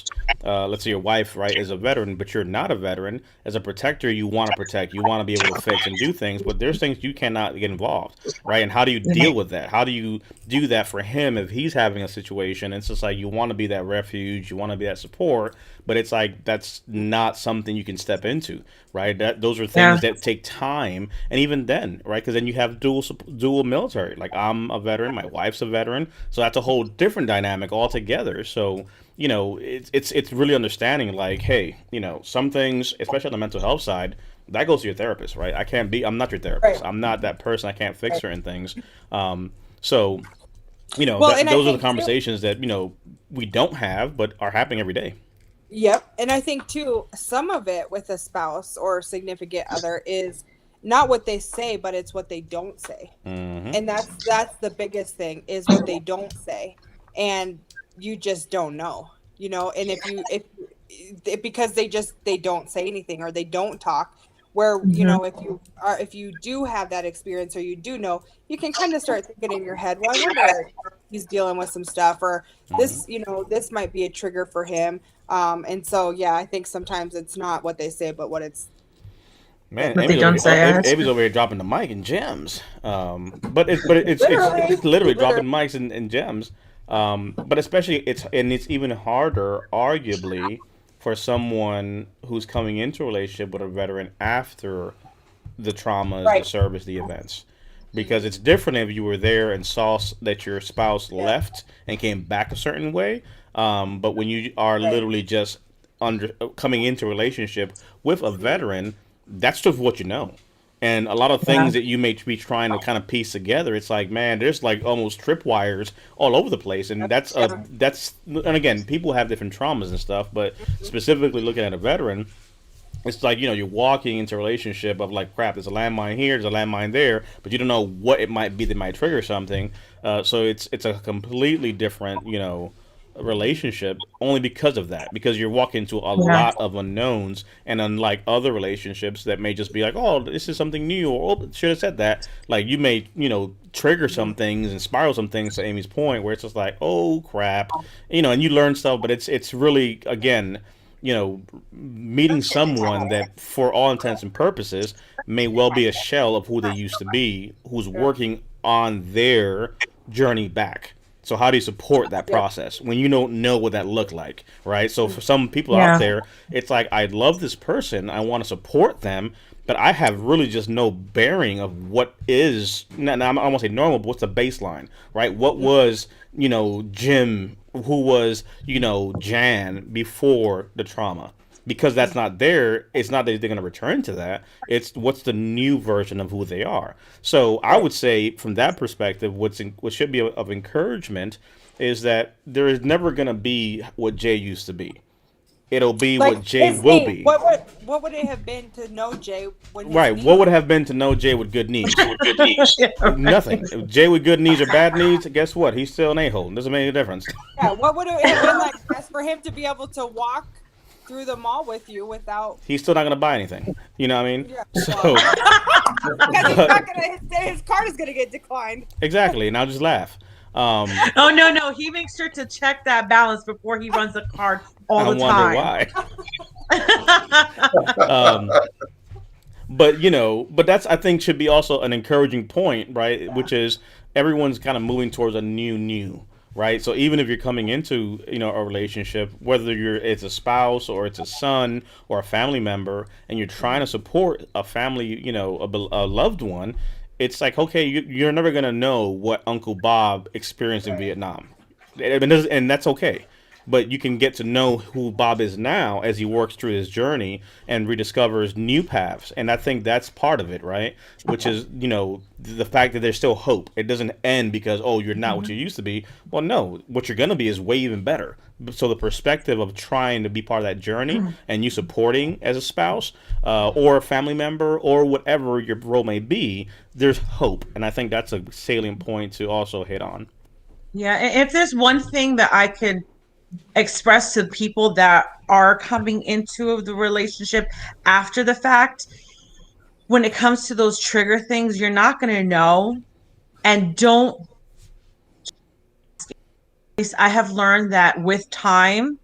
let's say your wife, right, is a veteran, but you're not a veteran. As a protector, you want to protect, you want to be able to fix and do things, but there's things you cannot get involved, right? And how do you deal with that? How do you do that for him if he's having a situation? It's just like you want to be that refuge, you want to be that support, but it's like that's not something you can step into, right? Those are things that take time, and even then, right? Because then you have dual military. Like I'm a veteran, my wife's a veteran, so that's a whole different dynamic altogether. So it's really understanding like, hey, some things, especially on the mental health side, that goes to your therapist, right? I'm not your therapist. Right. I'm not that person. I can't fix Right. certain things. So Well, and I those are the think too, conversations that we don't have, but are happening every day. yep. And I think too, some of it with a spouse or significant other is not what they say, but it's what they don't say. Hmm. And that's the biggest thing is what they don't say. And you just don't know, and if because they don't say anything or they don't talk, where if you do have that experience, or you do know, you can kind of start thinking in your head, well, I wonder if he's dealing with some stuff, or this this might be a trigger for him. And so I think sometimes it's not what they say, but what it's Man, But they don't say Amy's over here dropping the mic and gems. But it's literally dropping mics and gems. But especially it's even harder, arguably, for someone who's coming into a relationship with a veteran after the traumas, the service, the events. Because it's different if you were there and saw that your spouse left and came back a certain way. But when you are literally just coming into a relationship with a veteran, that's just what you know. And a lot of things that you may be trying to kind of piece together, it's like, man, there's like almost tripwires all over the place, and that's and again, people have different traumas and stuff, but specifically looking at a veteran, it's like, you're walking into a relationship of like, crap, there's a landmine here, there's a landmine there, but you don't know what it might be that might trigger something. So it's a completely different, relationship, only because of that, because you're walking into a lot of unknowns. And unlike other relationships that may just be like, oh, this is something new, or oh, should have said that, like, you may trigger some things and spiral some things, to Amy's point, where it's just like, oh crap, and you learn stuff. But it's really, again, meeting someone that for all intents and purposes may well be a shell of who they used to be, who's working on their journey back. So how do you support that process when you don't know what that looked like, right? So for some people out there, it's like, I love this person, I want to support them, but I have really just no bearing of what is, now I won't say normal, but what's the baseline, right? What was, Jim, who was, Jan before the trauma? Because that's not there, it's not that they're going to return to that. It's what's the new version of who they are. So I would say, from that perspective, what should be of encouragement is that there is never going to be what Jay used to be. It'll be what Jay will be. What would it have been to know Jay when what would have been to know Jay with good knees? Nothing. If Jay with good knees or bad knees, guess what? He's still an a-hole. Doesn't make any difference. Yeah, what would it have been like best for him to be able to walk through the mall with you without? He's still not going to buy anything. You know what I mean? Yeah, so because he's not his card is going to get declined. Exactly, and I'll just laugh. Oh no, he makes sure to check that balance before he runs the card all the time. I wonder why. But that's, I think, should be also an encouraging point, right? Yeah. Which is, everyone's kind of moving towards a new, right? So even if you're coming into, a relationship, whether it's a spouse or it's a son or a family member, and you're trying to support a family, a loved one, it's like, okay, you're never going to know what Uncle Bob experienced in Vietnam. And that's okay. But you can get to know who Bob is now as he works through his journey and rediscovers new paths. And I think that's part of it, right? Which is, the fact that there's still hope. It doesn't end because, oh, you're not what you used to be. Well, no, what you're going to be is way even better. So the perspective of trying to be part of that journey and you supporting as a spouse or a family member or whatever your role may be, there's hope. And I think that's a salient point to also hit on. Yeah, if there's one thing that I could express to people that are coming into the relationship after the fact, when it comes to those trigger things, you're not going to know. And I have learned that with time,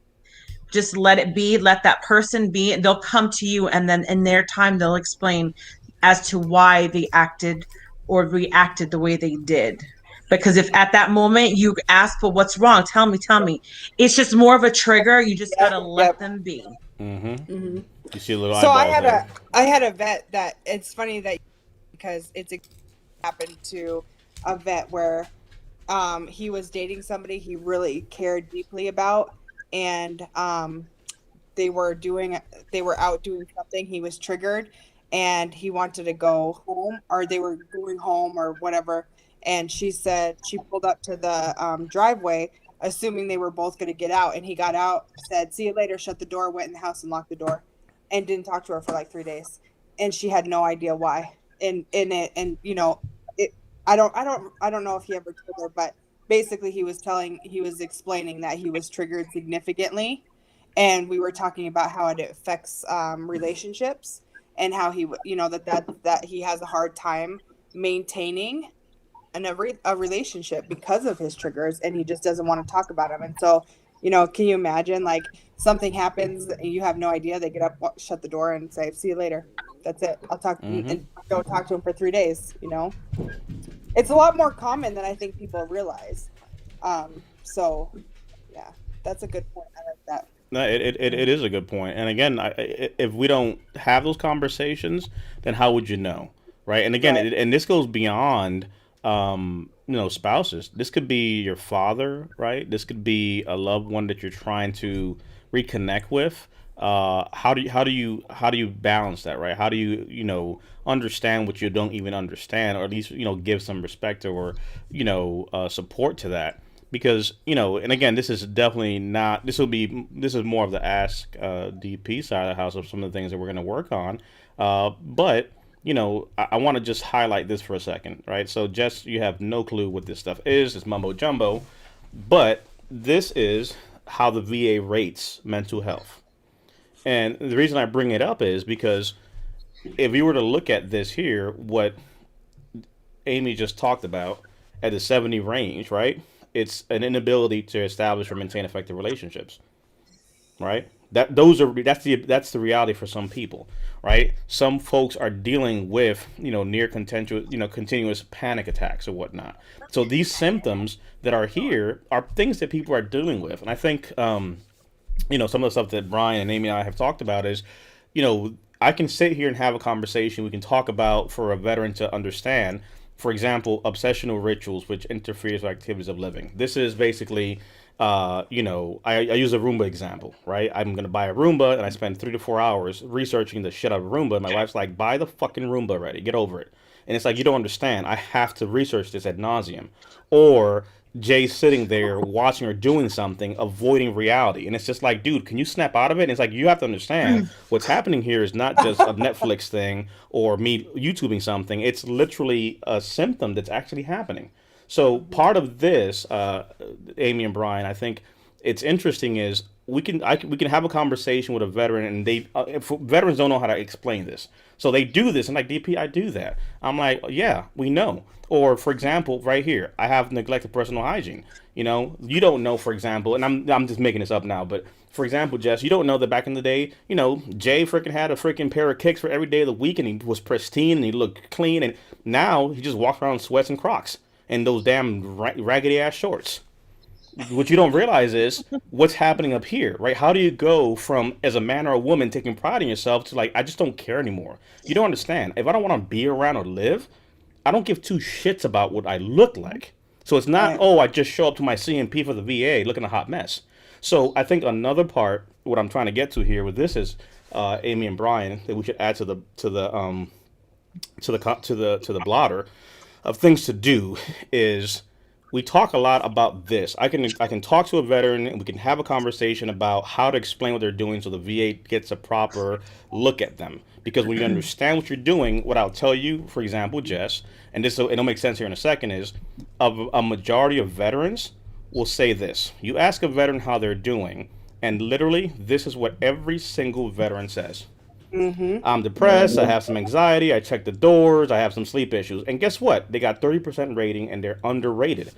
just let it be, let that person be, and they'll come to you, and then in their time they'll explain as to why they acted or reacted the way they did. Because if at that moment you ask for what's wrong, tell me, it's just more of a trigger. You just gotta let them be. Mm-hmm. You see a little. So I had a vet that, it's funny that, because it's happened to a vet where he was dating somebody he really cared deeply about, and they were out doing something. He was triggered, and he wanted to go home, or they were going home or whatever. And she said she pulled up to the driveway, assuming they were both going to get out. And he got out, said, "See you later," shut the door, went in the house and locked the door, and didn't talk to her for like 3 days. And she had no idea why. I don't know if he ever told her, but basically he was explaining that he was triggered significantly. And we were talking about how it affects relationships. and how he, that he has a hard time maintaining a relationship because of his triggers, and he just doesn't want to talk about them. And so, can you imagine, like, something happens and you have no idea, they get up, shut the door, and say, see you later, that's it, I'll talk, and don't talk to him for 3 days. It's a lot more common than I think people realize. So yeah, that's a good point. I like that. No, it is a good point. And again, if we don't have those conversations, then how would you know, right? And again, Right. and this goes beyond, spouses. This could be your father, right? This could be a loved one that you're trying to reconnect with. How do you balance that, right? How do you understand what you don't even understand, or at least give some respect or support to that? Because and again, this is definitely not, this is more of the ask DP side of the house of some of the things that we're going to work on. But I want to just highlight this for a second, right? So Jess, you have no clue what this stuff is. It's mumbo jumbo, but this is how the VA rates mental health. And the reason I bring it up is because if you were to look at this here, what Amy just talked about at the 70 range, right? It's an inability to establish or maintain effective relationships, right? That's the reality for some people, right? Some folks are dealing with near continuous continuous panic attacks or whatnot. So these symptoms that are here are things that people are dealing with, and I think some of the stuff that Brian and Amy and I have talked about is, I can sit here and have a conversation. We can talk about for a veteran to understand, for example, obsessional rituals, which interferes with activities of living. This is basically, I use a Roomba example, right? I'm going to buy a Roomba and I spend 3 to 4 hours researching the shit out of a Roomba. And my wife's like, buy the fucking Roomba already. Get over it. And it's like, you don't understand. I have to research this ad nauseum. Or Jay sitting there watching or doing something, avoiding reality. And it's just like, dude, can you snap out of it? And it's like, you have to understand what's happening here is not just a Netflix thing or me YouTubing something. It's literally a symptom that's actually happening. So part of this, Amy and Brian, I think it's interesting is we can have a conversation with a veteran, and if veterans don't know how to explain this, so they do this, and like, DP, I do that. I'm like, yeah, we know. Or for example, right here, I have neglected personal hygiene. You don't know, for example, and I'm just making this up now, but for example, Jess, you don't know that back in the day, Jay freaking had a freaking pair of kicks for every day of the week, and he was pristine and he looked clean, and now he just walks around in sweats and Crocs and those damn raggedy ass shorts. What you don't realize is what's happening up here, right? How do you go from, as a man or a woman, taking pride in yourself to like, I just don't care anymore? You don't understand. If I don't want to be around or live, I don't give two shits about what I look like. So it's not, Right. oh, I just show up to my CMP for the VA looking a hot mess. So I think another part, what I'm trying to get to here with this is, Amy and Brian, that we should add to the blotter of things to do is, we talk a lot about this. I can talk to a veteran and we can have a conversation about how to explain what they're doing so the VA gets a proper look at them. Because when you understand what you're doing, what I'll tell you, for example, Jess, and it'll make sense here in a second, is a majority of veterans will say this. You ask a veteran how they're doing, and literally this is what every single veteran says. I'm depressed, I have some anxiety, I check the doors, I have some sleep issues. And guess what? They got 30% rating and they're underrated.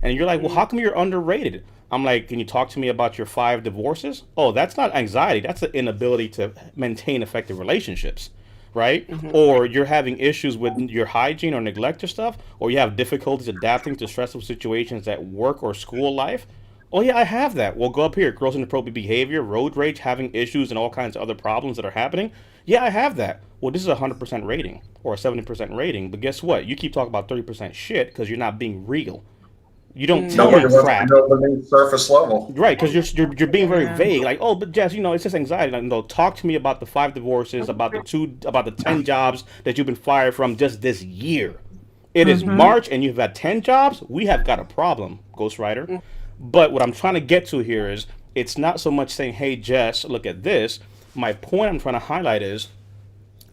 And you're like, well, how come you're underrated? I'm like, can you talk to me about your 5 divorces? Oh, that's not anxiety. That's the inability to maintain effective relationships, right? Or you're having issues with your hygiene or neglect or stuff, or you have difficulties adapting to stressful situations at work or school life. Oh yeah, I have that. Well, go up here. Gross inappropriate behavior, road rage, having issues, and all kinds of other problems that are happening. Yeah, I have that. Well, this is a 100% rating or a 70% rating. But guess what? You keep talking about 30% shit because you're not being real. You don't tell Nobody me wants to crap. know beneath surface level. Right, because you're being very vague. Like, oh, but Jess, it's just anxiety. Like, no, talk to me about the 5 divorces, about the 10 jobs that you've been fired from just this year. It is March and you've had 10 jobs. We have got a problem, Ghost Rider. But what I'm trying to get to here is, it's not so much saying, hey, Jess, look at this. My point I'm trying to highlight is,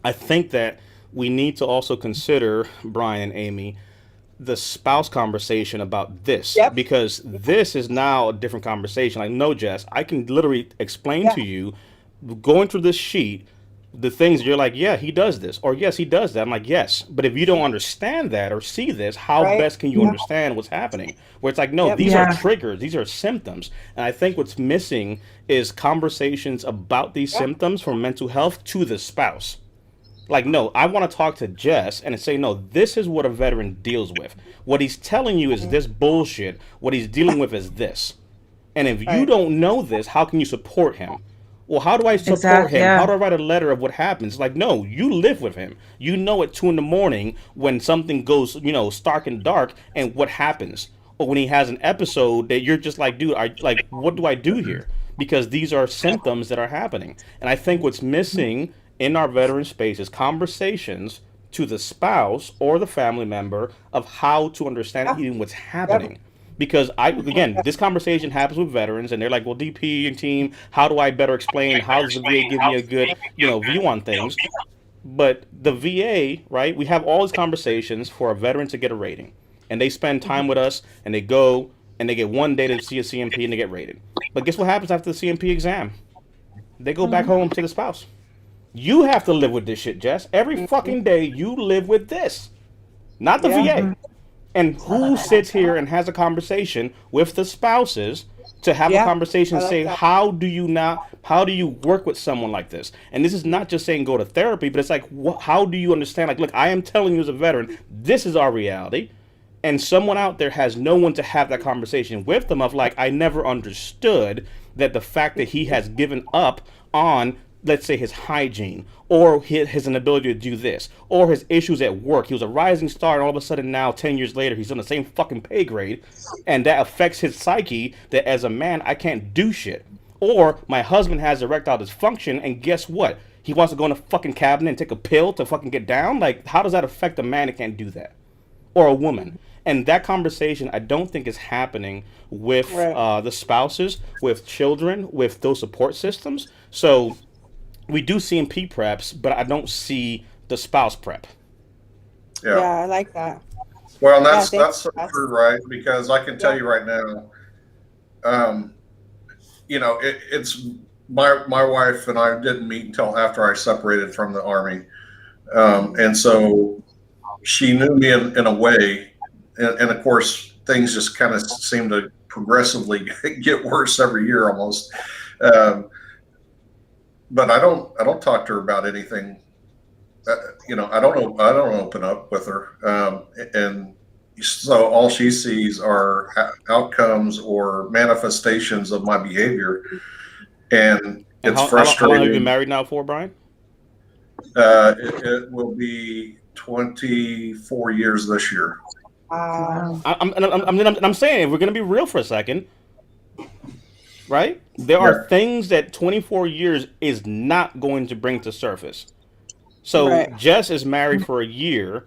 I think that we need to also consider, Brian and Amy, the spouse conversation about this. Yep. Because this is now a different conversation. Like, no, Jess, I can literally explain to you, going through this sheet, the things you're like, yeah, he does this, or yes, he does that. I'm like, yes, but if you don't understand that or see this, how Right. best can you understand what's happening? Where it's like, no, Yep. these are Yeah. triggers, these are symptoms, and I think what's missing is conversations about these Yeah. symptoms for mental health to the spouse. Like, no, I want to talk to Jess and say, no, this is what a veteran deals with. What he's telling you is this bullshit. What he's dealing with is this. And if you Right. don't know this, how can you support him? Well, how do I support Exactly. him? How Yeah. do I write a letter of what happens? Like, no, you live with him. You know at 2 in the morning when something goes, stark and dark, and what happens. Or when he has an episode that you're just like, dude, what do I do here? Because these are symptoms that are happening. And I think what's missing in our veteran space is conversations to the spouse or the family member of how to understand Yeah. even what's Yep. happening. Because again, this conversation happens with veterans, and they're like, "Well, DP and team, how do I better explain? How does the VA give me a good, view on things?" But the VA, right? We have all these conversations for a veteran to get a rating, and they spend time with us, and they go and they get one day to see a CMP and they get rated. But guess what happens after the CMP exam? They go back home to the spouse. You have to live with this shit, Jess. Every fucking day you live with this, not the Yeah. VA. And who sits here and has a conversation with the spouses to have a Yeah. conversation I and like say, that. how do you work with someone like this? And this is not just saying go to therapy, but it's like, how do you understand? Like, look, I am telling you as a veteran, this is our reality. And someone out there has no one to have that conversation with them of like, I never understood that the fact that he has given up on, let's say, his hygiene or his inability to do this or his issues at work. He was a rising star, and all of a sudden now 10 years later he's on the same fucking pay grade, and that affects his psyche that as a man I can't do shit. Or my husband has erectile dysfunction, and guess what, he wants to go in a fucking cabinet and take a pill to fucking get down. Like, how does that affect a man that can't do that, or a woman? And that conversation I don't think is happening with Right. the spouses, with children, with those support systems. So we do CMP preps, but I don't see the spouse prep. Yeah. Yeah, I like that. Well, and Yeah, that's thanks, so Jess. true, right? Because I can tell Yeah. you right now, it's my wife and I didn't meet until after I separated from the Army, and so she knew me in a way, and of course things just kind of seem to progressively get worse every year almost. Um, but I don't talk to her about anything. I don't open up with her, and so all she sees are outcomes or manifestations of my behavior, and And it's how long have you been frustrating. married now for, Brian? It will be 24 years this year. Wow. I'm saying, if we're gonna be real for a second, right? There Yeah. are things that 24 years is not going to bring to surface. So Right. Jess is married for a year.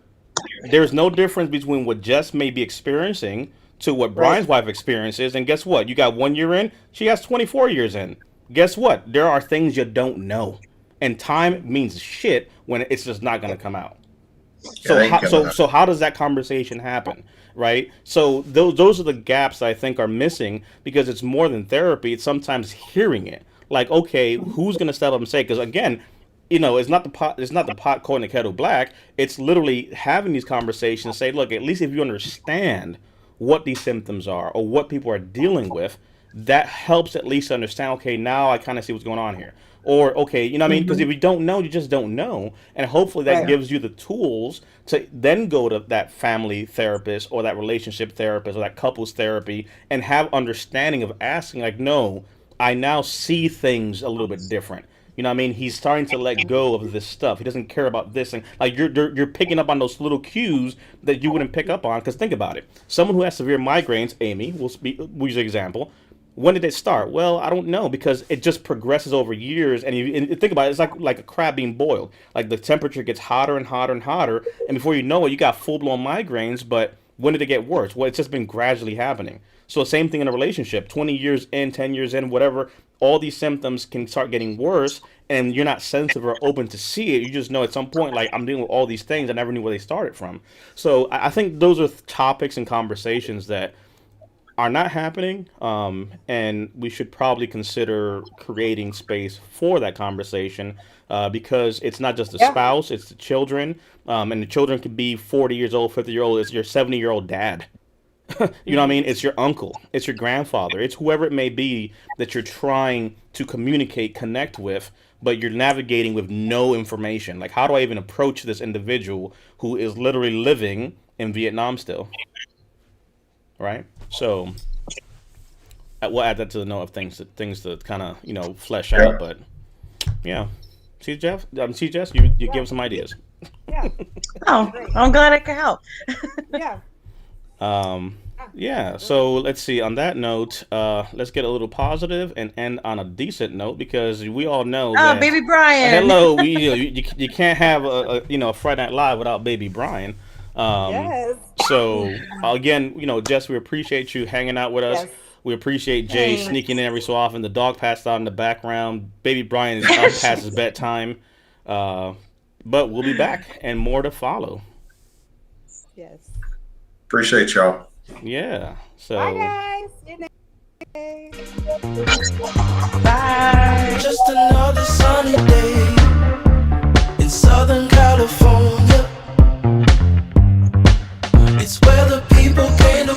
There's no difference between what Jess may be experiencing to what Brian's wife experiences. And guess what? You got 1 year in, she has 24 years in. Guess what? There are things you don't know. And time means shit when it's just not going to come out. Yeah, they ain't coming out. So how does that conversation happen, right? So those are the gaps I think are missing, because it's more than therapy. It's sometimes hearing it. Like, okay, who's gonna step up and say? Because again, it's not the pot calling the kettle black. It's literally having these conversations. Say, look, at least if you understand what these symptoms are or what people are dealing with, that helps at least understand. Okay, now I kind of see what's going on here. Or okay, you know what I mean? Because if you don't know, you just don't know, and hopefully that Right. gives you the tools to then go to that family therapist or that relationship therapist or that couples therapy and have understanding of asking, like, no, I now see things a little bit different. You know what I mean? He's starting to let go of this stuff. He doesn't care about this, and like you're picking up on those little cues that you wouldn't pick up on. Because think about it: someone who has severe migraines, Amy, we'll use an example. When did it start? Well, I don't know, because it just progresses over years. And think about it, it's like a crab being boiled. Like the temperature gets hotter and hotter and hotter, and before you know it, you got full blown migraines. But when did it get worse? Well, it's just been gradually happening. So same thing in a relationship. 20 years in, 10 years in, whatever. All these symptoms can start getting worse, and you're not sensitive or open to see it. You just know at some point, like, I'm dealing with all these things. I never knew where they started from. So I think those are topics and conversations that are not happening, and we should probably consider creating space for that conversation, because it's not just the Yeah. spouse, it's the children, and the children could be 40 years old, 50 year old, it's your 70-year-old dad. You know what I mean? It's your uncle, it's your grandfather, it's whoever it may be that you're trying to communicate, connect with, but you're navigating with no information. Like, how do I even approach this individual who is literally living in Vietnam still, right? So we'll add that to the note of things to kind of flesh Yeah. out. But yeah, see Jeff, see Jess, you give some ideas. Yeah. Oh, Great. I'm glad I could help. Yeah. Yeah, so let's see. On that note, let's get a little positive and end on a decent note, because we all know Oh, that. baby Brian. Hello, you can't have a Friday Night Live without baby Brian. Yes. So again, Jess, we appreciate you hanging out with us. Yes. We appreciate Jay Thanks. sneaking in every so often. The dog passed out in the background. Baby Brian is up past his bedtime. But we'll be back and more to follow. Yes. Appreciate y'all. Yeah. So. Bye, guys. See you next Bye. Just another sunny day in Southern California. It's where the people came to